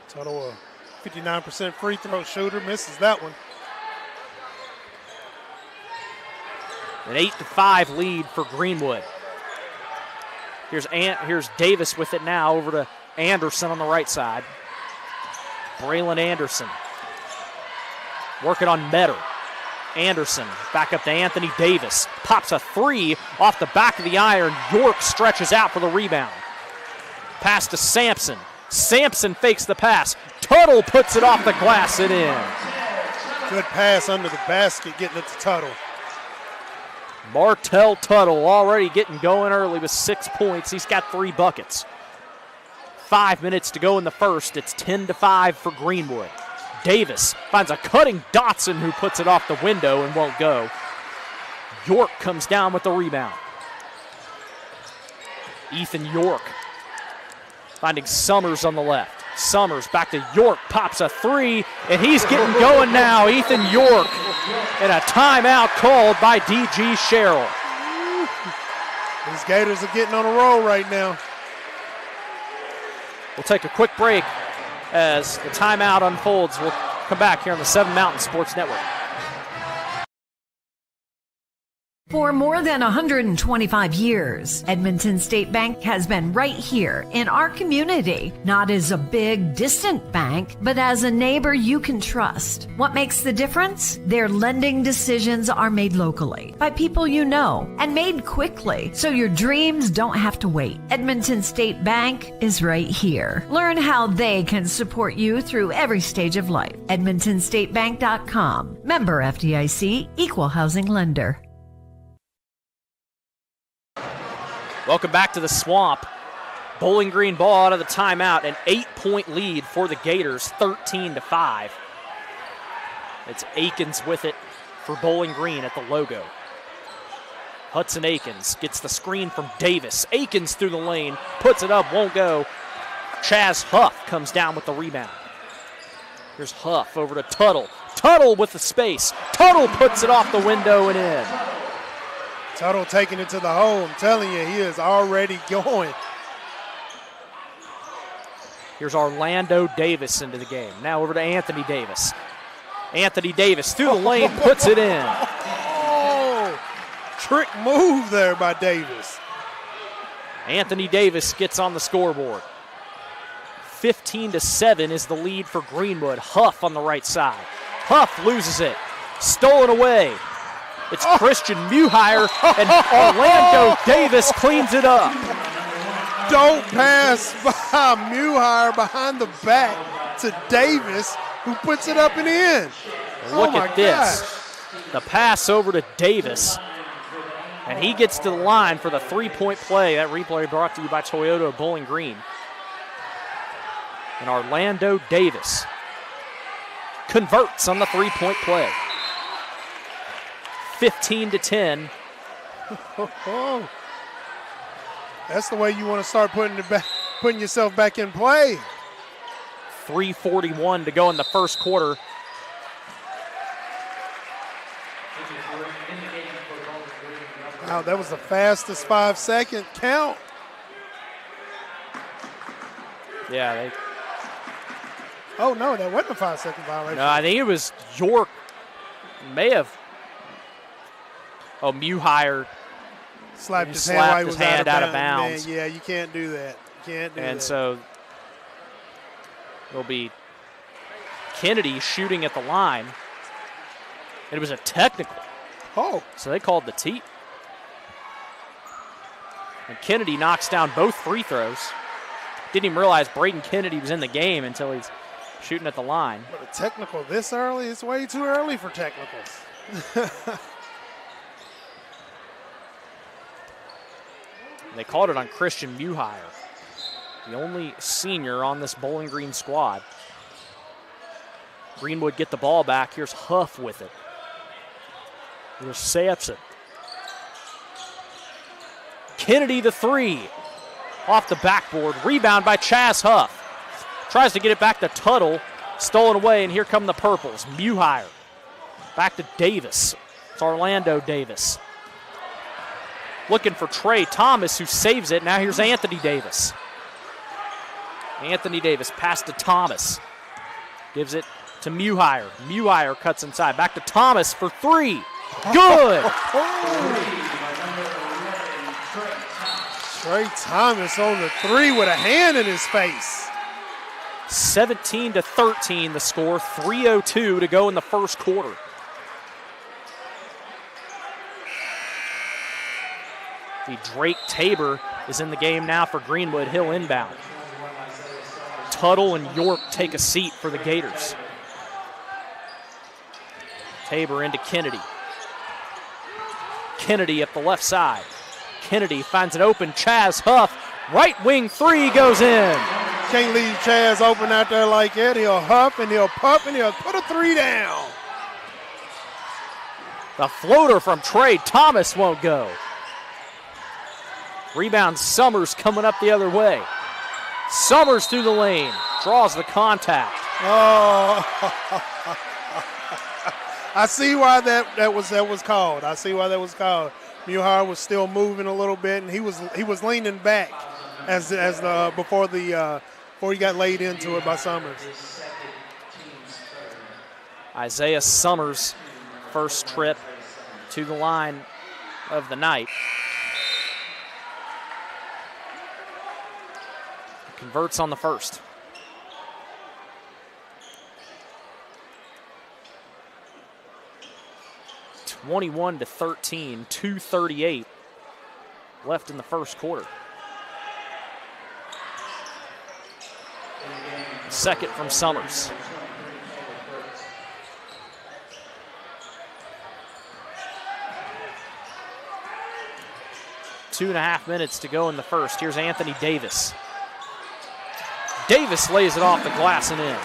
Tuttle, a 59% free throw shooter, misses that one. An 8-5 lead for Greenwood. Here's Davis with it now over to Anderson on the right side. Braylon Anderson working on Metter. Anderson back up to Anthony Davis. Pops a three off the back of the iron. York stretches out for the rebound. Pass to Sampson. Sampson fakes the pass. Tuttle puts it off the glass and in. Good pass under the basket, getting it to Tuttle. Martell Tuttle already getting going early with 6 points. He's got 3 buckets. 5 minutes to go in the first. It's 10-5 for Greenwood. Davis finds a cutting Dotson who puts it off the window and won't go. York comes down with the rebound. Ethan York finding Summers on the left. Summers back to York, pops a three, and he's getting going now. Ethan York, and a timeout called by D.G. Sherrill. These Gators are getting on a roll right now. We'll take a quick break as the timeout unfolds. We'll come back here on the 7 Mountain Sports Network. For more than 125 years, Edmonton State Bank has been right here in our community, not as a big, distant bank, but as a neighbor you can trust. What makes the difference? Their lending decisions are made locally by people you know and made quickly, so your dreams don't have to wait. Edmonton State Bank is right here. Learn how they can support you through every stage of life. EdmontonStateBank.com. Member FDIC, Equal Housing Lender. Welcome back to the Swamp. Bowling Green ball out of the timeout. An 8-point lead for the Gators, 13-5. It's Akins with it for Bowling Green at the logo. Hudson Akins gets the screen from Davis. Akins through the lane, puts it up, won't go. Chaz Huff comes down with the rebound. Here's Huff over to Tuttle. Tuttle with the space. Tuttle puts it off the window and in. Tuttle taking it to the hole. I'm telling you, he is already going. Here's Orlando Davis into the game. Now over to Anthony Davis. Anthony Davis through the lane, puts it in. Oh, trick move there by Davis. Anthony Davis gets on the scoreboard. 15-7 is the lead for Greenwood. Huff on the right side. Huff loses it. Stolen away. It's Christian Muhire, and Orlando Davis cleans it up. Don't pass by Muhire behind the back to Davis, who puts it up and in. Look at this. The pass over to Davis, and he gets to the line for the three-point play. That replay brought to you by Toyota of Bowling Green. And Orlando Davis converts on the three-point play. 15-10. That's the way you want to start putting yourself back in play. 3:41 to go in the first quarter. Wow, that was the fastest 5-second count. Yeah. Oh, no, that wasn't a 5-second violation. No, I think it was York. May have. Oh, Muhire slapped his hand out of bounds. Man, yeah, you can't do that. You can't do that. And so it'll be Kennedy shooting at the line. It was a technical. Oh. So they called the tee. And Kennedy knocks down both free throws. Didn't even realize Braden Kennedy was in the game until he's shooting at the line. But a technical this early? It's way too early for technicals. They called it on Christian Muhire, the only senior on this Bowling Green squad. Greenwood get the ball back. Here's Huff with it. Here's Sampson. Kennedy the three. Off the backboard. Rebound by Chaz Huff. Tries to get it back to Tuttle. Stolen away, and here come the Purples. Muhire. Back to Davis. It's Orlando Davis. Looking for Trey Thomas, who saves it. Now here's Anthony Davis. Anthony Davis pass to Thomas. Gives it to Muhire. Muhire cuts inside. Back to Thomas for three. Good. Trey Thomas on the three with a hand in his face. 17-13 the score. 3:02 to go in the first quarter. The Drake Tabor is in the game now for Greenwood. He'll inbound. Tuttle and York take a seat for the Gators. Tabor into Kennedy. Kennedy up the left side. Kennedy finds an open Chaz Huff. Right wing three goes in. Can't leave Chaz open out there like that. He'll huff and he'll puff and he'll put a three down. The floater from Trey Thomas won't go. Rebound Summers coming up the other way. Summers through the lane. Draws the contact. Oh. I see why that was called. I see why that was called. Muhire was still moving a little bit, and he was leaning back before he got laid into it by Summers. Isaiah Summers, first trip to the line of the night. Converts on the first. (21-13), 2:38 left in the first quarter. Second from Summers. Two and a half minutes to go in the first. Here's Anthony Davis. Davis lays it off the glass and in.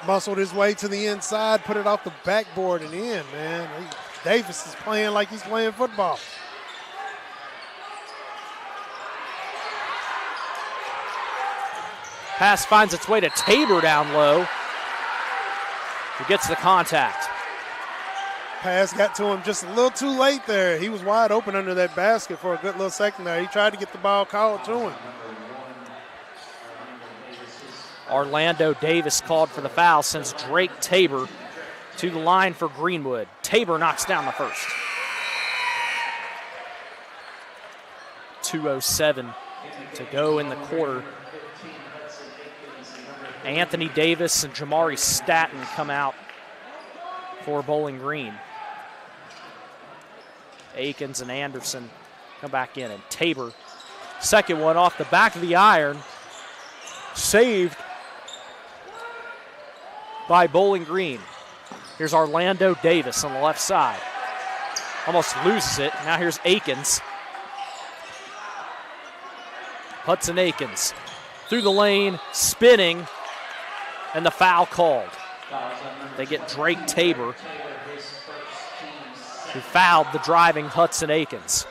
Muscled his way to the inside, put it off the backboard and in, man. Davis is playing like he's playing football. Pass finds its way to Tabor down low, who gets the contact. Pass got to him just a little too late there. He was wide open under that basket for a good little second there. He tried to get the ball called to him. Orlando Davis called for the foul, sends Drake Tabor to the line for Greenwood. Tabor knocks down the first. 2:07 to go in the quarter. Anthony Davis and Jamari Staton come out for Bowling Green. Akins and Anderson come back in, and Tabor, second one off the back of the iron, saved by Bowling Green. Here's Orlando Davis on the left side. Almost loses it. Now here's Akins. Hudson Akins through the lane, spinning, and the foul called. They get Drake Tabor, who fouled the driving Hudson Akins.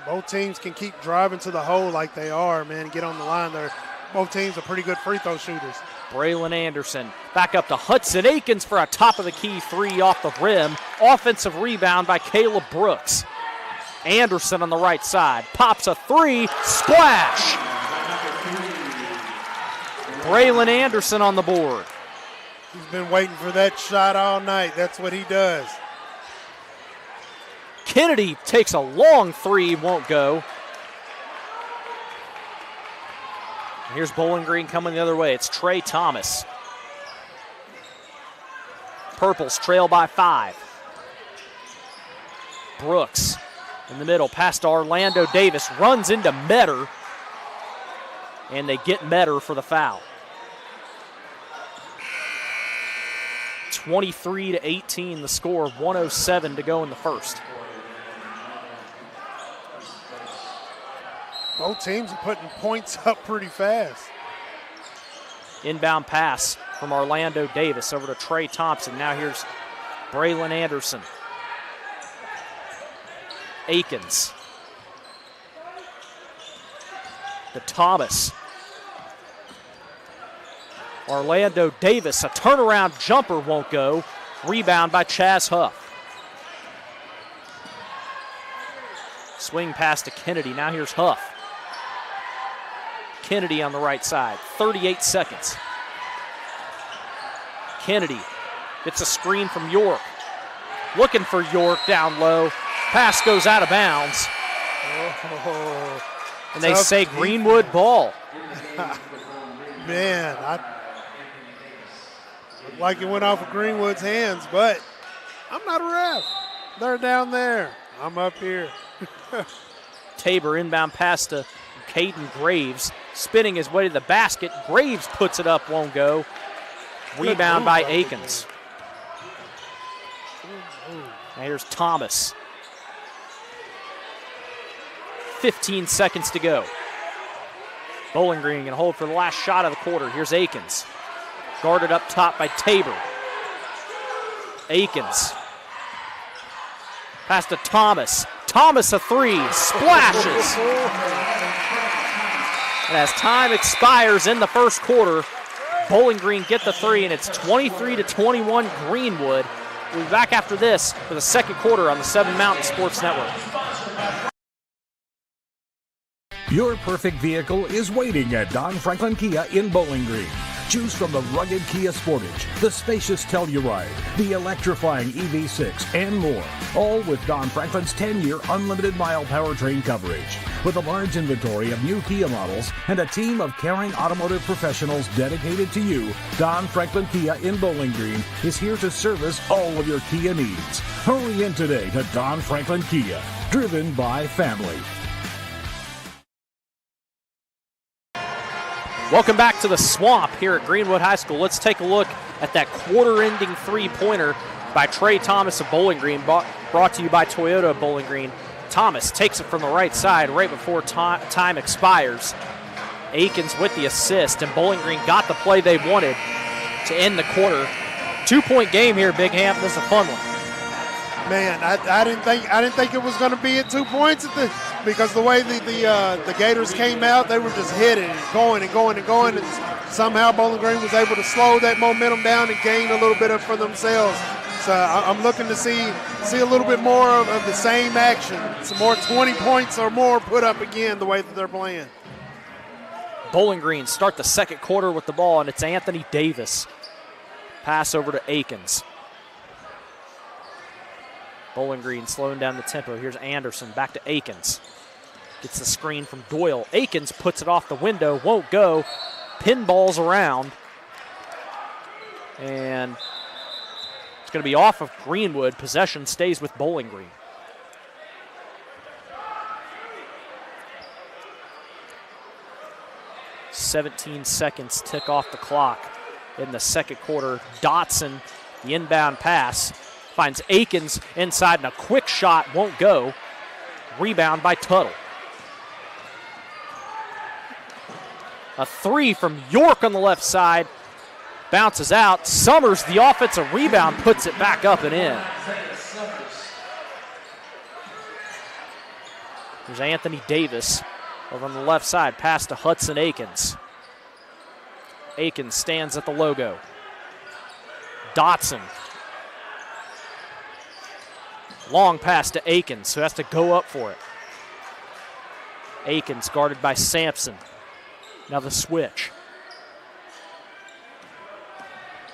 Both teams can keep driving to the hole like they are, man, and get on the line there. Both teams are pretty good free throw shooters. Braylon Anderson back up to Hudson Akins for a top-of-the-key three off the rim. Offensive rebound by Caleb Brooks. Anderson on the right side, pops a three, splash! Braylon Anderson on the board. He's been waiting for that shot all night. That's what he does. Kennedy takes a long three, won't go. Here's Bowling Green coming the other way. It's Trey Thomas. Purples trail by 5. Brooks in the middle, pass to Orlando Davis, runs into Metter, and they get Metter for the foul. 23-18 the score, 1:07 to go in the first. Both teams are putting points up pretty fast. Inbound pass from Orlando Davis over to Trey Thompson. Now here's Braylon Anderson. Akins. To Thomas. Orlando Davis, a turnaround jumper won't go. Rebound by Chaz Huff. Swing pass to Kennedy. Now here's Huff. Kennedy on the right side, 38 seconds. Kennedy gets a screen from York. Looking for York down low. Pass goes out of bounds. Oh, and they say Greenwood ball. Man, looked like it went off of Greenwood's hands, but I'm not a ref. They're down there. I'm up here. Tabor inbound pass to Caden Graves, spinning his way to the basket. Graves puts it up, won't go. Rebound by Akins. Now here's Thomas. 15 seconds to go. Bowling Green can hold for the last shot of the quarter. Here's Akins. Guarded up top by Tabor. Akins. Pass to Thomas. Thomas a three, splashes. And as time expires in the first quarter, Bowling Green get the three, and it's 23-21 Greenwood. We'll be back after this for the second quarter on the 7 Mountain Sports Network. Your perfect vehicle is waiting at Don Franklin Kia in Bowling Green. Choose from the rugged Kia Sportage, the spacious Telluride, the electrifying EV6, and more. All with Don Franklin's 10-year unlimited mile powertrain coverage. With a large inventory of new Kia models and a team of caring automotive professionals dedicated to you, Don Franklin Kia in Bowling Green is here to service all of your Kia needs. Hurry in today to Don Franklin Kia, driven by family. Welcome back to the Swamp here at Greenwood High School. Let's take a look at that quarter-ending three-pointer by Trey Thomas of Bowling Green, brought to you by Toyota of Bowling Green. Thomas takes it from the right side right before time expires. Akins with the assist, and Bowling Green got the play they wanted to end the quarter. 2-point game here, Big Ham. This is a fun one. Man, I didn't think it was going to be at 2 points because the way the Gators came out, they were just hitting and going and going and going, and somehow Bowling Green was able to slow that momentum down and gain a little bit for themselves. So I'm looking to see a little bit more of the same action, some more 20 points or more put up again the way that they're playing. Bowling Green start the second quarter with the ball, and it's Anthony Davis. Pass over to Akins. Bowling Green slowing down the tempo. Here's Anderson, back to Akins. Gets the screen from Doyle. Akins puts it off the window, won't go. Pinballs around. And it's going to be off of Greenwood. Possession stays with Bowling Green. "17 seconds tick off the clock in the second quarter. Dotson, the inbound pass, finds Akins inside, and a quick shot won't go. Rebound by Tuttle. A three from York on the left side. Bounces out. Summers, the offensive rebound, puts it back up and in. There's Anthony Davis over on the left side. Pass to Hudson Akins. Akins stands at the logo. Dotson. Long pass to Akins, who has to go up for it. Akins guarded by Sampson. Now the switch.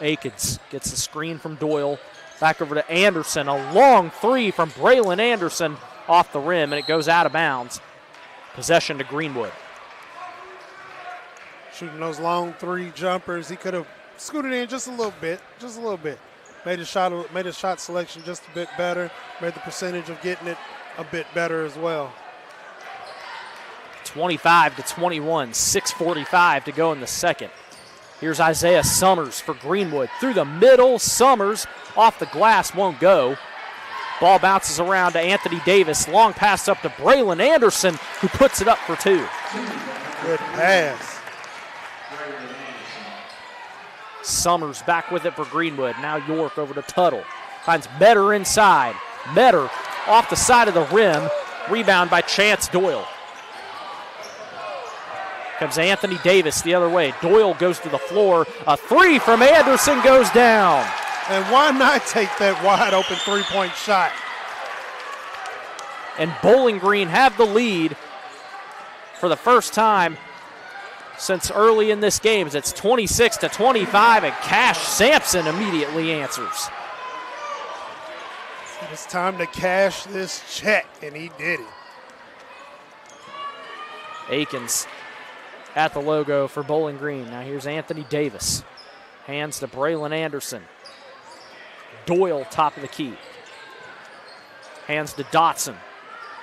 Akins gets the screen from Doyle. Back over to Anderson. A long three from Braylon Anderson off the rim, and it goes out of bounds. Possession to Greenwood. Shooting those long three jumpers, he could have scooted in just a little bit. Made his shot selection just a bit better. Made the percentage of getting it a bit better as well. 25-21, 6:45 to go in the second. Here's Isaiah Summers for Greenwood. Through the middle, Summers off the glass, won't go. Ball bounces around to Anthony Davis. Long pass up to Braylon Anderson, who puts it up for two. Good pass. Summers back with it for Greenwood. Now York over to Tuttle. Finds Metter inside. Metter off the side of the rim. Rebound by Chance Doyle. Comes Anthony Davis the other way. Doyle goes to the floor. A three from Anderson goes down. And why not take that wide open three-point shot? And Bowling Green have the lead for the first time since early in this game. It's 26-25, and Cash Sampson immediately answers. It's time to cash this check, and he did it. Akins at the logo for Bowling Green. Now here's Anthony Davis. Hands to Braylon Anderson. Doyle, top of the key. Hands to Dotson.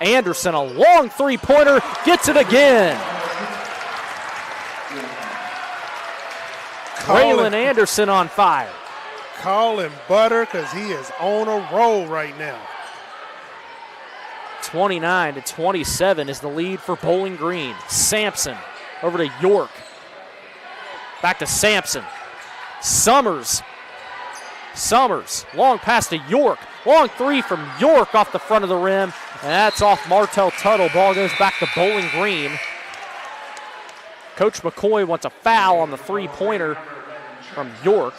Anderson, a long three-pointer, gets it again. Braylon Anderson on fire. Call him butter because he is on a roll right now. 29-27 is the lead for Bowling Green. Sampson over to York. Back to Sampson. Summers, long pass to York. Long three from York off the front of the rim, and that's off Martell Tuttle. Ball goes back to Bowling Green. Coach McCoy wants a foul on the three-pointer from York.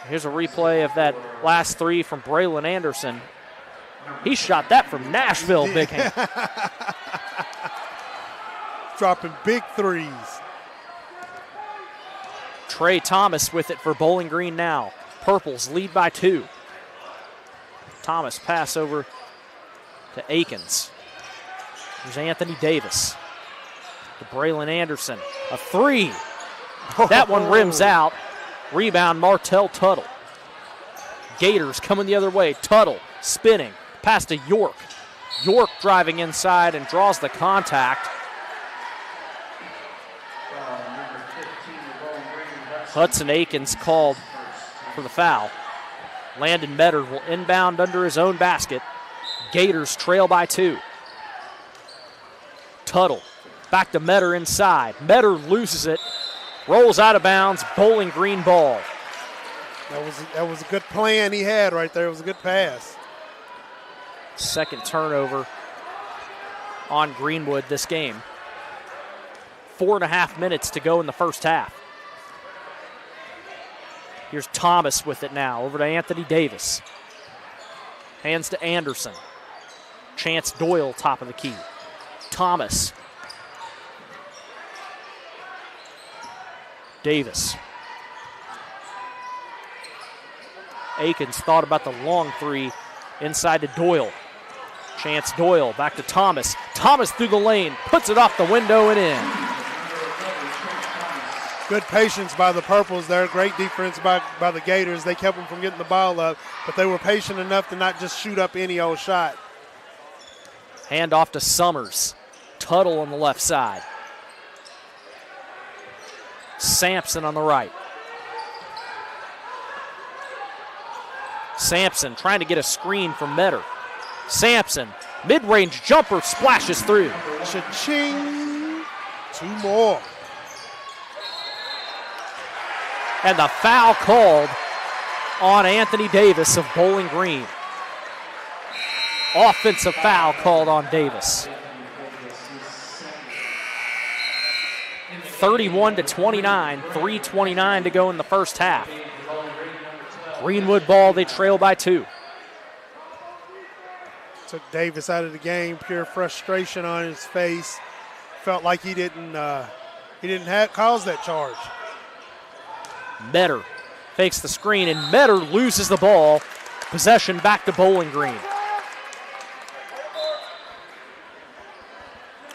Here's a replay of that last three from Braylon Anderson. He shot that from Nashville, Big Hand. Dropping big threes. Trey Thomas with it for Bowling Green now. Purples lead by 2. Thomas pass over to Akins. There's Anthony Davis. To Braylon Anderson. A 3. That one rims out. Rebound Martell Tuttle. Gators coming the other way. Tuttle spinning. Pass to York. York driving inside and draws the contact. Hudson Akins called for the foul. Landon Metter will inbound under his own basket. Gators trail by 2. Tuttle back to Metter inside. Metter loses it. Rolls out of bounds. Bowling Green ball. That was a good plan he had right there. It was a good pass. Second turnover on Greenwood this game. 4.5 minutes to go in the first half. Here's Thomas with it now, over to Anthony Davis. Hands to Anderson. Chance Doyle, top of the key. Thomas. Davis. Akins thought about the long 3 inside to Doyle. Chance Doyle back to Thomas. Thomas through the lane, puts it off the window and in. Good patience by the Purples there. Great defense by the Gators. They kept them from getting the ball up, but they were patient enough to not just shoot up any old shot. Hand off to Summers. Tuttle on the left side. Sampson on the right. Sampson trying to get a screen from Metter. Sampson, mid-range jumper, splashes through. Cha-ching. 2 more. And the foul called on Anthony Davis of Bowling Green. Offensive foul called on Davis. 31-29, 3:29 to go in the first half. Greenwood ball, they trail by 2. Took Davis out of the game, pure frustration on his face. Felt like he didn't cause that charge. Metter fakes the screen, and Metter loses the ball. Possession back to Bowling Green.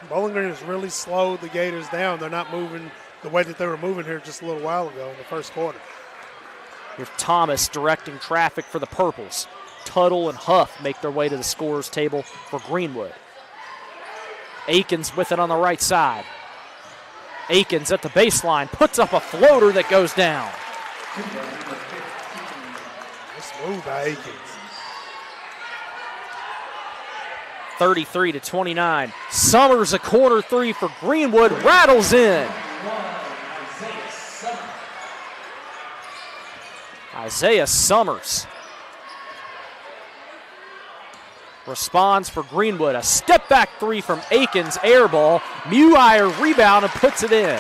Bowling Green has really slowed the Gators down. They're not moving the way that they were moving here just a little while ago in the first quarter. Here's Thomas directing traffic for the Purples. Tuttle and Huff make their way to the scorer's table for Greenwood. Akins with it on the right side. Akins at the baseline, puts up a floater that goes down. Nice move by Akins. 33-29. Summers a corner 3 for Greenwood, rattles in. Isaiah Summers responds for Greenwood. A step back 3 from Akins, air ball. Muir rebound and puts it in.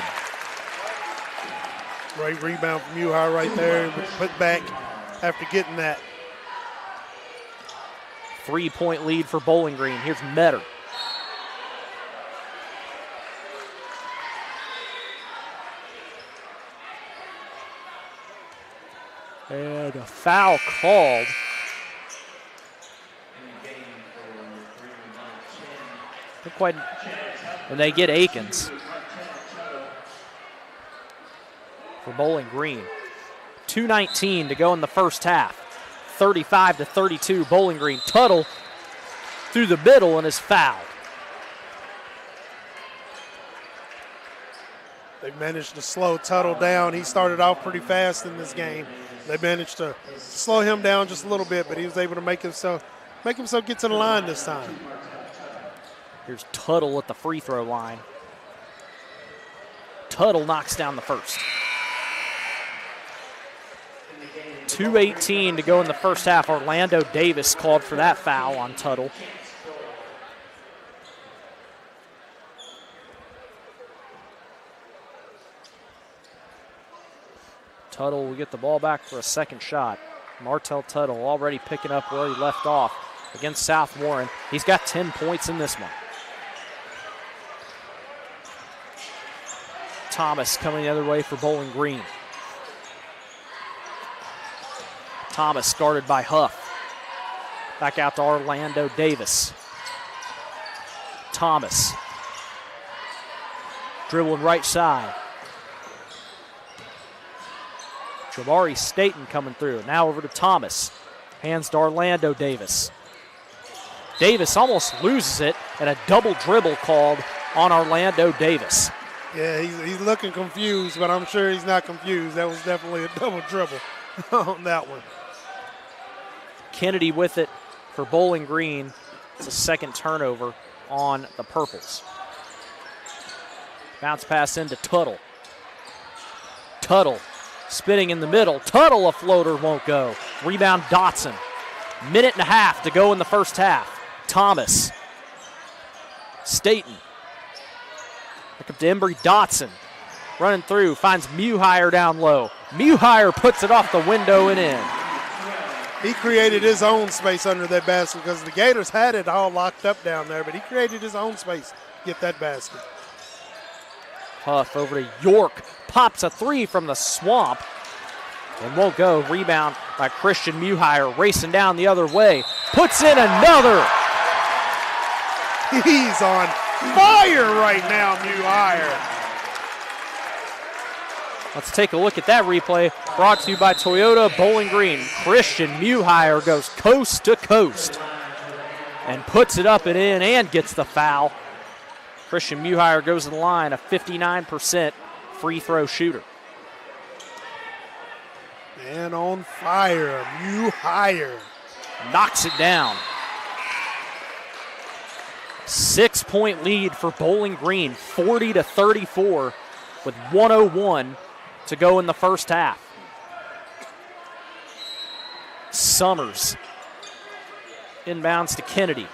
Great rebound from Muir right there. Put back after getting that. 3-point lead for Bowling Green. Here's Metter. And a foul called. Quite, and they get Akins for Bowling Green. 2:19 to go in the first half. 35-32, Bowling Green. Tuttle through the middle and is fouled. They managed to slow Tuttle down. He started off pretty fast in this game. They managed to slow him down just a little bit, but he was able to make himself get to the line this time. Here's Tuttle at the free throw line. Tuttle knocks down the first. 2:18 to go in the first half. Orlando Davis called for that foul on Tuttle. Tuttle will get the ball back for a second shot. Martell Tuttle already picking up where he left off against South Warren. He's got 10 points in this one. Thomas coming the other way for Bowling Green. Thomas guarded by Huff. Back out to Orlando Davis. Thomas. Dribbling right side. Jamari Staten coming through. Now over to Thomas. Hands to Orlando Davis. Davis almost loses it, and a double dribble called on Orlando Davis. Yeah, he's looking confused, but I'm sure he's not confused. That was definitely a double dribble on that one. Kennedy with it for Bowling Green. It's a second turnover on the Purples. Bounce pass into Tuttle. Tuttle spinning in the middle. Tuttle, a floater, won't go. Rebound Dotson. Minute and a half to go in the first half. Thomas. Staten. Back up to Embry Dotson. Running through, finds Muhire down low. Muhire puts it off the window and in. He created his own space under that basket because the Gators had it all locked up down there, but he created his own space to get that basket. Huff over to York. Pops a three from the swamp and won't go. Rebound by Christian Muhire, racing down the other way. Puts in another. He's on fire right now, Muhire. Let's take a look at that replay. Brought to you by Toyota Bowling Green. Christian Muhire goes coast to coast and puts it up and in and gets the foul. Christian Muhire goes to the line, a 59% free throw shooter. Man on fire, Muhire. Knocks it down. 6-point lead for Bowling Green, 40-34 with 1:01 to go in the first half. Summers inbounds to Kennedy.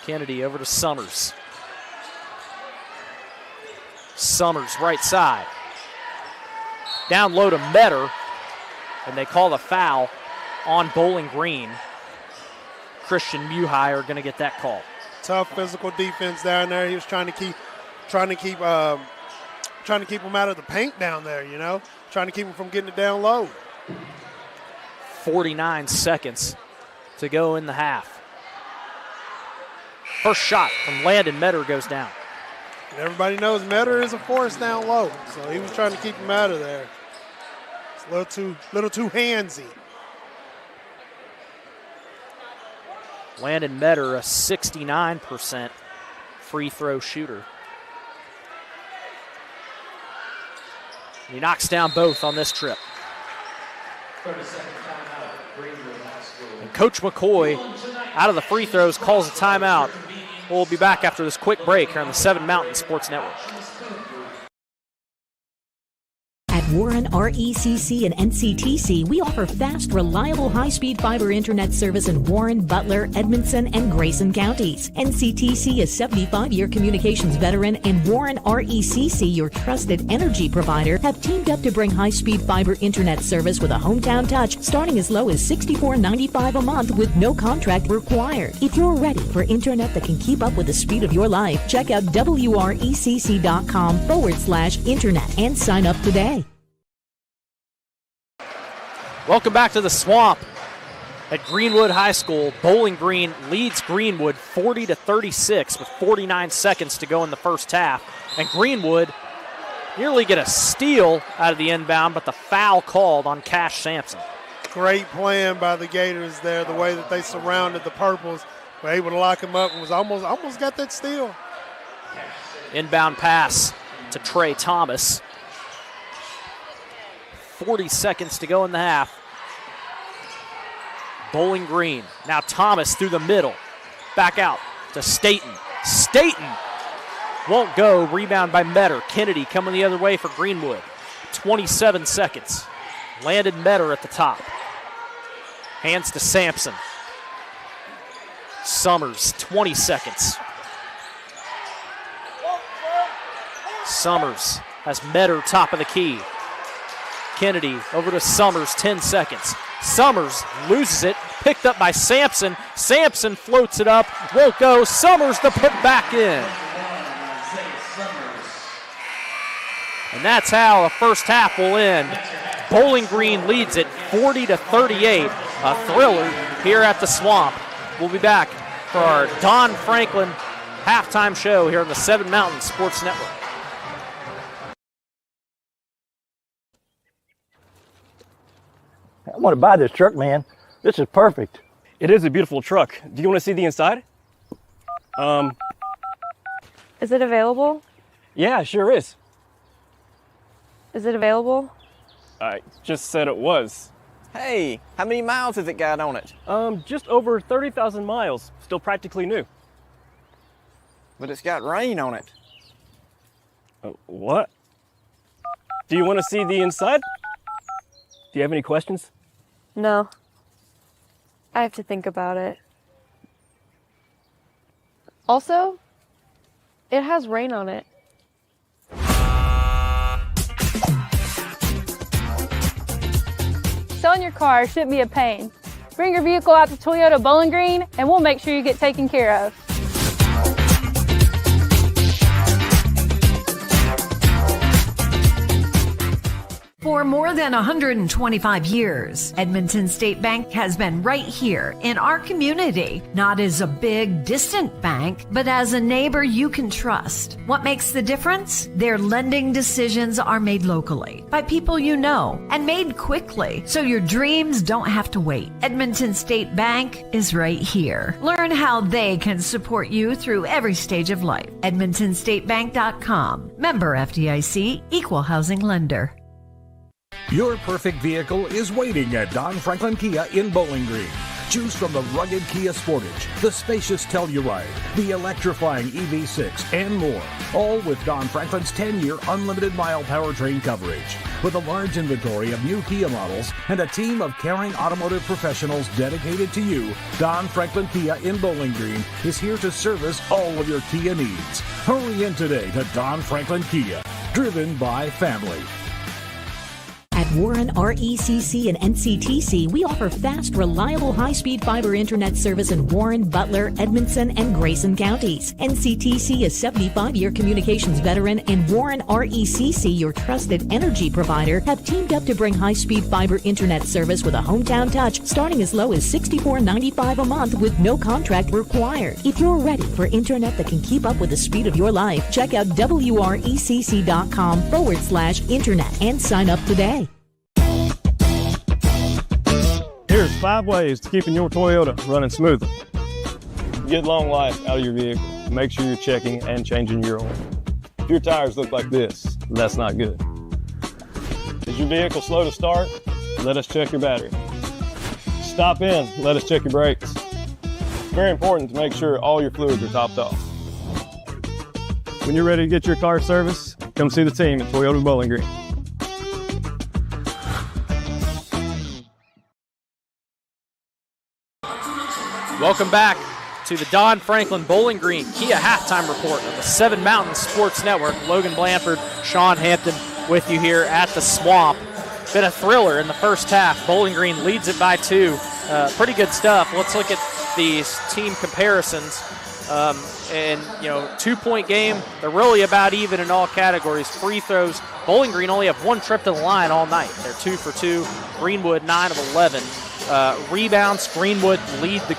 Kennedy over to Summers. Summers right side. Down low to Metter, and they call the foul on Bowling Green. Christian Muhire going to get that call. Tough physical defense down there. He was trying to keep him out of the paint down there, you know, trying to keep him from getting it down low. 49 seconds to go in the half. First shot from Landon Metter goes down. And everybody knows Metter is a force down low, so he was trying to keep him out of there. It's a little too handsy. Landon Metter, a 69% free throw shooter. He knocks down both on this trip. And Coach McCoy, out of the free throws, calls a timeout. We'll be back after this quick break here on the 7 Mountain Sports Network. At Warren RECC and NCTC, we offer fast, reliable, high-speed fiber internet service in Warren, Butler, Edmondson, and Grayson counties. NCTC is 75-year communications veteran, and Warren RECC, your trusted energy provider, have teamed up to bring high-speed fiber internet service with a hometown touch, starting as low as $64.95 a month with no contract required. If you're ready for internet that can keep up with the speed of your life, check out wrecc.com/internet and sign up today. Welcome back to the Swamp at Greenwood High School. Bowling Green leads Greenwood 40-36 with 49 seconds to go in the first half. And Greenwood nearly get a steal out of the inbound, but the foul called on Cash Sampson. Great plan by the Gators there, the way that they surrounded the Purples. Were able to lock him up and was almost got that steal. Inbound pass to Trey Thomas. 40 seconds to go in the half. Bowling Green. Now Thomas through the middle. Back out to Staten. Staten won't go. Rebound by Metter. Kennedy coming the other way for Greenwood. 27 seconds. Landed Metter at the top. Hands to Sampson. Summers, 20 seconds. Summers has Metter top of the key. Kennedy over to Summers, 10 seconds. Summers loses it, picked up by Sampson. Sampson floats it up, won't go. Summers to put back in. And that's how the first half will end. Bowling Green leads it 40-38. A thriller here at the Swamp. We'll be back for our Don Franklin halftime show here on the Seven Mountains Sports Network. I want to buy this truck, man. This is perfect. It is a beautiful truck. Do you want to see the inside? Is it available? Yeah, sure is. Is it available? I just said it was. Hey, how many miles has it got on it? Just over 30,000 miles. Still practically new. But it's got rain on it. What? Do you want to see the inside? Do you have any questions? No. I have to think about it. Also, it has rain on it. Selling your car shouldn't be a pain. Bring your vehicle out to Toyota Bowling Green and we'll make sure you get taken care of. For more than 125 years, Edmonton State Bank has been right here in our community, not as a big, distant bank, but as a neighbor you can trust. What makes the difference? Their lending decisions are made locally by people you know and made quickly, so your dreams don't have to wait. Edmonton State Bank is right here. Learn how they can support you through every stage of life. EdmontonStateBank.com. Member FDIC, Equal Housing Lender. Your perfect vehicle is waiting at Don Franklin Kia in Bowling Green. Choose from the rugged Kia Sportage, the spacious Telluride, the electrifying EV6, and more. All with Don Franklin's 10-year unlimited mile powertrain coverage. With a large inventory of new Kia models and a team of caring automotive professionals dedicated to you, Don Franklin Kia in Bowling Green is here to service all of your Kia needs. Hurry in today to Don Franklin Kia, driven by family. At Warren RECC and NCTC, we offer fast, reliable, high-speed fiber internet service in Warren, Butler, Edmondson, and Grayson counties. NCTC is 75-year communications veteran, and Warren RECC, your trusted energy provider, have teamed up to bring high-speed fiber internet service with a hometown touch, starting as low as $64.95 a month with no contract required. If you're ready for internet that can keep up with the speed of your life, check out WRECC.com/internet and sign up today. Here's 5 ways to keeping your Toyota running smoothly. Get long life out of your vehicle. Make sure you're checking and changing your oil. If your tires look like this, that's not good. Is your vehicle slow to start? Let us check your battery. Stop in, let us check your brakes. It's very important to make sure all your fluids are topped off. When you're ready to get your car serviced, come see the team at Toyota Bowling Green. Welcome back to the Don Franklin Bowling Green Kia halftime report of the Seven Mountains Sports Network. Logan Blanford, Sean Hampton with you here at the Swamp. Been a thriller in the first half. Bowling Green leads it by 2. Pretty good stuff. Let's look at these team comparisons. And, 2-point game, they're really about even in all categories. Free throws, Bowling Green only have 1 trip to the line all night. They're 2 for 2. Greenwood, 9 of 11. Rebounds, Greenwood lead the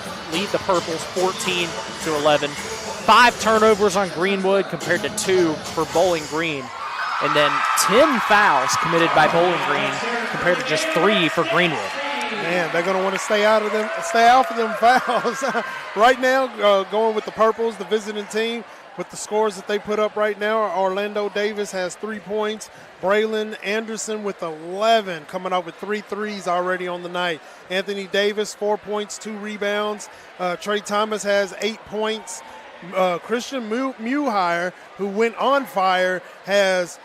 Purples 14 to 11. 5 turnovers on Greenwood compared to 2 for Bowling Green. And then 10 fouls committed by Bowling Green compared to just 3 for Greenwood. Man, they're going to want to stay off of them fouls. Right now, going with the Purples, the visiting team, with the scores that they put up right now, Orlando Davis has 3 points. Braylon Anderson with 11, coming up with 3 threes already on the night. Anthony Davis, 4 points, 2 rebounds. Trey Thomas has 8 points. Christian Muhire, who went on fire, has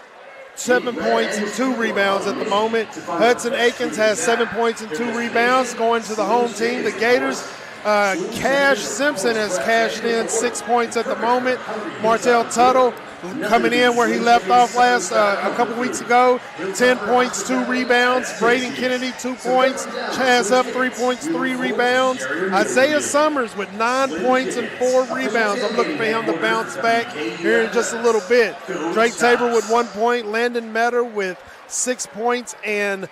7 points and 2 rebounds at the moment. Hudson Akins has 7 points and 2 rebounds, going to the home team, the Gators. Cash Simpson has cashed in 6 points at the moment. Martell Tuttle coming in where he left off a couple weeks ago, 10 points, 2 rebounds. Braden Kennedy, 2 points. Chaz Up, 3 points, 3 rebounds. Isaiah Summers with 9 points and 4 rebounds. I'm looking for him to bounce back here in just a little bit. Drake Tabor with 1 point. Landon Metter with 6 points and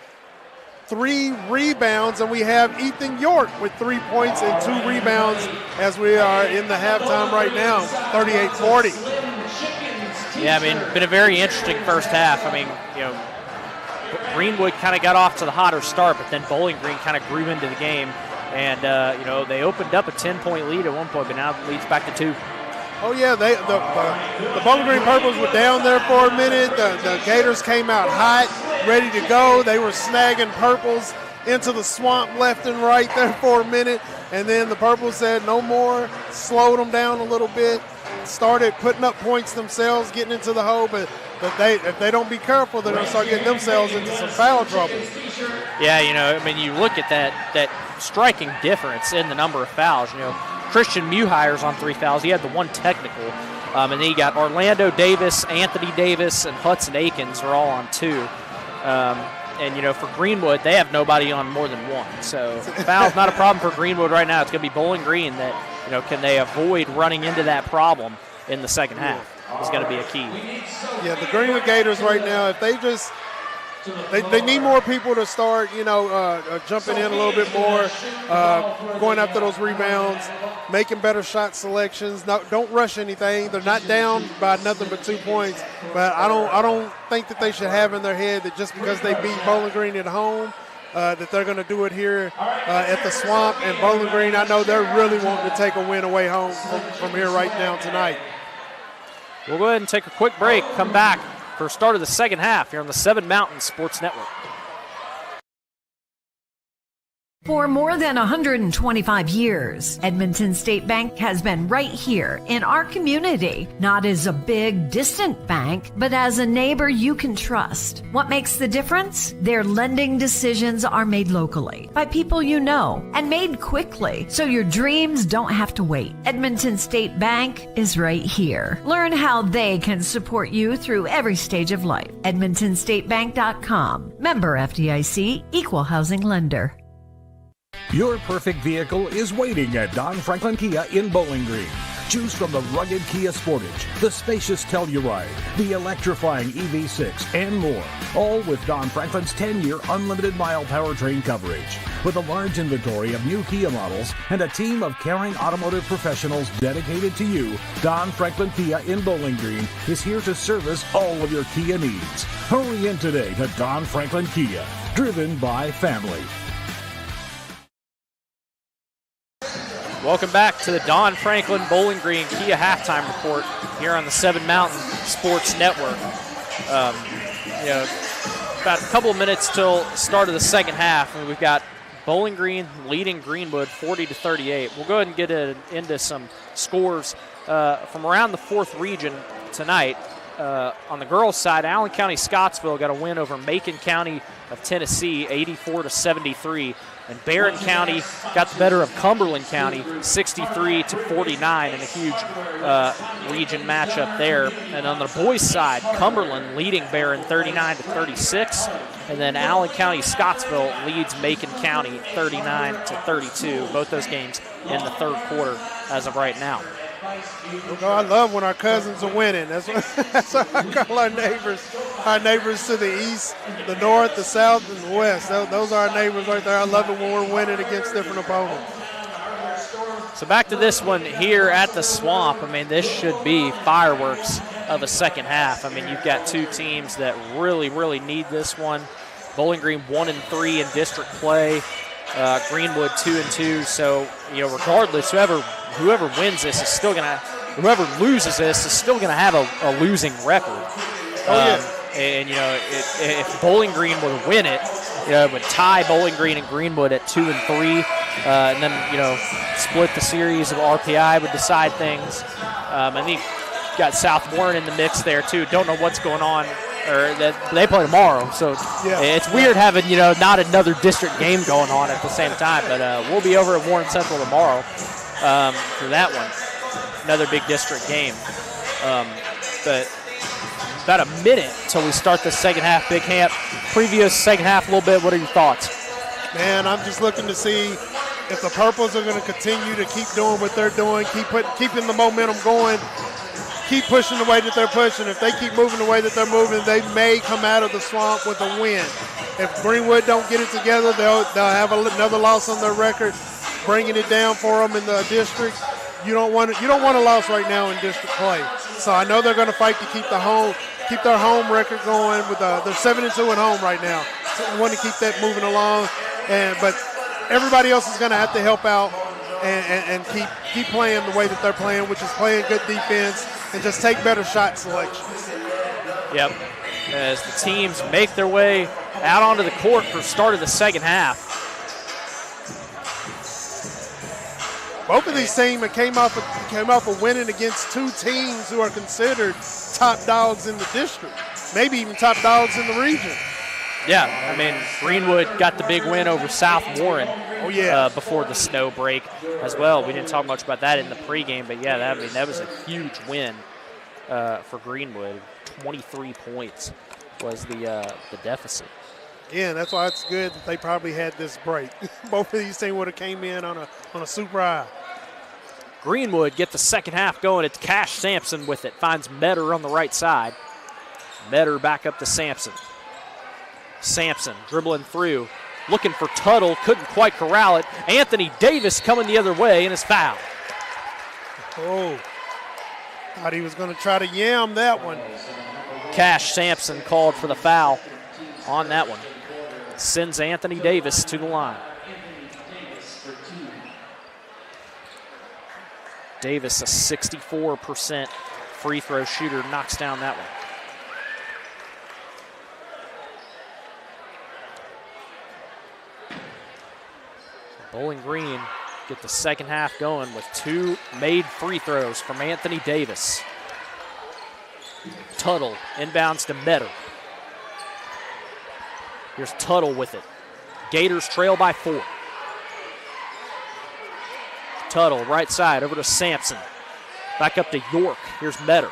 3 rebounds, and we have Ethan York with 3 points and 2 rebounds as we are in the halftime right now, 38-40. Yeah, I mean, been a very interesting first half. I mean, Greenwood kind of got off to the hotter start, but then Bowling Green kind of grew into the game. And, they opened up a 10-point lead at one point, but now it leads back to 2. Oh, yeah, the Bowling Green Purples were down there for a minute. The Gators came out hot, ready to go. They were snagging Purples into the swamp left and right there for a minute. And then the Purples said no more, slowed them down a little bit, started putting up points themselves, getting into the hole. But if they don't be careful, they're going to start getting themselves into some foul trouble. Yeah, you look at that striking difference in the number of fouls. Christian Muhir's on 3 fouls. He had the 1 technical. And then you got Orlando Davis, Anthony Davis, and Hudson Akins are all on 2. And for Greenwood, they have nobody on more than 1. So foul's not a problem for Greenwood right now. It's going to be Bowling Green that, can they avoid running into that problem in the second half is going to be a key. Yeah, the Greenwood Gators right now, if they just They need more people to start, jumping in a little bit more, going after those rebounds, making better shot selections. No, don't rush anything. They're not down by nothing but 2 points, but I don't think that they should have in their head that just because they beat Bowling Green at home, that they're going to do it here at the Swamp. And Bowling Green, I know they're really wanting to take a win away home from here right now tonight. We'll go ahead and take a quick break, come back for start of the second half here on the 7 Mountain Sports Network. For more than 125 years, Edmonton State Bank has been right here in our community, not as a big, distant bank, but as a neighbor you can trust. What makes the difference? Their lending decisions are made locally by people you know and made quickly, so your dreams don't have to wait. Edmonton State Bank is right here. Learn how they can support you through every stage of life. EdmontonStateBank.com. Member FDIC, Equal Housing Lender. Your perfect vehicle is waiting at Don Franklin Kia in Bowling Green. Choose from the rugged Kia Sportage, the spacious Telluride, the electrifying EV6, and more. All with Don Franklin's 10-year unlimited mile powertrain coverage. With a large inventory of new Kia models and a team of caring automotive professionals dedicated to you, Don Franklin Kia in Bowling Green is here to service all of your Kia needs. Hurry in today to Don Franklin Kia, driven by family. Welcome back to the Don Franklin Bowling Green Kia halftime report here on the 7 Mountain Sports Network. About a couple of minutes till start of the second half, and we've got Bowling Green leading Greenwood 40-38. We'll go ahead and get into some scores from around the 4th region tonight. On the girls' side, Allen County Scottsville got a win over Macon County of Tennessee, 84-73. And Barron County got the better of Cumberland County, 63-49, in a huge region matchup there. And on the boys' side, Cumberland leading Barron 39-36, and then Allen County Scottsville leads Macon County 39-32. Both those games in the third quarter as of right now. I love when our cousins are winning. That's what I call our neighbors. Our neighbors to the east, the north, the south, and the west. Those are our neighbors right there. I love it when we're winning against different opponents. So back to this one here at the Swamp. I mean, this should be fireworks of a second half. I mean, you've got two teams that really, really need this one. Bowling Green 1-3 in district play. Greenwood 2-2. So, regardless, whoever wins this is still gonna. Whoever loses this is still gonna have a losing record. And if Bowling Green were to win it, it would tie Bowling Green and Greenwood at 2-3, and then split the series of RPI would decide things. I think you've got South Warren in the mix there too. Don't know what's going on. Or that they play tomorrow, so it's weird having not another district game going on at the same time. But we'll be over at Warren Central tomorrow for that one, another big district game. But about a minute till we start the second half. Big Camp, preview second half a little bit. What are your thoughts? Man, I'm just looking to see if the Purples are going to continue to keep doing what they're doing, keeping the momentum going. Keep pushing the way that they're pushing. If they keep moving the way that they're moving, they may come out of the Swamp with a win. If Greenwood don't get it together, they'll have another loss on their record, bringing it down for them in the district. You don't want a loss right now in district play. So I know they're going to fight to keep their home record going. They're 7-2 at home right now. So they want to keep that moving along, but everybody else is going to have to help out and keep playing the way that they're playing, which is playing good defense and just take better shot selections. Yep. As the teams make their way out onto the court for start of the second half. Both of these teams came off of winning against two teams who are considered top dogs in the district, maybe even top dogs in the region. Yeah, I mean, Greenwood got the big win over South Warren before the snow break as well. We didn't talk much about that in the pregame, but yeah, that was a huge win for Greenwood. 23 points was the deficit. Yeah, that's why it's good that they probably had this break. Both of these teams would have came in on a super high. Greenwood get the second half going. It's Cash Sampson with it. Finds Metter on the right side. Metter back up to Sampson. Sampson dribbling through. Looking for Tuttle. Couldn't quite corral it. Anthony Davis coming the other way and is fouled. Oh, thought he was going to try to yam that one. Cash Sampson called for the foul on that one. Sends Anthony Davis to the line. Davis, a 64% free throw shooter, knocks down that one. Bowling Green get the second half going with two made free throws from Anthony Davis. Tuttle inbounds to Metter. Here's Tuttle with it. Gators trail by 4. Tuttle, right side, over to Sampson. Back up to York. Here's Metter.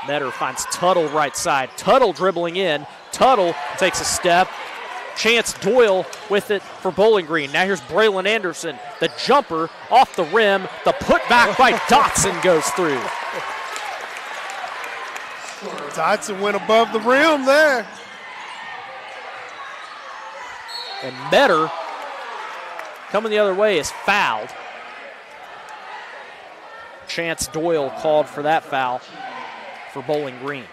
Metter finds Tuttle right side. Tuttle dribbling in. Tuttle takes a step. Chance Doyle with it for Bowling Green. Now here's Braylon Anderson. The jumper off the rim. The putback by Dotson goes through. Dotson went above the rim there. And Metter, coming the other way, is fouled. Chance Doyle called for that foul for Bowling Green.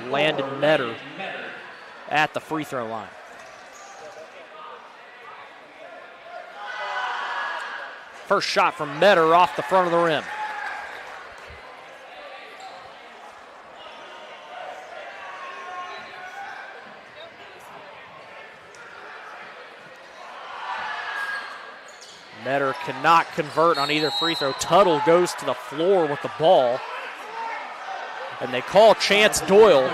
Landon Metter at the free throw line. First shot from Metter off the front of the rim. Metter cannot convert on either free throw. Tuttle goes to the floor with the ball. And they call Chance Doyle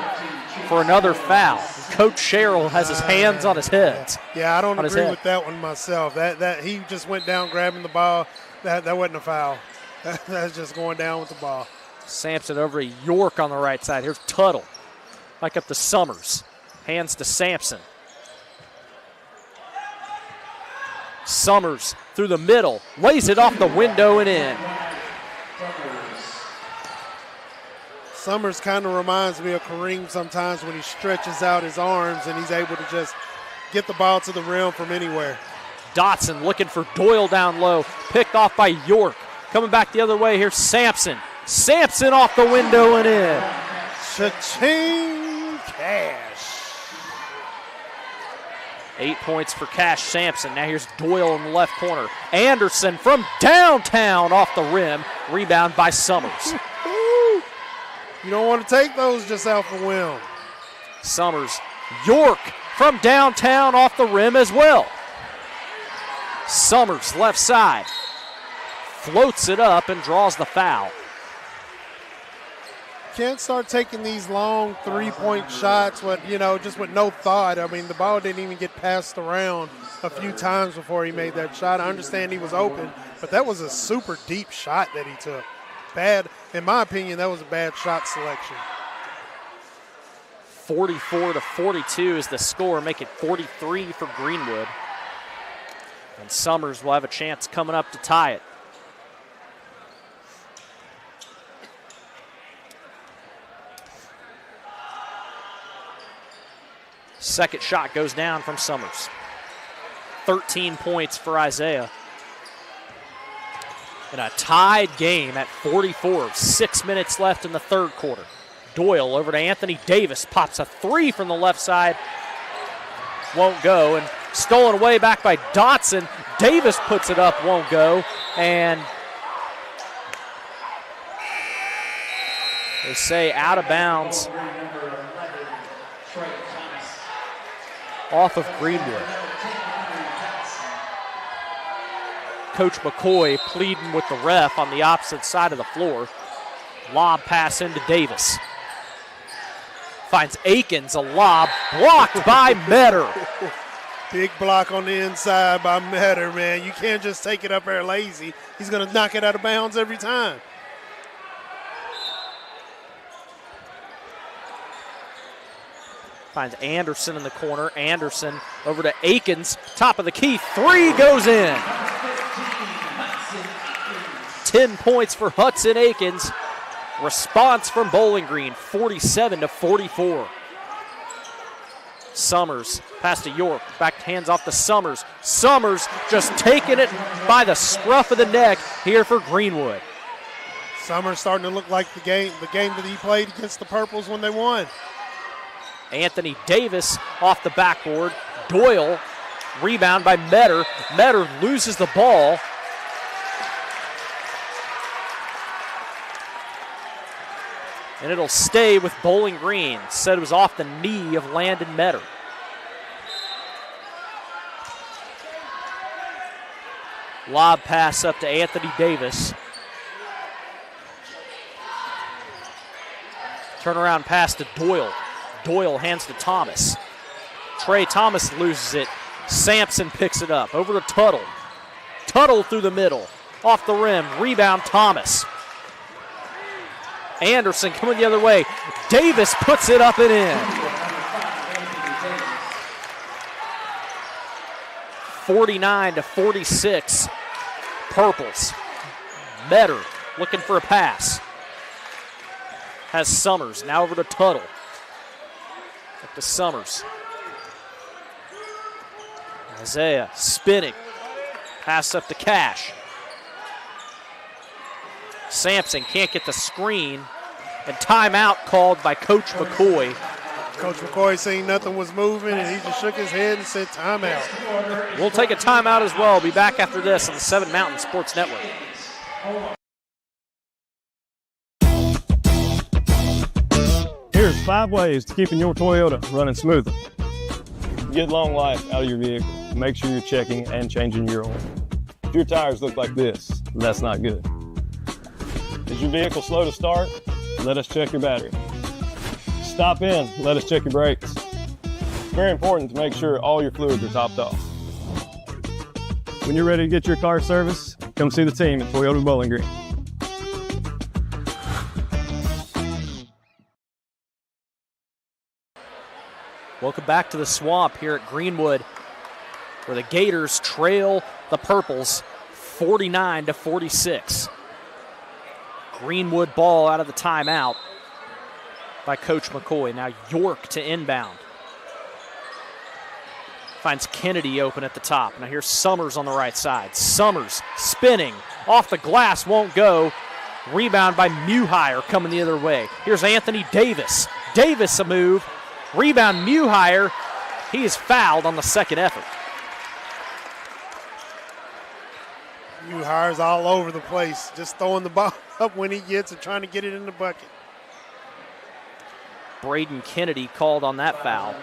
for another foul. Coach Sherrill has his hands on his head. Yeah, I don't agree with that one myself. That he just went down grabbing the ball. That wasn't a foul. That's just going down with the ball. Sampson over to York on the right side. Here's Tuttle. Back up to Summers. Hands to Sampson. Summers through the middle. Lays it off the window and in. Summers kind of reminds me of Kareem sometimes when he stretches out his arms and he's able to just get the ball to the rim from anywhere. Dotson looking for Doyle down low. Picked off by York. Coming back the other way, here's Sampson. Sampson off the window and in. Cha-ching, Cash. 8 points for Cash Sampson. Now here's Doyle in the left corner. Anderson from downtown off the rim. Rebound by Summers. You don't want to take those just off the whim. Summers. York from downtown off the rim as well. Summers left side. Floats it up and draws the foul. Can't start taking these long three-point shots just with no thought. I mean, the ball didn't even get passed around a few times before he made that shot. I understand he was open, but that was a super deep shot that he took. Bad, in my opinion, that was a bad shot selection. 44-42 is the score, make it 43 for Greenwood. And Summers will have a chance coming up to tie it. Second shot goes down from Summers. 13 points for Isaiah. In a tied game at 44, 6 minutes left in the third quarter. Doyle over to Anthony Davis, pops a three from the left side. Won't go, and stolen away back by Dotson. Davis puts it up, won't go, and they say out of bounds off of Greenwood. Coach McCoy pleading with the ref on the opposite side of the floor. Lob pass into Davis. Finds Akins, a lob blocked by Metter. Big block on the inside by Metter, man. You can't just take it up there lazy. He's going to knock it out of bounds every time. Finds Anderson in the corner. Anderson over to Akins. Top of the key. Three goes in. 10 points for Hudson Akins. Response from Bowling Green, 47-44. Summers, pass to York, back hands off to Summers. Summers just taking it by the scruff of the neck here for Greenwood. Summers starting to look like the game that he played against the Purples when they won. Anthony Davis off the backboard. Doyle, rebound by Metter. Metter loses the ball. And it'll stay with Bowling Green. Said it was off the knee of Landon Metter. Lob pass up to Anthony Davis. Turnaround pass to Doyle. Doyle hands to Thomas. Trey Thomas loses it. Sampson picks it up. Over to Tuttle. Tuttle through the middle. Off the rim. Rebound Thomas. Anderson coming the other way. Davis puts it up and in. 49-46. Purples. Metter looking for a pass. Has Summers. Now over to Tuttle. Up to Summers. Isaiah spinning. Pass up to Cash. Sampson can't get the screen, and timeout called by Coach McCoy. Coach McCoy saying nothing was moving, and he just shook his head and said timeout. We'll take a timeout as well. Be back after this on the 7 Mountain Sports Network. Here's 5 ways to keeping your Toyota running smoother. Get long life out of your vehicle. Make sure you're checking and changing your oil. If your tires look like this, that's not good. Is your vehicle slow to start? Let us check your battery. Stop in, let us check your brakes. It's very important to make sure all your fluids are topped off. When you're ready to get your car serviced, come see the team at Toyota Bowling Green. Welcome back to the Swamp here at Greenwood, where the Gators trail the Purples 49-46. Greenwood ball out of the timeout by Coach McCoy. Now York to inbound. Finds Kennedy open at the top. Now here's Summers on the right side. Summers spinning. Off the glass, won't go. Rebound by Muhire coming the other way. Here's Anthony Davis. Davis a move. Rebound Muhire. He is fouled on the second effort. Muhire's all over the place, just throwing the ball up when he gets it, trying to get it in the bucket. Braden Kennedy called on that foul.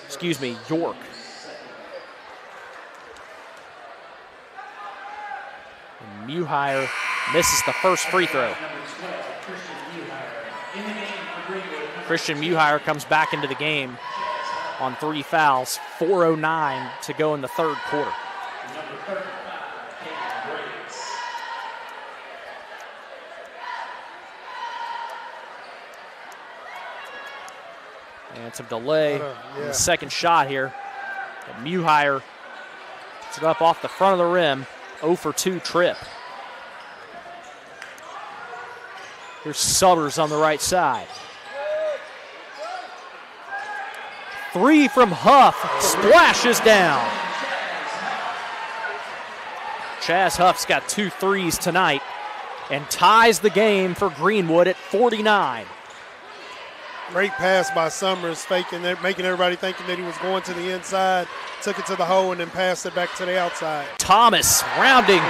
Excuse me, York. And Muhire misses the first free throw. Christian Muhire comes back into the game on 3 fouls. 4:09 to go in the third quarter. And some delay in the second shot here. But Muhire puts it up off the front of the rim. 0 for 2 trip. Here's Summers on the right side. Three from Huff, splashes down. Chaz Huff's got 2 threes tonight and ties the game for Greenwood at 49. Great pass by Summers, faking it, making everybody thinking that he was going to the inside. Took it to the hole and then passed it back to the outside. Thomas rounding,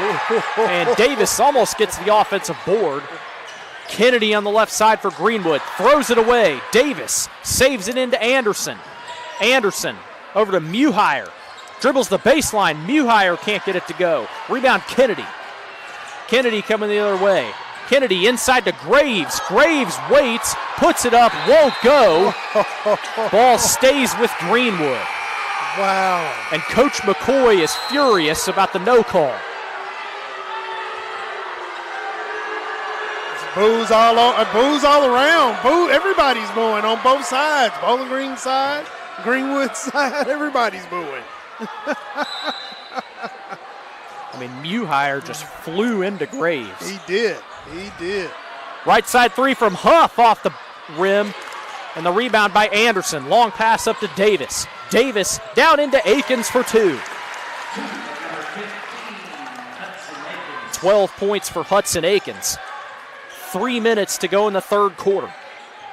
and Davis almost gets the offensive board. Kennedy on the left side for Greenwood, throws it away. Davis saves it into Anderson. Anderson over to Muhire, dribbles the baseline. Muhire can't get it to go. Rebound Kennedy. Kennedy coming the other way. Kennedy inside to Graves. Graves waits, puts it up, won't go. Ball stays with Greenwood. Wow. And Coach McCoy is furious about the no call. Boos all around. Boo! Everybody's booing on both sides. Bowling Green side, Greenwood side. Everybody's booing. I mean, Muhire just flew into Graves. He did. He did. Right side three from Huff off the rim, and the rebound by Anderson. Long pass up to Davis. Davis down into Akins for 2. 12 points for Hudson Akins. 3 minutes to go in the third quarter.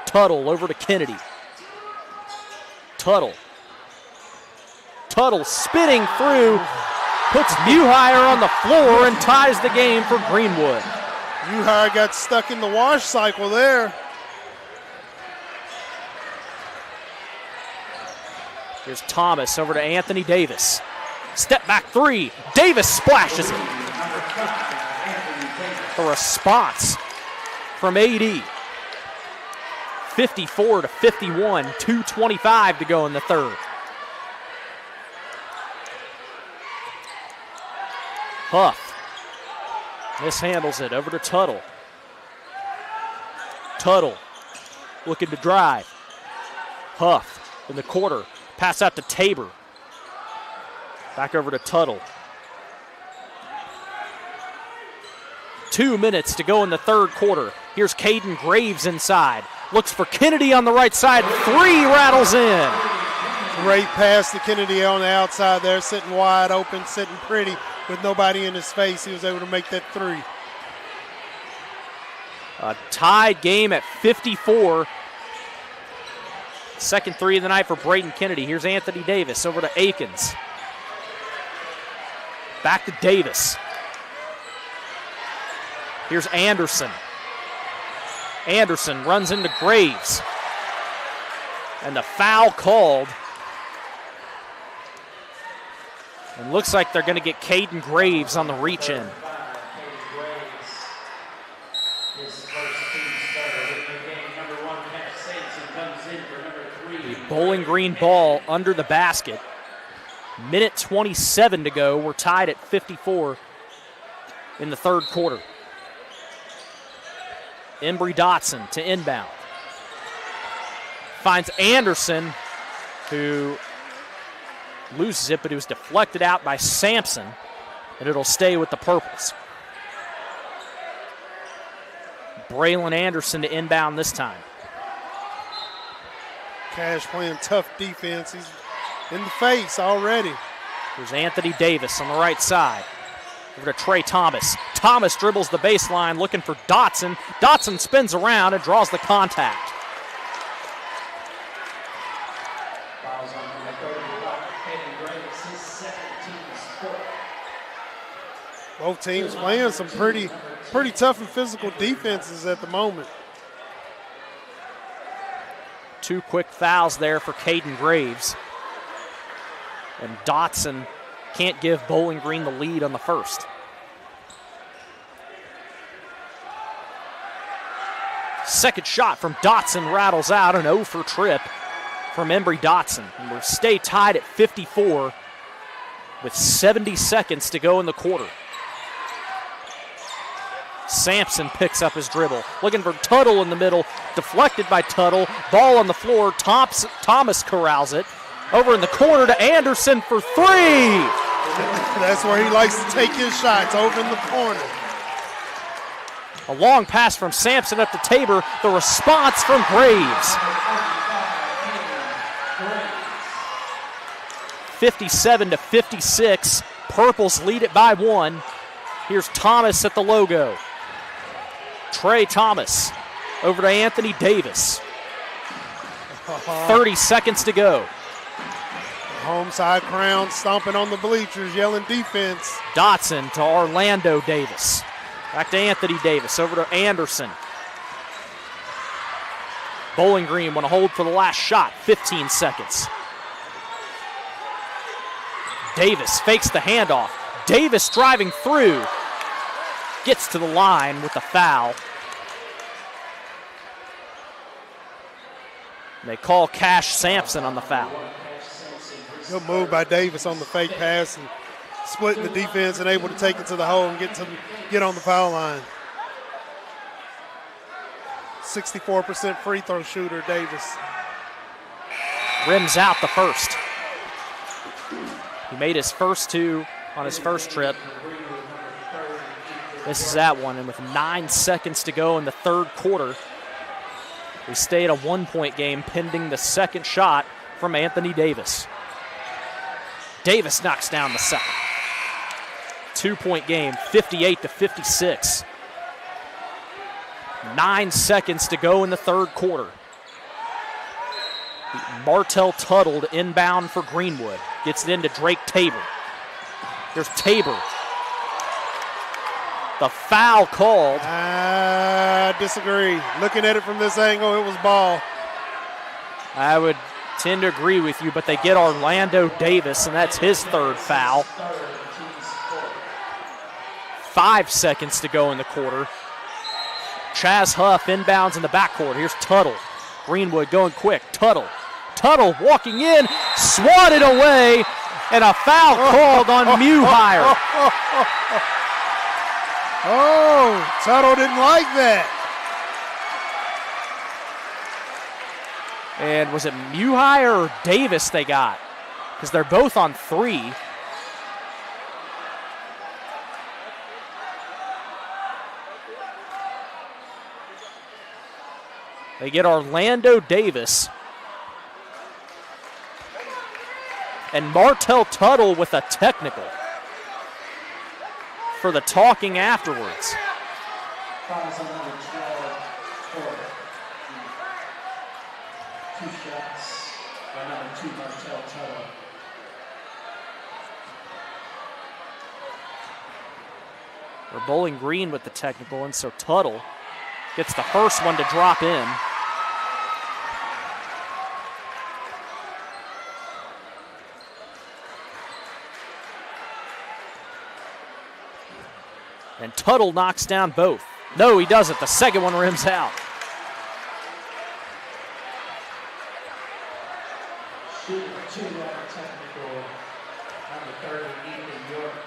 Tuttle over to Kennedy. Tuttle spinning through, puts Muhire on the floor and ties the game for Greenwood. Muhire got stuck in the wash cycle there. Here's Thomas over to Anthony Davis. Step back 3. Davis splashes it. A response from AD. 54-51, 2:25 to go in the third. Huff mishandles it over to Tuttle. Tuttle looking to drive. Huff in the quarter. Pass out to Tabor. Back over to Tuttle. 2 minutes to go in the third quarter. Here's Caden Graves inside. Looks for Kennedy on the right side. 3 rattles in. Great pass to Kennedy on the outside there, sitting wide open, sitting pretty with nobody in his face. He was able to make that 3. A tied game at 54. Second 3 of the night for Braden Kennedy. Here's Anthony Davis over to Akins. Back to Davis. Here's Anderson. Anderson runs into Graves. And the foul called. And looks like they're going to get Caden Graves on the reach in. The Bowling Green ball under the basket. Minute 27 to go. We're tied at 54 in the third quarter. Embry Dotson to inbound. Finds Anderson, who loses it, but it was deflected out by Sampson, and it'll stay with the Purples. Braylon Anderson to inbound this time. Cash playing tough defense. He's in the face already. There's Anthony Davis on the right side. Over to Trey Thomas. Thomas dribbles the baseline looking for Dotson. Dotson spins around and draws the contact. Both teams playing some pretty tough and physical defenses at the moment. 2 quick fouls there for Caden Graves. And Dotson can't give Bowling Green the lead on the first. Second shot from Dotson rattles out, an 0 for trip from Embry Dotson. And we'll stay tied at 54 with 70 seconds to go in the quarter. Sampson picks up his dribble. Looking for Tuttle in the middle. Deflected by Tuttle. Ball on the floor. Thomas corrals it. Over in the corner to Anderson for 3. That's where he likes to take his shots, over in the corner. A long pass from Sampson up to Tabor. The response from Graves. 57-56. Purples lead it by 1. Here's Thomas at the logo. Trey Thomas over to Anthony Davis. 30 seconds to go. Home side crowd stomping on the bleachers, yelling defense. Dotson to Orlando Davis. Back to Anthony Davis, over to Anderson. Bowling Green want to hold for the last shot, 15 seconds. Davis fakes the handoff. Davis driving through. Gets to the line with the foul. They call Cash Sampson on the foul. Good move by Davis on the fake pass and splitting the defense and able to take it to the hole and get on the foul line. 64% free throw shooter, Davis. Rims out the first. He made his first 2 on his first trip. This is that one, and with 9 seconds to go in the third quarter, we stay at a 1-point game pending the second shot from Anthony Davis. Davis knocks down the second. 2-point game, 58-56. 9 seconds to go in the third quarter. Martell Tuttle inbound for Greenwood. Gets it into Drake Tabor. Here's Tabor. The foul called. I disagree. Looking at it from this angle, it was ball. I would tend to agree with you, but they get Orlando Davis, and that's his third foul. 5 seconds to go in the quarter. Chaz Huff inbounds in the backcourt. Here's Tuttle. Greenwood going quick. Tuttle walking in, swatted away, and a foul called on Muhire. Oh, Tuttle didn't like that. And was it Muhire or Davis they got? Because they're both on 3. They get Orlando Davis. And Martell Tuttle with a technical for the talking afterwards. We're Bowling Green with the technical, and so Tuttle gets the first one to drop in. And Tuttle knocks down both. No, he doesn't. The second one rims out.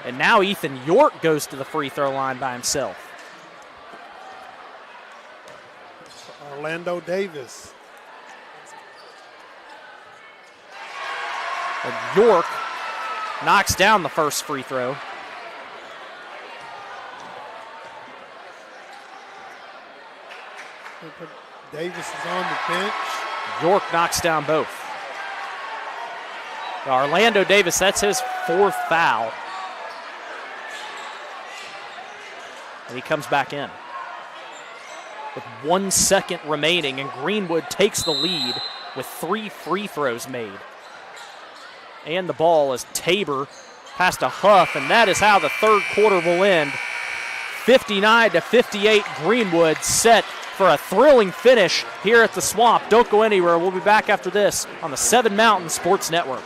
And now Ethan York goes to the free throw line by himself. Orlando Davis. And York knocks down the first free throw. Davis is on the bench. York knocks down both. Orlando Davis, that's his 4th foul. And he comes back in. With 1 second remaining, and Greenwood takes the lead with 3 free throws made. And the ball is Tabor past a Huff, and that is how the third quarter will end. 59-58, Greenwood set for a thrilling finish here at the Swamp. Don't go anywhere. We'll be back after this on the 7 Mountain Sports Network.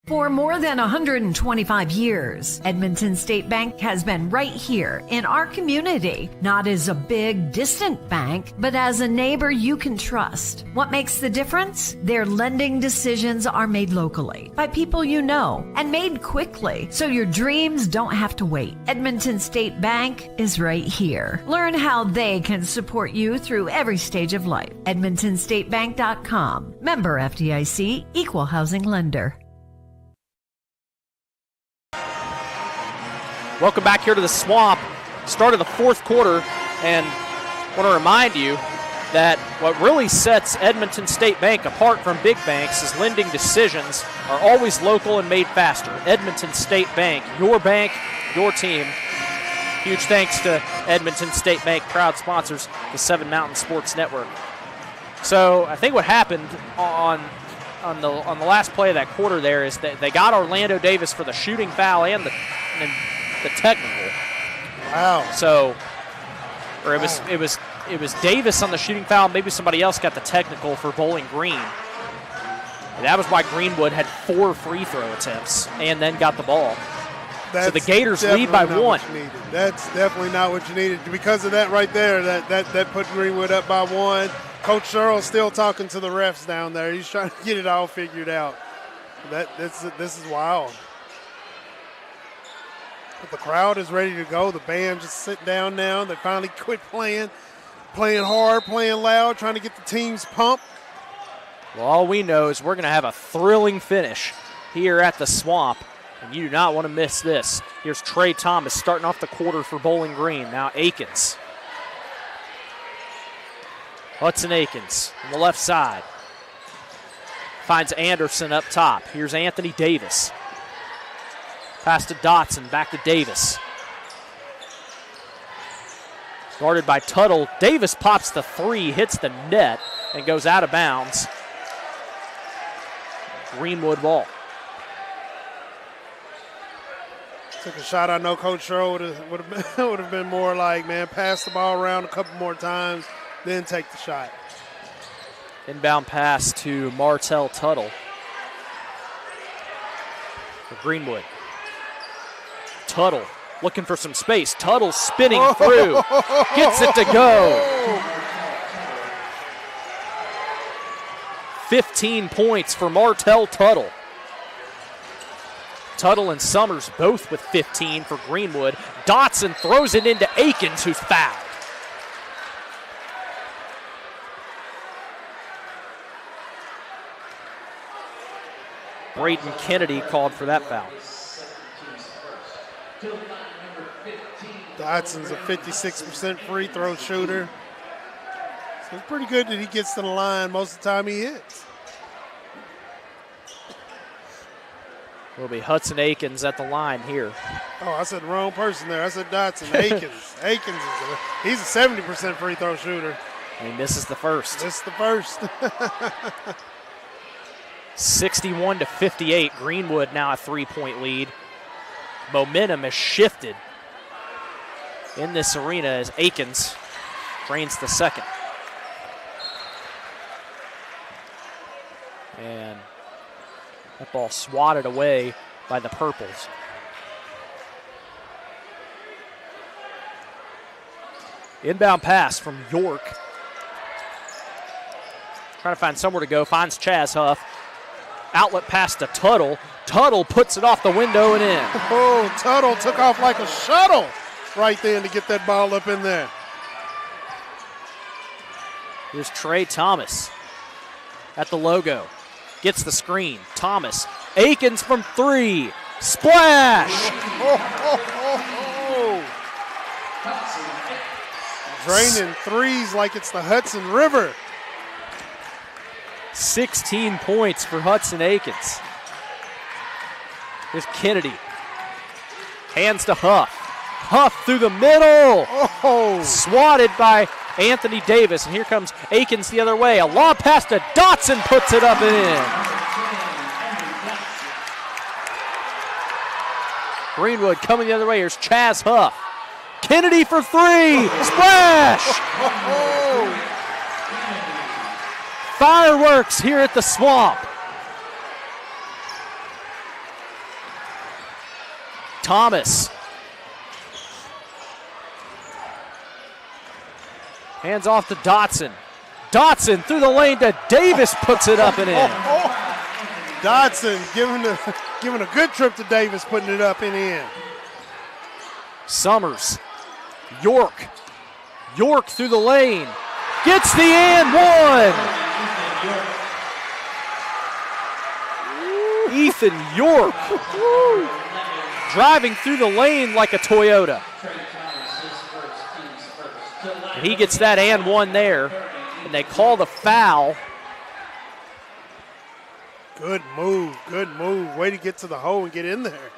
For more than 125 years, Edmonton State Bank has been right here in our community, not as a big, distant bank, but as a neighbor you can trust. What makes the difference? Their lending decisions are made locally by people you know and made quickly, so your dreams don't have to wait. Edmonton State Bank is right here. Learn how they can support you through every stage of life. EdmontonStateBank.com. Member FDIC, Equal Housing Lender. Welcome back here to the Swamp. Start of the fourth quarter, and I want to remind you, that what really sets Edmonton State Bank apart from big banks is lending decisions are always local and made faster. Edmonton State Bank, your team. Huge thanks to Edmonton State Bank, proud sponsors the 7 Mountain Sports Network. So I think what happened on the last play of that quarter there is that they got Orlando Davis for the shooting foul and the technical. Wow. So, or it was Davis on the shooting foul. Maybe somebody else got the technical for Bowling Green. And that was why Greenwood had 4 free throw attempts and then got the ball. So the Gators lead by 1. That's definitely not what you needed. Because of that right there, that put Greenwood up by 1. Coach Sherrill's still talking to the refs down there. He's trying to get it all figured out. This is wild. But the crowd is ready to go. The band just sitting down now. They finally quit playing hard, playing loud, trying to get the teams pumped. Well, all we know is we're going to have a thrilling finish here at the Swamp, and you do not want to miss this. Here's Trey Thomas starting off the quarter for Bowling Green. Now Akins. Hudson Akins on the left side. Finds Anderson up top. Here's Anthony Davis. Pass to Dotson, back to Davis. Guarded by Tuttle. Davis pops the 3, hits the net, and goes out of bounds. Greenwood ball. Took a shot. I know Coach Sherrill would have been more like, man, pass the ball around a couple more times, then take the shot. Inbound pass to Martell Tuttle for Greenwood. Tuttle looking for some space. Tuttle spinning through. Gets it to go. 15 points for Martell Tuttle. Tuttle and Summers both with 15 for Greenwood. Dotson throws it into Akins, who's fouled. Braden Kennedy called for that foul. Dotson's a 56% free throw shooter. So it's pretty good that he gets to the line most of the time he hits. Will be Hudson Akins at the line here. Oh, I said the wrong person there. I said Dotson. Akins. Akins he's a 70% free throw shooter. And he misses the first. Misses the first. 61-58. Greenwood now a 3-point lead. Momentum has shifted in this arena as Akins drains the second. And that ball swatted away by the Purples. Inbound pass from York. Trying to find somewhere to go. Finds Chaz Huff. Outlet pass to Tuttle. Tuttle puts it off the window and in. Oh, Tuttle took off like a shuttle right then to get that ball up in there. Here's Trey Thomas at the logo. Gets the screen. Thomas. Akins from 3. Splash! Draining threes like it's the Hudson River. 16 points for Hudson Akins. Here's Kennedy. Hands to Huff. Huff through the middle. Oh. Swatted by Anthony Davis. And here comes Akins the other way. A lob pass to Dotson, puts it up and in. Greenwood coming the other way. Here's Chaz Huff. Kennedy for 3. Splash! Fireworks here at the Swamp. Thomas. Hands off to Dotson. Dotson through the lane to Davis, puts it up and in. Dotson giving a good trip to Davis, putting it up and in. Summers. York. York through the lane. Gets the and one. Ethan York driving through the lane like a Toyota. And he gets that and one there. and they call the foul. Good move, good move. Way to get to the hole and get in there.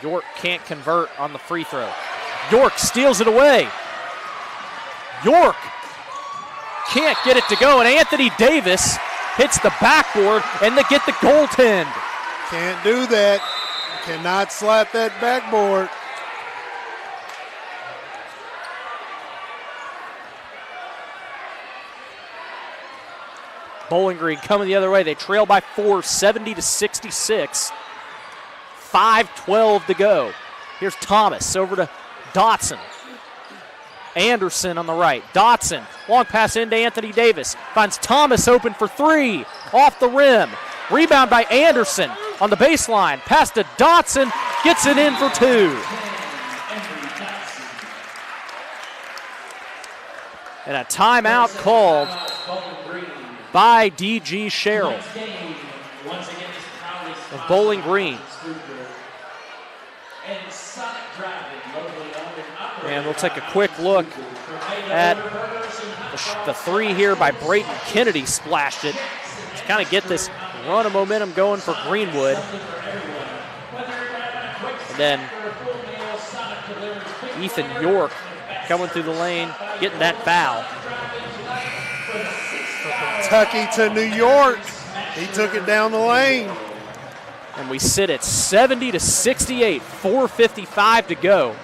York can't convert on the free throw. York steals it away. York can't get it to go, and Anthony Davis hits the backboard, and they get the goaltend. Can't do that. Cannot slap that backboard. Bowling Green coming the other way. They trail by 4, 70-66. 5:12 to go. Here's Thomas over to Dotson. Anderson on the right. Dotson, long pass into Anthony Davis. Finds Thomas open for three. Off the rim. Rebound by Anderson on the baseline. Pass to Dotson. Gets it in for two. And a timeout called by D.G. Sherrill of Bowling Green. And we'll take a quick look at the three here by Brayton Kennedy. Splashed it to kind of get this run of momentum going for Greenwood. And then Ethan York coming through the lane, getting that foul. Kentucky to New York. He took it down the lane. And we sit at 70-68, 4:55 to go.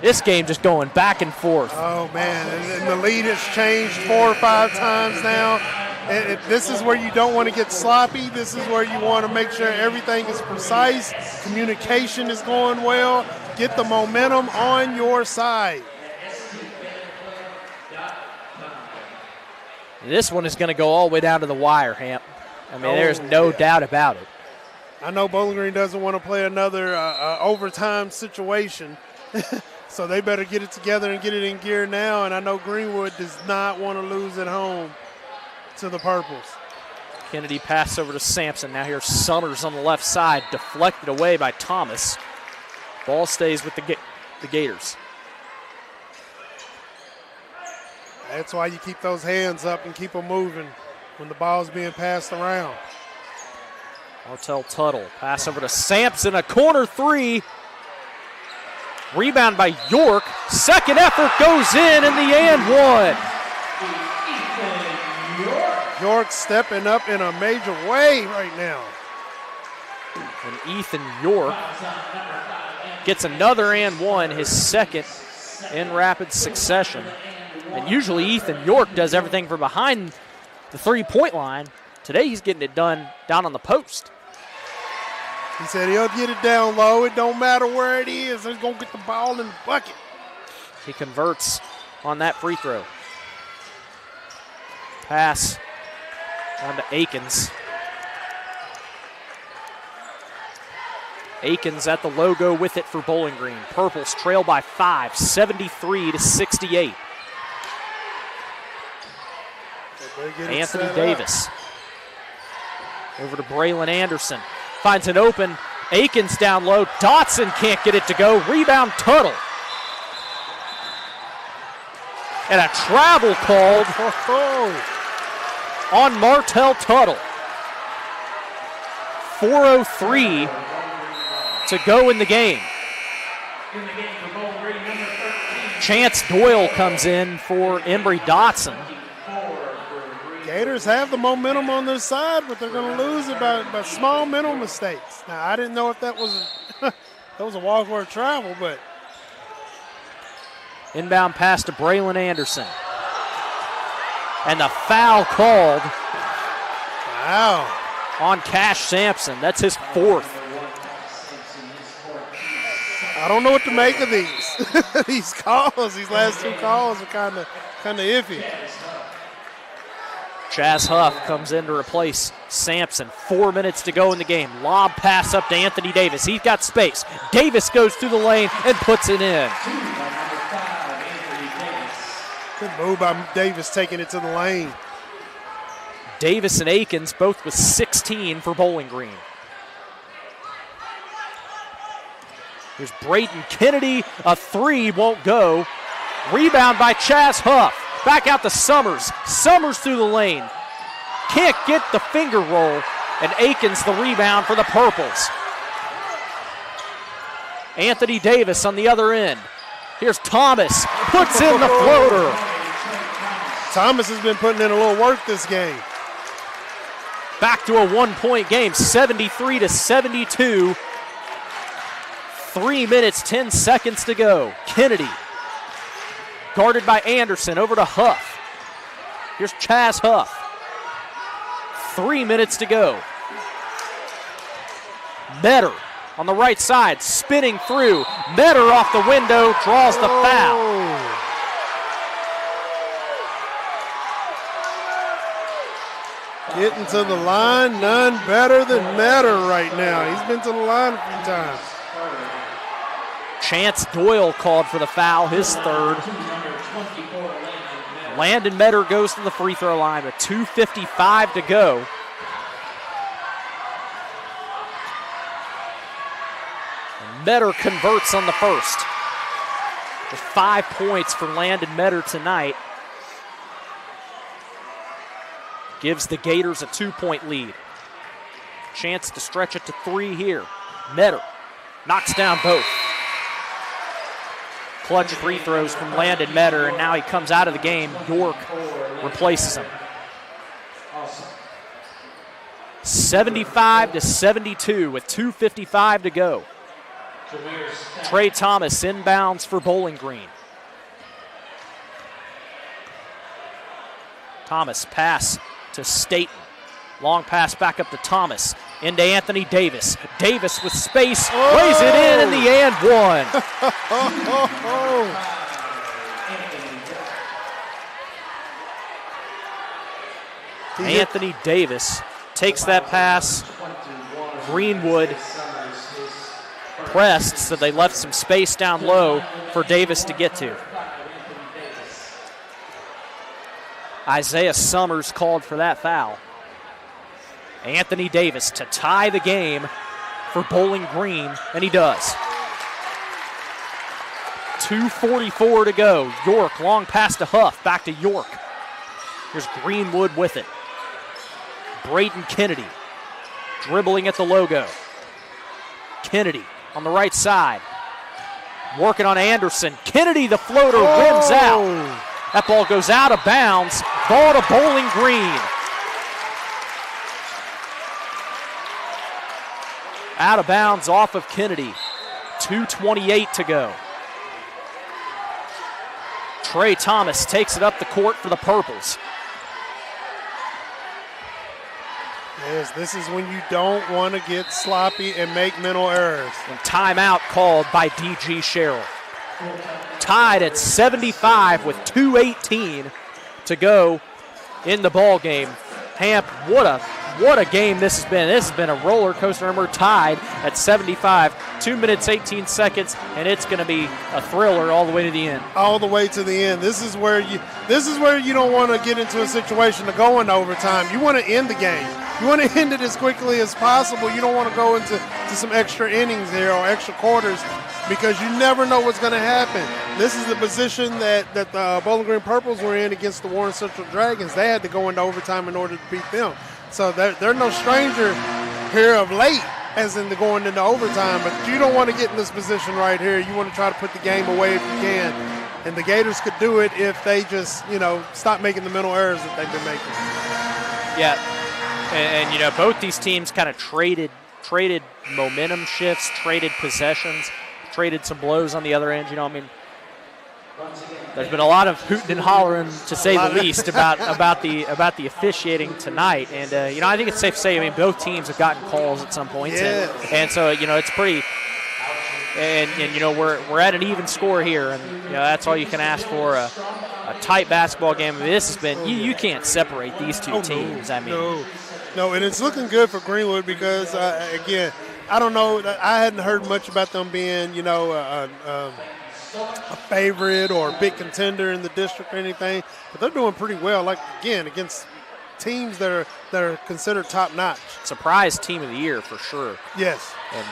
This game just going back and forth. Oh, man, and the lead has changed 4 or 5 times now. And this is where you don't want to get sloppy. This is where you want to make sure everything is precise. Communication is going well. Get the momentum on your side. This one is going to go all the way down to the wire, Hamp. I mean, there's no doubt about it. I know Bowling Green doesn't want to play another overtime situation. So they better get it together and get it in gear now. And I know Greenwood does not want to lose at home to the Purples. Kennedy pass over to Sampson. Now here's Summers on the left side, deflected away by Thomas. Ball stays with the Gators. That's why you keep those hands up and keep them moving when the ball's being passed around. Martell Tuttle, pass over to Sampson, a corner three. Rebound by York. Second effort goes in the and one. York stepping up in a major way right now. And Ethan York gets another and one, his second in rapid succession. And usually Ethan York does everything from behind the three-point line. Today he's getting it done down on the post. He said he'll get it down low. It don't matter where it is. He's going to get the ball in the bucket. He converts on that free throw. Pass on to Akins. Akins at the logo with it for Bowling Green. Purples trail by 5, 73-68. Anthony Davis. Over to Braylon Anderson. Finds an open. Akins down low. Dotson can't get it to go. Rebound Tuttle. And a travel called on Martell Tuttle. 4:03 to go in the game. Chance Doyle comes in for Embry Dotson. Gators have the momentum on their side, but they're going to lose it by small mental mistakes. Now, I didn't know if that was a walk worth travel, but. Inbound pass to Braylon Anderson. And the foul called. Wow. On Cash Sampson. That's his fourth. I don't know what to make of these. These calls, these last two calls are kind of iffy. Chaz Huff comes in to replace Sampson. 4 minutes to go in the game. Lob pass up to Anthony Davis. He's got space. Davis goes through the lane and puts it in. Good move by Davis taking it to the lane. Davis and Akins both with 16 for Bowling Green. Here's Braden Kennedy. A three won't go. Rebound by Chaz Huff. Back out to Summers. Summers through the lane. Can't get the finger roll. And Akins the rebound for the Purples. Anthony Davis on the other end. Here's Thomas. Puts in the floater. Thomas has been putting in a little work this game. Back to a 1-point game, 73-72. 3 minutes, 10 seconds to go. Kennedy, guarded by Anderson, over to Huff. Here's Chaz Huff. 3 minutes to go. Metter on the right side, spinning through. Metter off the window, draws the foul. Getting to the line, none better than Metter right now. He's been to the line a few times. Chance Doyle called for the foul, his third. Landon Metter goes to the free throw line with 2:55 to go. And Metter converts on the first. With 5 points for Landon Metter tonight. Gives the Gators a 2-point lead. Chance to stretch it to three here. Metter knocks down both. Clutch free throws from Landon Metter, and now he comes out of the game. York replaces him. 75-72 with 2:55 to go. Trey Thomas inbounds for Bowling Green. Thomas pass to Staten. Long pass back up to Thomas. Into Anthony Davis. Davis with space. Lays it in the and one. Anthony Davis takes that pass. Greenwood pressed, so they left some space down low for Davis to get to. Isaiah Summers called for that foul. Anthony Davis to tie the game for Bowling Green, and he does. 2:44 to go. York, long pass to Huff, back to York. Here's Greenwood with it. Braden Kennedy dribbling at the logo. Kennedy on the right side. Working on Anderson. Kennedy, the floater, rims out. That ball goes out of bounds. Ball to Bowling Green. Out of bounds off of Kennedy. 2:28 to go. Trey Thomas takes it up the court for the Purples. Yes, this is when you don't want to get sloppy and make mental errors. And timeout called by D.G. Sherrill. Tied at 75 with 2:18 to go in the ball game. Hamp, what a game this has been. This has been a roller coaster, and we're tied at 75. 2 minutes, 18 seconds, and it's going to be a thriller all the way to the end. All the way to the end. This is where you don't want to get into a situation to go into overtime. You want to end the game. You want to end it as quickly as possible. You don't want to go into some extra innings there or extra quarters, because you never know what's going to happen. This is the position that the Bowling Green Purples were in against the Warren Central Dragons. They had to go into overtime in order to beat them. So they're no stranger here of late, as in the going into overtime. But you don't want to get in this position right here. You want to try to put the game away if you can. And the Gators could do it if they just, stop making the mental errors that they've been making. Yeah, and both these teams kind of traded momentum shifts, traded possessions, traded some blows on the other end. There's been a lot of hooting and hollering, to say the least, about the officiating tonight. And I think it's safe to say, both teams have gotten calls at some points, and so it's pretty. And we're at an even score here, and that's all you can ask for. A tight basketball game. This has been you can't separate these two teams. No, and it's looking good for Greenwood because again, I don't know. I hadn't heard much about them being a favorite or a big contender in the district or anything, but they're doing pretty well. Like again, against teams that are considered top-notch. Surprise team of the year for sure. Yes. And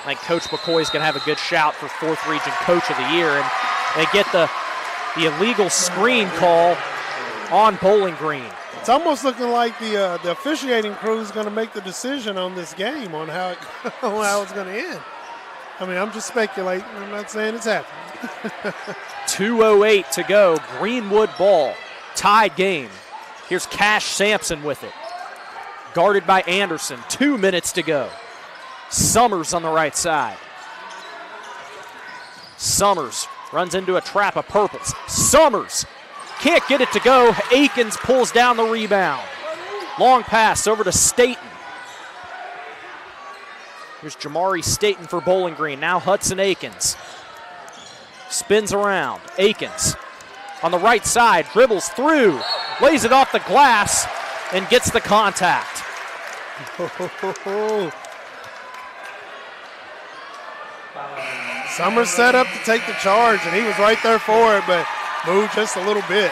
I think Coach McCoy's going to have a good shout for 4th Region Coach of the Year. And they get the illegal screen call on Bowling Green. It's almost looking like the officiating crew is going to make the decision on this game on how it's going to end. I mean, I'm just speculating. I'm not saying it's happening. 2:08 to go. Greenwood ball. Tied game. Here's Cash Sampson with it. Guarded by Anderson. 2 minutes to go. Summers on the right side. Summers runs into a trap of purples. Summers can't get it to go. Akins pulls down the rebound. Long pass over to Staten. Here's Jamari Staten for Bowling Green. Now Hudson Akins. Spins around. Akins on the right side. Dribbles through. Lays it off the glass and gets the contact. Summers set up to take the charge, and he was right there for it, but moved just a little bit.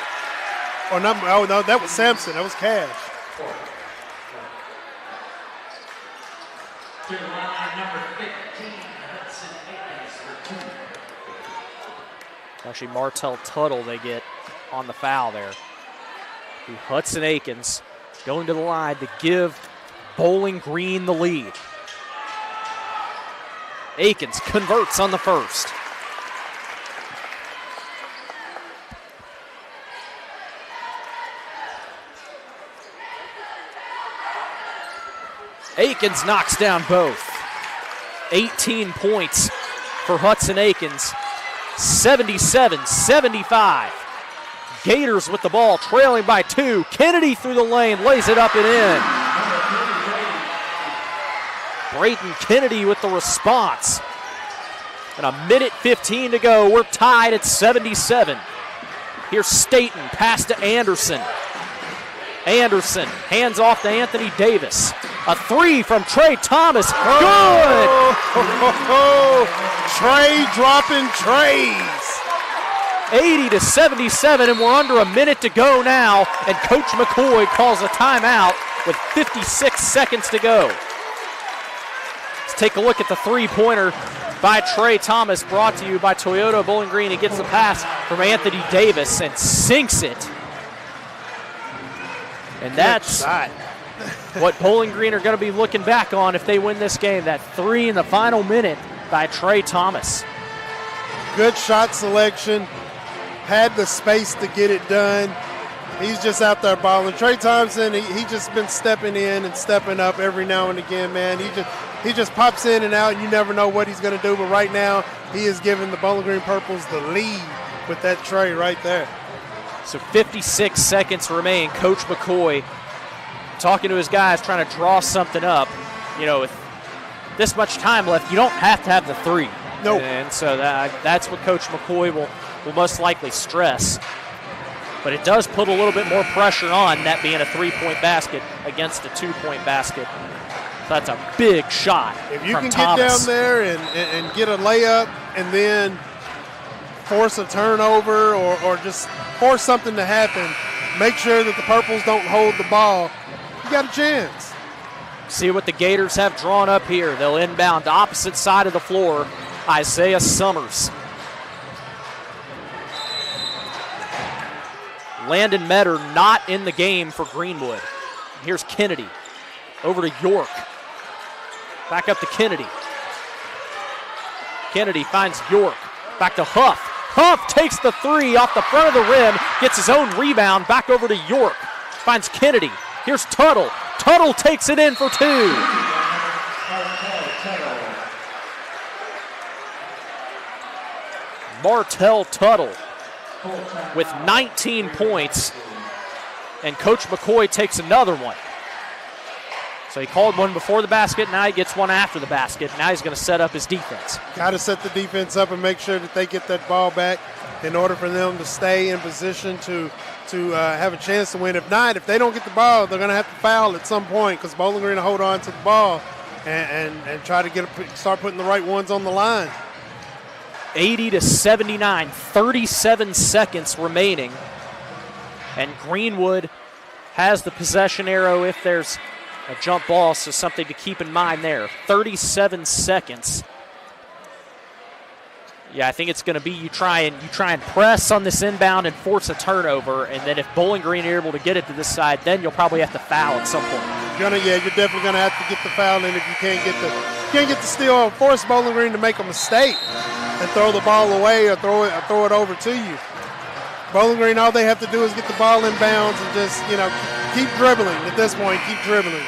Oh no, that was Sampson. That was Cash. Actually, Martell Tuttle they get on the foul there. Hudson Akins going to the line to give Bowling Green the lead. Akins converts on the first. Akins knocks down both. 18 points for Hudson Akins. 77-75. Gators with the ball, trailing by 2. Kennedy through the lane, lays it up and in. Brayton Kennedy with the response. And 1:15 to go. We're tied at 77. Here's Staten, pass to Anderson. Anderson hands off to Anthony Davis. A 3 from Trey Thomas. Good! Trey dropping trays. 80-77, and we're under a minute to go now. And Coach McCoy calls a timeout with 56 seconds to go. Let's take a look at the three-pointer by Trey Thomas, brought to you by Toyota Bowling Green. He gets the pass from Anthony Davis and sinks it. And that's what Bowling Green are going to be looking back on if they win this game. That 3 in the final minute by Trey Thomas. Good shot selection. Had the space to get it done. He's just out there balling. Trey Thompson, he just been stepping in and stepping up every now and again, man. He just pops in and out, and you never know what he's going to do. But right now, he is giving the Bowling Green Purples the lead with that tray right there. So 56 seconds remain. Coach McCoy talking to his guys, trying to draw something up. You know, with this much time left, you don't have to have the 3. Nope. And so that's what Coach McCoy will most likely stress. But it does put a little bit more pressure on, that being a 3-point basket against a 2-point basket. So that's a big shot If you from can Thomas. get down there and get a layup and then force a turnover or just force something to happen, make sure that the Purples don't hold the ball, you got a chance. See what the Gators have drawn up here. They'll inbound to opposite side of the floor. Isaiah Summers. Landon Metter not in the game for Greenwood. Here's Kennedy. Over to York. Back up to Kennedy. Kennedy finds York. Back to Huff. Huff takes the 3 off the front of the rim. Gets his own rebound. Back over to York. Finds Kennedy. Here's Tuttle. Tuttle takes it in for 2. Martell Tuttle with 19 points, and Coach McCoy takes another one. So he called one before the basket, now he gets one after the basket. Now he's going to set up his defense. Got to set the defense up and make sure that they get that ball back in order for them to stay in position to have a chance to win. If not, if they don't get the ball, they're going to have to foul at some point because Bowling Green will hold on to the ball and try to start putting the right ones on the line. 80-79, 37 seconds remaining. And Greenwood has the possession arrow if there's a jump ball, so something to keep in mind there. 37 seconds. Yeah, I think it's going to be you try and press on this inbound and force a turnover, and then if Bowling Green are able to get it to this side, then you'll probably have to foul at some point. You're definitely going to have to get the foul in if you can't get the steal or force Bowling Green to make a mistake and throw the ball away or throw it over to you. Bowling Green, all they have to do is get the ball in bounds and just, keep dribbling at this point, keep dribbling.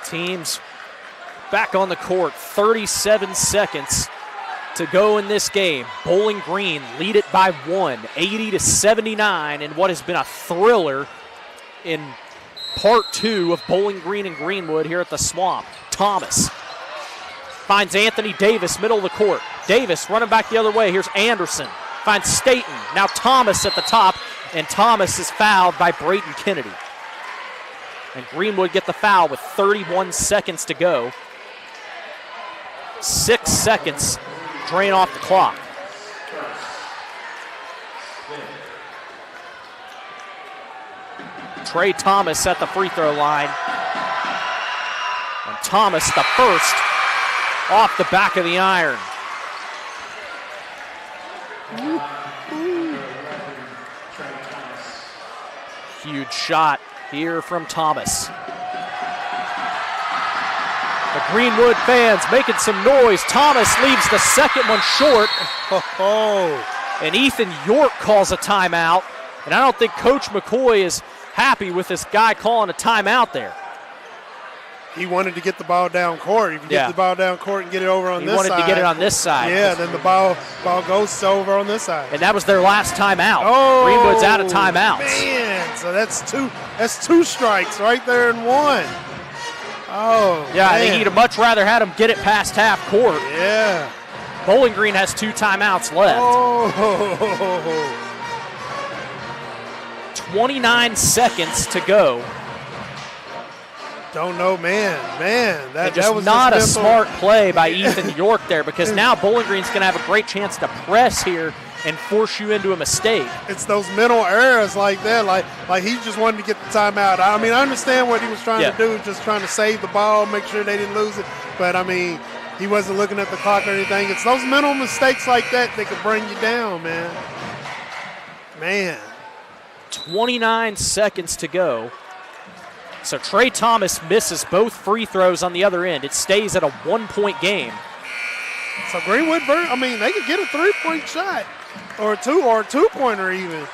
Teams back on the court, 37 seconds to go in this game. Bowling Green lead it by 1, 80-79, in what has been a thriller in part 2 of Bowling Green and Greenwood here at the Swamp. Thomas finds Anthony Davis, middle of the court. Davis running back the other way. Here's Anderson. Finds Staten. Now Thomas at the top, and Thomas is fouled by Brayton Kennedy. And Greenwood get the foul with 31 seconds to go. 6 seconds drain off the clock. Trey Thomas at the free throw line. And Thomas, the first, off the back of the iron. Huge shot here from Thomas. The Greenwood fans making some noise. Thomas leaves the second one short. And Ethan York calls a timeout. And I don't think Coach McCoy is happy with this guy calling a timeout there. He wanted to get the ball down court. If you get the ball down court and get it over on this side. He wanted to get it on this side. Yeah, then the ball goes over on this side. And that was their last timeout. Greenwood's out of timeouts. Man, so that's two strikes right there in one. Oh, yeah, man. I think he'd have much rather had him get it past half court. Yeah. Bowling Green has 2 timeouts left. 29 seconds to go. Don't know, man. That was not a just smart play by Ethan York there, because now Bowling Green's going to have a great chance to press here and force you into a mistake. It's those mental errors like that, like he just wanted to get the timeout. I mean, I understand what he was trying to do, just trying to save the ball, make sure they didn't lose it. But, I mean, he wasn't looking at the clock or anything. It's those mental mistakes like that could bring you down, man. 29 seconds to go. So Trey Thomas misses both free throws on the other end. It stays at a 1-point game. So Greenwood, they could get a 3-point shot or a 2-pointer even.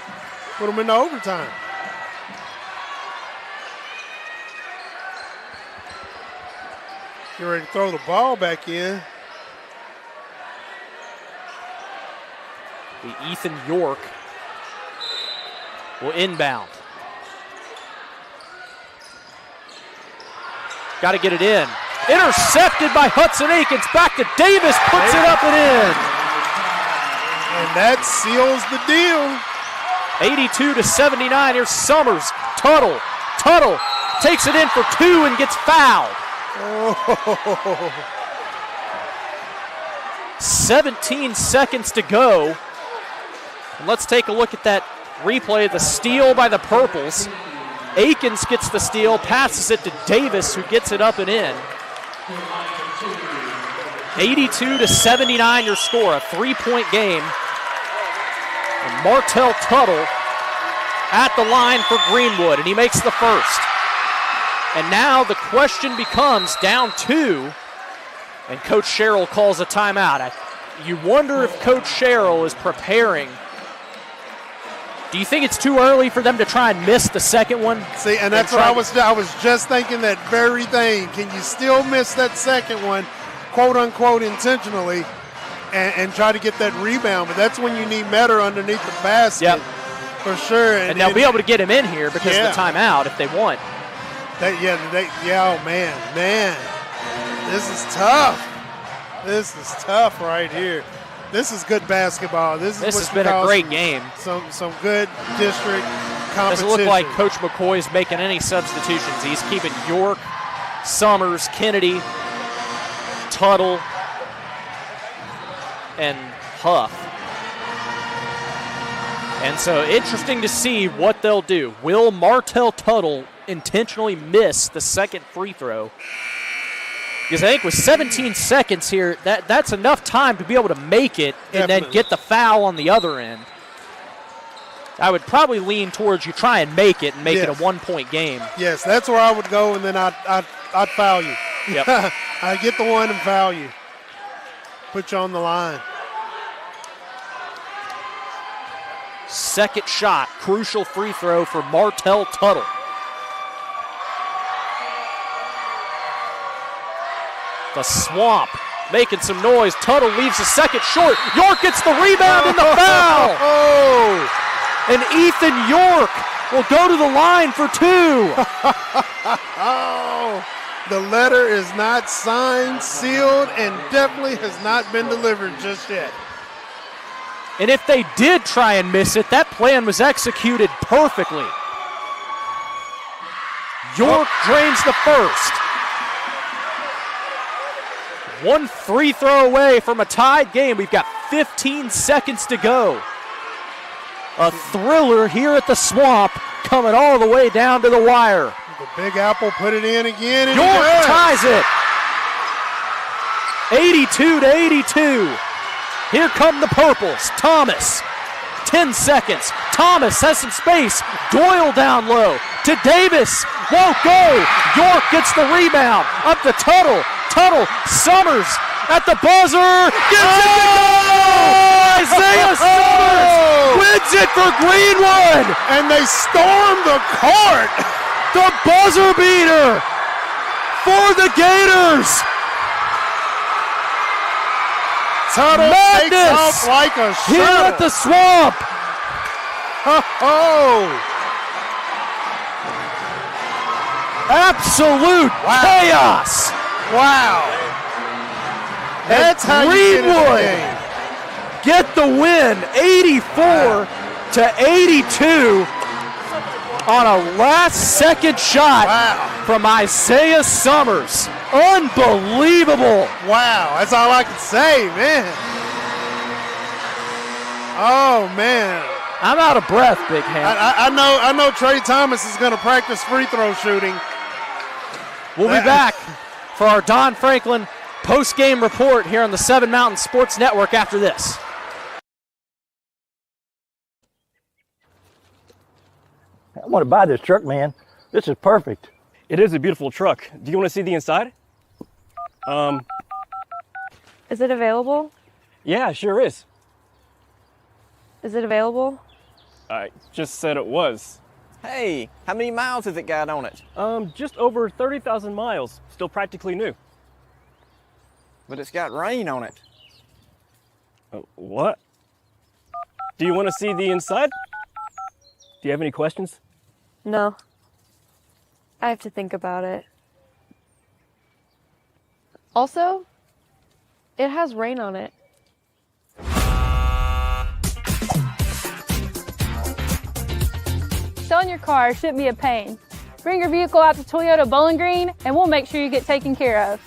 Put them into overtime. Get ready to throw the ball back in. The Ethan York will inbound. Got to get it in. Intercepted by Hudson Akins. Back to Davis. Puts it up and in. And that seals the deal. 82-79. Here's Summers. Tuttle takes it in for 2 and gets fouled. 17 seconds to go. And let's take a look at that replay of the steal by the Purples. Akins gets the steal, passes it to Davis, who gets it up and in. 82-79 your score, a 3-point game. And Martell Tuttle at the line for Greenwood, and he makes the first. And now the question becomes down 2, and Coach Sherrill calls a timeout. You wonder if Coach Sherrill is preparing. Do you think it's too early for them to try and miss the second one? See, and that's what I was just thinking, that very thing. Can you still miss that second one, quote unquote, intentionally, and try to get that rebound? But that's when you need Metter underneath the basket, for sure. And they'll be able to get him in here because of the timeout if they want. Man, this is tough. This is tough right here. This is good basketball. This has been a great game. Some good district competition. Doesn't look like Coach McCoy is making any substitutions. He's keeping York, Summers, Kennedy, Tuttle, and Huff. And so interesting to see what they'll do. Will Martell Tuttle intentionally miss the second free throw? Because I think with 17 seconds here, that's enough time to be able to make it and then get the foul on the other end. I would probably lean towards you try and make it and make it a 1-point game. Yes, that's where I would go, and then I'd foul you. Yep. I'd get the one and foul you. Put you on the line. Second shot, crucial free throw for Martell Tuttle. The Swamp making some noise. Tuttle leaves the second short. York gets the rebound and the foul. Oh! And Ethan York will go to the line for 2. Oh! The letter is not signed, sealed, and definitely has not been delivered just yet. And if they did try and miss it, that plan was executed perfectly. York drains the first. 1 free throw away from a tied game. We've got 15 seconds to go. A thriller here at the Swamp, coming all the way down to the wire. The Big Apple put it in again. And York ties it. 82-82. Here come the Purples. Thomas, 10 seconds. Thomas has some space. Doyle down low to Davis. Won't go. York gets the rebound. Up to Tuttle. Tuttle, Summers at the buzzer. Gets it to go! Isaiah Summers wins it for Greenwood. And they storm the court. The buzzer beater for the Gators. Tuttle takes off like a shuttle. Here at the Swamp. Absolute chaos. Wow. That's how Greenwood get the win, 84-82 on a last-second shot from Isaiah Summers. Unbelievable. Wow, that's all I can say, man. Oh, man. I'm out of breath, Big Ham. I know Trey Thomas is going to practice free throw shooting. We'll be back for our Don Franklin post-game report here on the 7 Mountain Sports Network after this. I want to buy this truck, man. This is perfect. It is a beautiful truck. Do you want to see the inside? Is it available? Yeah, sure is. Is it available? I just said it was. Hey, how many miles has it got on it? Just over 30,000 miles. Still practically new. But it's got rain on it. What? Do you want to see the inside? Do you have any questions? No. I have to think about it. Also, it has rain on it. Selling your car shouldn't be a pain. Bring your vehicle out to Toyota Bowling Green and we'll make sure you get taken care of.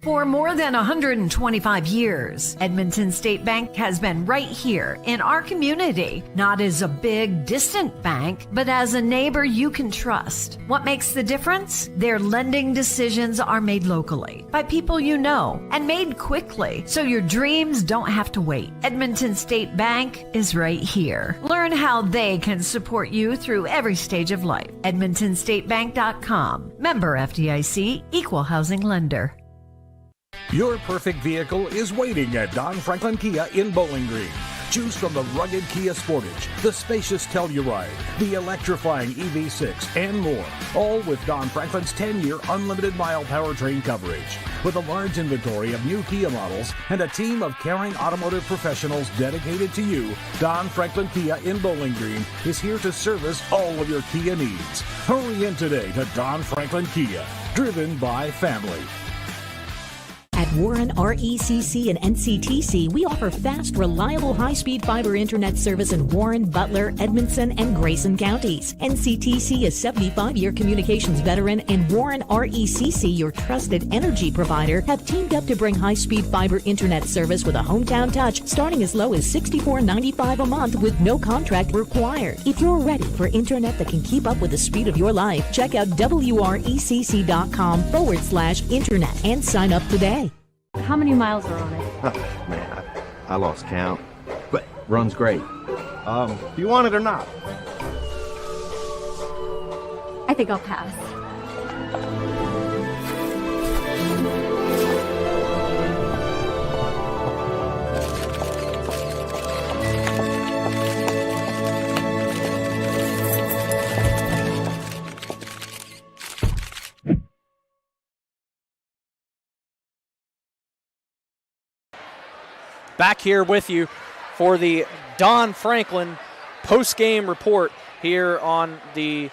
For more than 125 years, Edmonton State Bank has been right here in our community, not as a big, distant bank, but as a neighbor you can trust. What makes the difference? Their lending decisions are made locally by people you know and made quickly, so your dreams don't have to wait. Edmonton State Bank is right here. Learn how they can support you through every stage of life. EdmontonStateBank.com. Member FDIC, Equal Housing Lender. Your perfect vehicle is waiting at Don Franklin Kia in Bowling Green. Choose from the rugged Kia Sportage, the spacious Telluride, the electrifying EV6, and more. All with Don Franklin's 10-year unlimited mile powertrain coverage. With a large inventory of new Kia models and a team of caring automotive professionals dedicated to you, Don Franklin Kia in Bowling Green is here to service all of your Kia needs. Hurry in today to Don Franklin Kia, driven by family. At At Warren RECC and NCTC, we offer fast, reliable, high-speed fiber internet service in Warren, Butler, Edmondson, and Grayson counties. NCTC, a 75-year communications veteran, and Warren RECC, your trusted energy provider, have teamed up to bring high-speed fiber internet service with a hometown touch, starting as low as $64.95 a month with no contract required. If you're ready for internet that can keep up with the speed of your life, check out WRECC.com/internet and sign up today. How many miles are on it? Oh, man, I lost count, but runs great. Do you want it or not? I think I'll pass. Back here with you for the Don Franklin post-game report here on the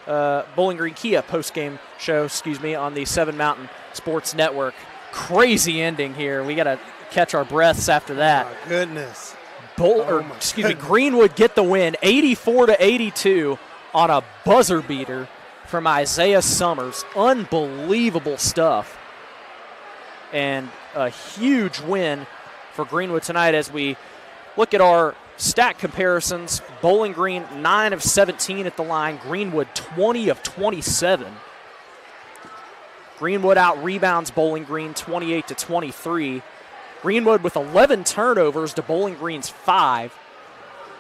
Bowling Green Kia post-game show, on the 7 Mountain Sports Network. Crazy ending here. We got to catch our breaths after that. Oh, my goodness. Greenwood get the win, 84-82 on a buzzer beater from Isaiah Summers. Unbelievable stuff. And a huge win for Greenwood tonight as we look at our stat comparisons. Bowling Green 9 of 17 at the line. Greenwood 20 of 27. Greenwood out rebounds Bowling Green 28-23. Greenwood with 11 turnovers to Bowling Green's 5.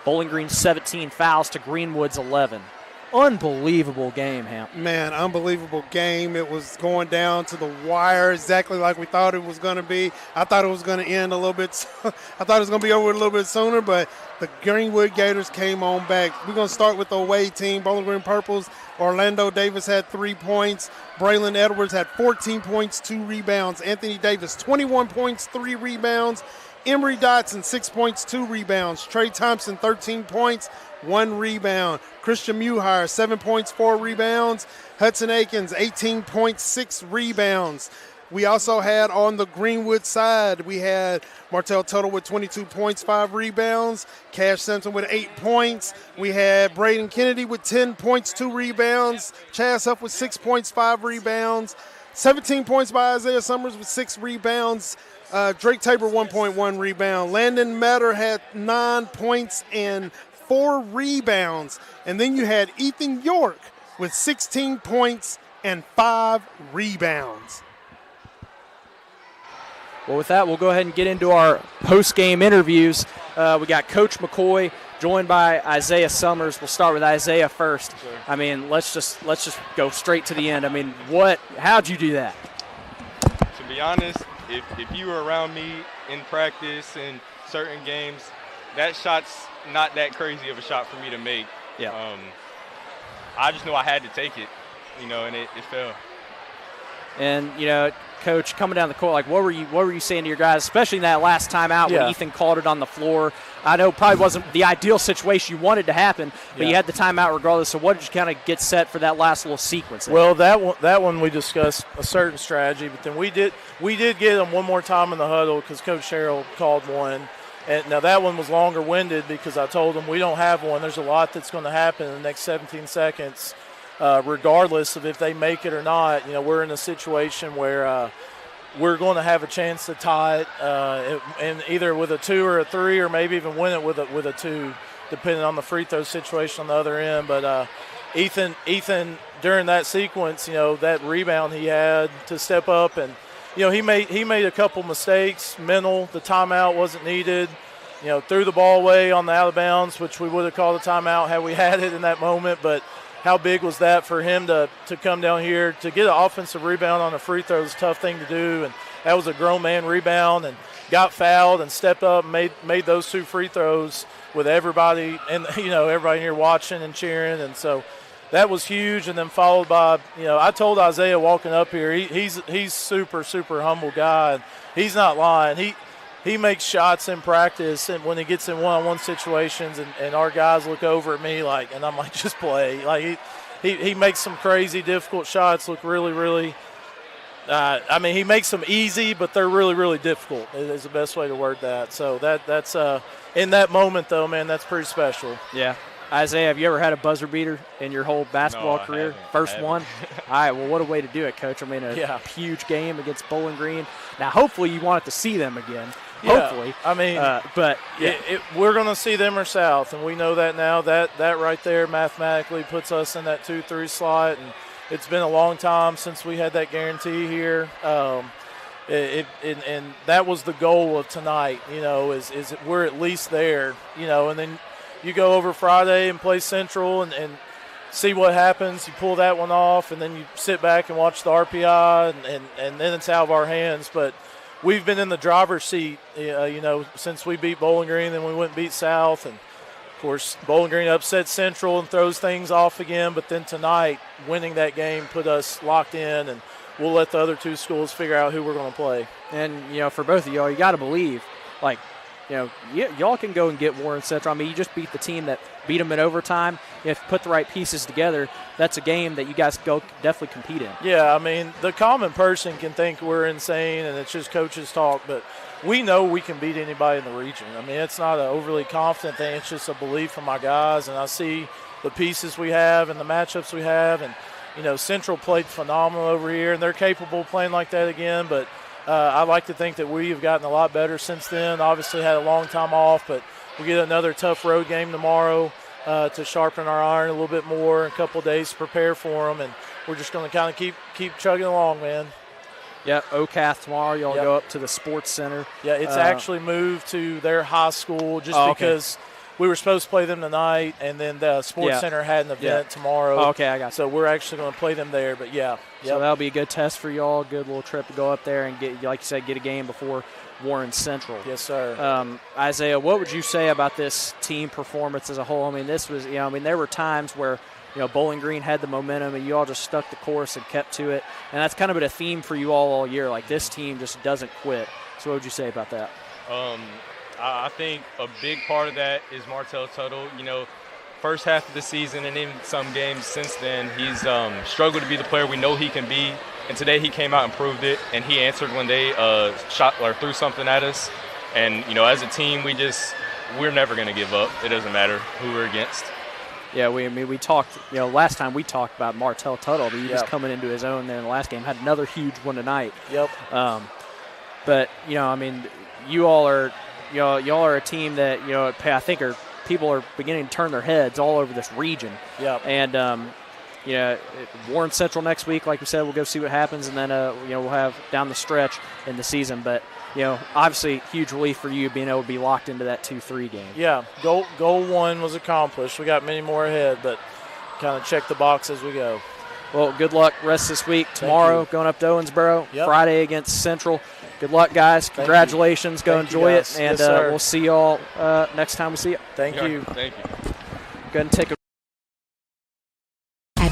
Bowling Green's 17 fouls to Greenwood's 11. Unbelievable game, Hamp. Man, unbelievable game. It was going down to the wire exactly like we thought it was going to be. I thought it was going to end a little bit. I thought it was going to be over a little bit sooner, but the Greenwood Gators came on back. We're going to start with the away team, Bowling Green Purples. Orlando Davis had 3 points. Braylon Edwards had 14 points, 2 rebounds. Anthony Davis, 21 points, 3 rebounds. Emory Dotson, 6 points, 2 rebounds. Trey Thompson, 13 points, 1 rebound. Christian Muhire, 7 points, 4 rebounds. Hudson Akins, 18 points, 6 rebounds. We also had on the Greenwood side, we had Martell Tuttle with 22 points, 5 rebounds. Cash Simpson with 8 points. We had Braden Kennedy with 10 points, 2 rebounds. Chaz Huff with 6 points, 5 rebounds. 17 points by Isaiah Summers with 6 rebounds. Drake Tabor, 1.1 rebound. Landon Matter had 9 points and 4 rebounds. And then you had Ethan York with 16 points and 5 rebounds. Well, with that, we'll go ahead and get into our post-game interviews. We got Coach McCoy joined by Isaiah Summers. We'll start with Isaiah first. Sure. I mean, let's just go straight to the end. I mean, how'd you do that? To be honest, if you were around me in practice in certain games, that shot's not that crazy of a shot for me to make. Yeah. I just knew I had to take it, and it fell. And Coach, coming down the court, like what were you saying to your guys, especially in that last timeout when Ethan called it on the floor? I know probably wasn't the ideal situation you wanted to happen, but you had the timeout regardless. So what did you kind of get set for that last little sequence there? Well, that one we discussed a certain strategy, but then we did get them one more time in the huddle because Coach Sherrill called one. And now that one was longer winded because I told them we don't have one. There's a lot that's going to happen in the next 17 seconds. Regardless of if they make it or not, we're in a situation where we're going to have a chance to tie it, and either with a 2 or a 3, or maybe even win it with a 2, depending on the free throw situation on the other end. But Ethan, during that sequence, that rebound he had to step up, and he made a couple mistakes, mental. The timeout wasn't needed. Threw the ball away on the out of bounds, which we would have called a timeout had we had it in that moment, but. How big was that for him to come down here to get an offensive rebound on a free throw is a tough thing to do, and that was a grown man rebound and got fouled and stepped up and made those 2 free throws with everybody and everybody here watching and cheering, and so that was huge. And then followed by I told Isaiah walking up here he's super humble guy, and he's not lying. He makes shots in practice, and when he gets in one-on-one situations, and our guys look over at me and I'm like, just play. Like he makes some crazy difficult shots look really, really I mean, he makes them easy, but they're really, really difficult is the best way to word that. So that's in that moment, though, man, that's pretty special. Yeah. Isaiah, have you ever had a buzzer beater in your whole basketball No, career? I First haven't. one? All right, well, what a way to do it, Coach. I mean, a huge game against Bowling Green. Now, hopefully you want it to see them again. Yeah, Hopefully. I mean, but yeah. we're going to see them or South, and we know that now. That right there mathematically puts us in that 2-3 slot, and it's been a long time since we had that guarantee here. And that was the goal of tonight, is we're at least there, and then you go over Friday and play Central and see what happens. You pull that one off, and then you sit back and watch the RPI, and then it's out of our hands. But we've been in the driver's seat, since we beat Bowling Green, then we went and beat South. And, of course, Bowling Green upsets Central and throws things off again. But then tonight, winning that game put us locked in, and we'll let the other two schools figure out who we're going to play. And, for both of y'all, you got to believe, y'all can go and get Warren Central. I mean, you just beat the team that beat them in overtime. If you put the right pieces together, that's a game that you guys go definitely compete in. Yeah, I mean, the common person can think we're insane and it's just coaches talk, but we know we can beat anybody in the region. I mean, it's not an overly confident thing. It's just a belief from my guys, and I see the pieces we have and the matchups we have. And, Central played phenomenal over here, and they're capable of playing like that again, but I like to think that we have gotten a lot better since then. Obviously had a long time off, but we get another tough road game tomorrow to sharpen our iron a little bit more, a couple of days to prepare for them, and we're just going to kind of keep chugging along, man. Yeah, OCATH tomorrow. Y'all go up to the Sports Center. Yeah, it's actually moved to their high school just because we were supposed to play them tonight, and then the Sports Center had an event tomorrow. Oh, okay, I got you. So we're actually going to play them there, but yeah. So that'll be a good test for y'all, good little trip to go up there and get, like you said, get a game before Warren Central. Yes, sir. Isaiah, what would you say about this team performance as a whole? I mean, this was, there were times where, Bowling Green had the momentum and you all just stuck the course and kept to it. And that's kind of been a theme for you all year. Like, this team just doesn't quit. So what would you say about that? I think a big part of that is Martell Tuttle. First half of the season and in some games since then, he's struggled to be the player we know he can be. And today he came out and proved it, and he answered when they shot or threw something at us. And, as a team, we're never going to give up. It doesn't matter who we're against. Yeah, we talked, last time we talked about Martell Tuttle, but he was coming into his own there in the last game. Had another huge one tonight. Yep. But, you all are, y'all are a team that, I think people are beginning to turn their heads all over this region. Yep. And, Warren Central next week, like we said, we'll go see what happens, and then, we'll have down the stretch in the season. But, obviously huge relief for you being able to be locked into that 2-3 game. Yeah, goal one was accomplished. We got many more ahead, but kind of check the box as we go. Well, good luck rest this week. Tomorrow, going up to Owensboro. Yep. Friday against Central. Good luck, guys. Congratulations. Go enjoy it. And we'll see you all next time we see you. Thank you. Thank you. Go ahead and take a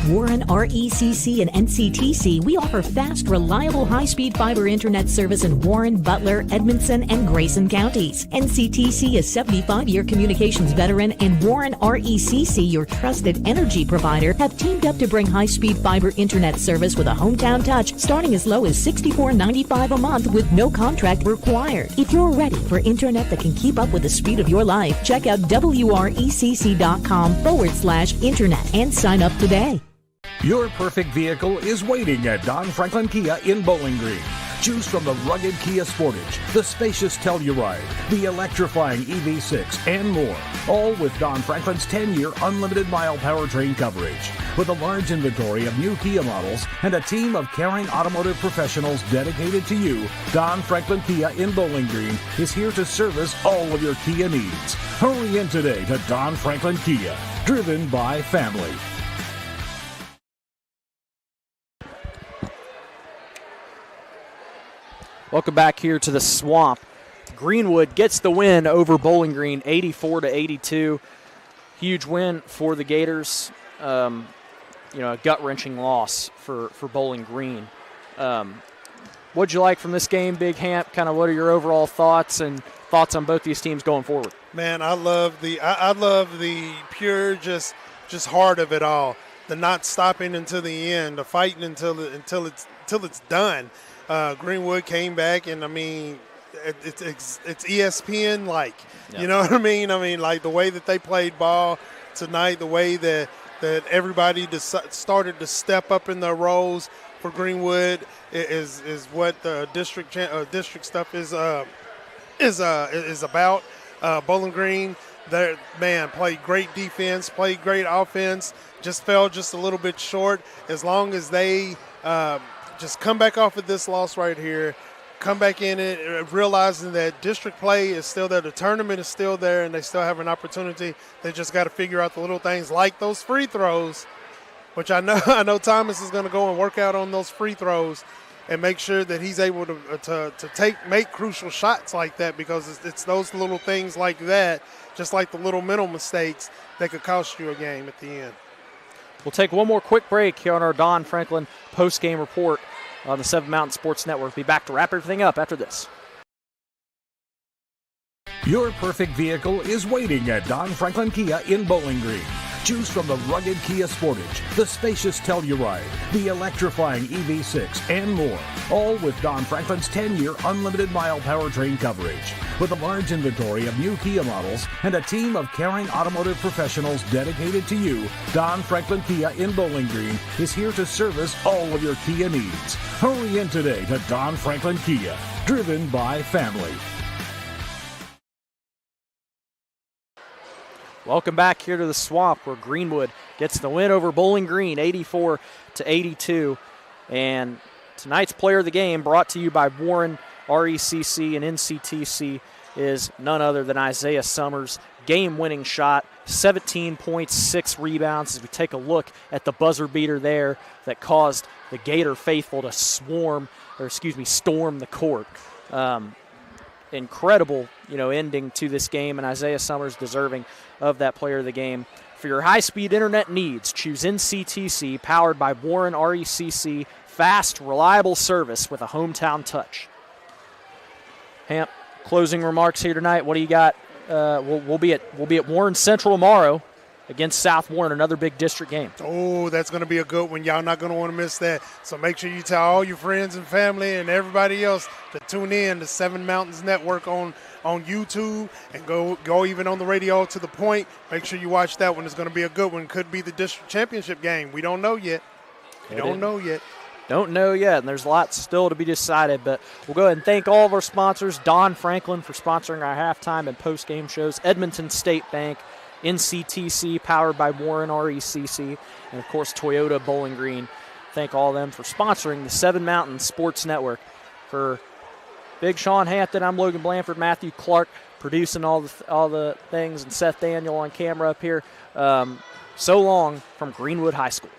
At Warren RECC and NCTC, we offer fast, reliable, high-speed fiber internet service in Warren, Butler, Edmondson, and Grayson counties. NCTC is 75-year communications veteran, and Warren RECC, your trusted energy provider, have teamed up to bring high-speed fiber internet service with a hometown touch, starting as low as $64.95 a month with no contract required. If you're ready for internet that can keep up with the speed of your life, check out WRECC.com/internet and sign up today. Your perfect vehicle is waiting at Don Franklin Kia in Bowling Green. Choose from the rugged Kia Sportage, the spacious Telluride, the electrifying EV6, and more. All with Don Franklin's 10-year unlimited mile powertrain coverage. With a large inventory of new Kia models and a team of caring automotive professionals dedicated to you, Don Franklin Kia in Bowling Green is here to service all of your Kia needs. Hurry in today to Don Franklin Kia, driven by family. Welcome back here to the Swamp. Greenwood gets the win over Bowling Green, 84-82. Huge win for the Gators. A gut-wrenching loss for Bowling Green. What'd you like from this game, Big Hamp? Kind of what are your overall thoughts on both these teams going forward? Man, I love the pure just heart of it all. The not stopping until the end, the fighting until until it's done. Greenwood came back, and I mean, it's ESPN like. Yep. You know what I mean? I mean, like the way that they played ball tonight, the way that everybody started to step up in their roles for Greenwood is what the district stuff is about. Bowling Green, played great defense, played great offense, just fell just a little bit short. As long as they just come back off of this loss right here, come back in it, realizing that district play is still there, the tournament is still there, and they still have an opportunity. They just got to figure out the little things like those free throws, which I know Thomas is going to go and work out on those free throws and make sure that he's able to make crucial shots like that, because it's those little things like that, just like the little mental mistakes, that could cost you a game at the end. We'll take one more quick break here on our Don Franklin post-game report on the 7 Mountain Sports Network. Be back to wrap everything up after this. Your perfect vehicle is waiting at Don Franklin Kia in Bowling Green. Choose from the rugged Kia Sportage, the spacious Telluride, the electrifying EV6, and more. All with Don Franklin's 10-year unlimited mile powertrain coverage. With a large inventory of new Kia models and a team of caring automotive professionals dedicated to you, Don Franklin Kia in Bowling Green is here to service all of your Kia needs. Hurry in today to Don Franklin Kia, driven by family. Welcome back here to the Swamp, where Greenwood gets the win over Bowling Green, 84-82. And tonight's player of the game, brought to you by Warren RECC and NCTC, is none other than Isaiah Summers. Game-winning shot, 17 points, 6 rebounds, as we take a look at the buzzer beater there that caused the Gator faithful to storm the court. Incredible, ending to this game, and Isaiah Summers deserving of that player of the game. For your high-speed internet needs, choose NCTC, powered by Warren RECC. Fast, reliable service with a hometown touch. Hamp, closing remarks here tonight. What do you got? We'll be at Warren Central tomorrow against South Warren, another big district game. Oh, that's going to be a good one. Y'all not going to want to miss that. So make sure you tell all your friends and family and everybody else to tune in to 7 Mountains Network on YouTube, and go even on the radio to The Point. Make sure you watch that one. It's going to be a good one. Could be the district championship game. We don't know yet. Don't know yet, and there's lots still to be decided, but we'll go ahead and thank all of our sponsors. Don Franklin for sponsoring our halftime and post-game shows. Edmonton State Bank, NCTC, powered by Warren RECC, and, of course, Toyota Bowling Green. Thank all of them for sponsoring the 7 Mountain Sports Network. For Big Sean Hampton, I'm Logan Blanford, Matthew Clark producing all the things, and Seth Daniel on camera up here. So long from Greenwood High School.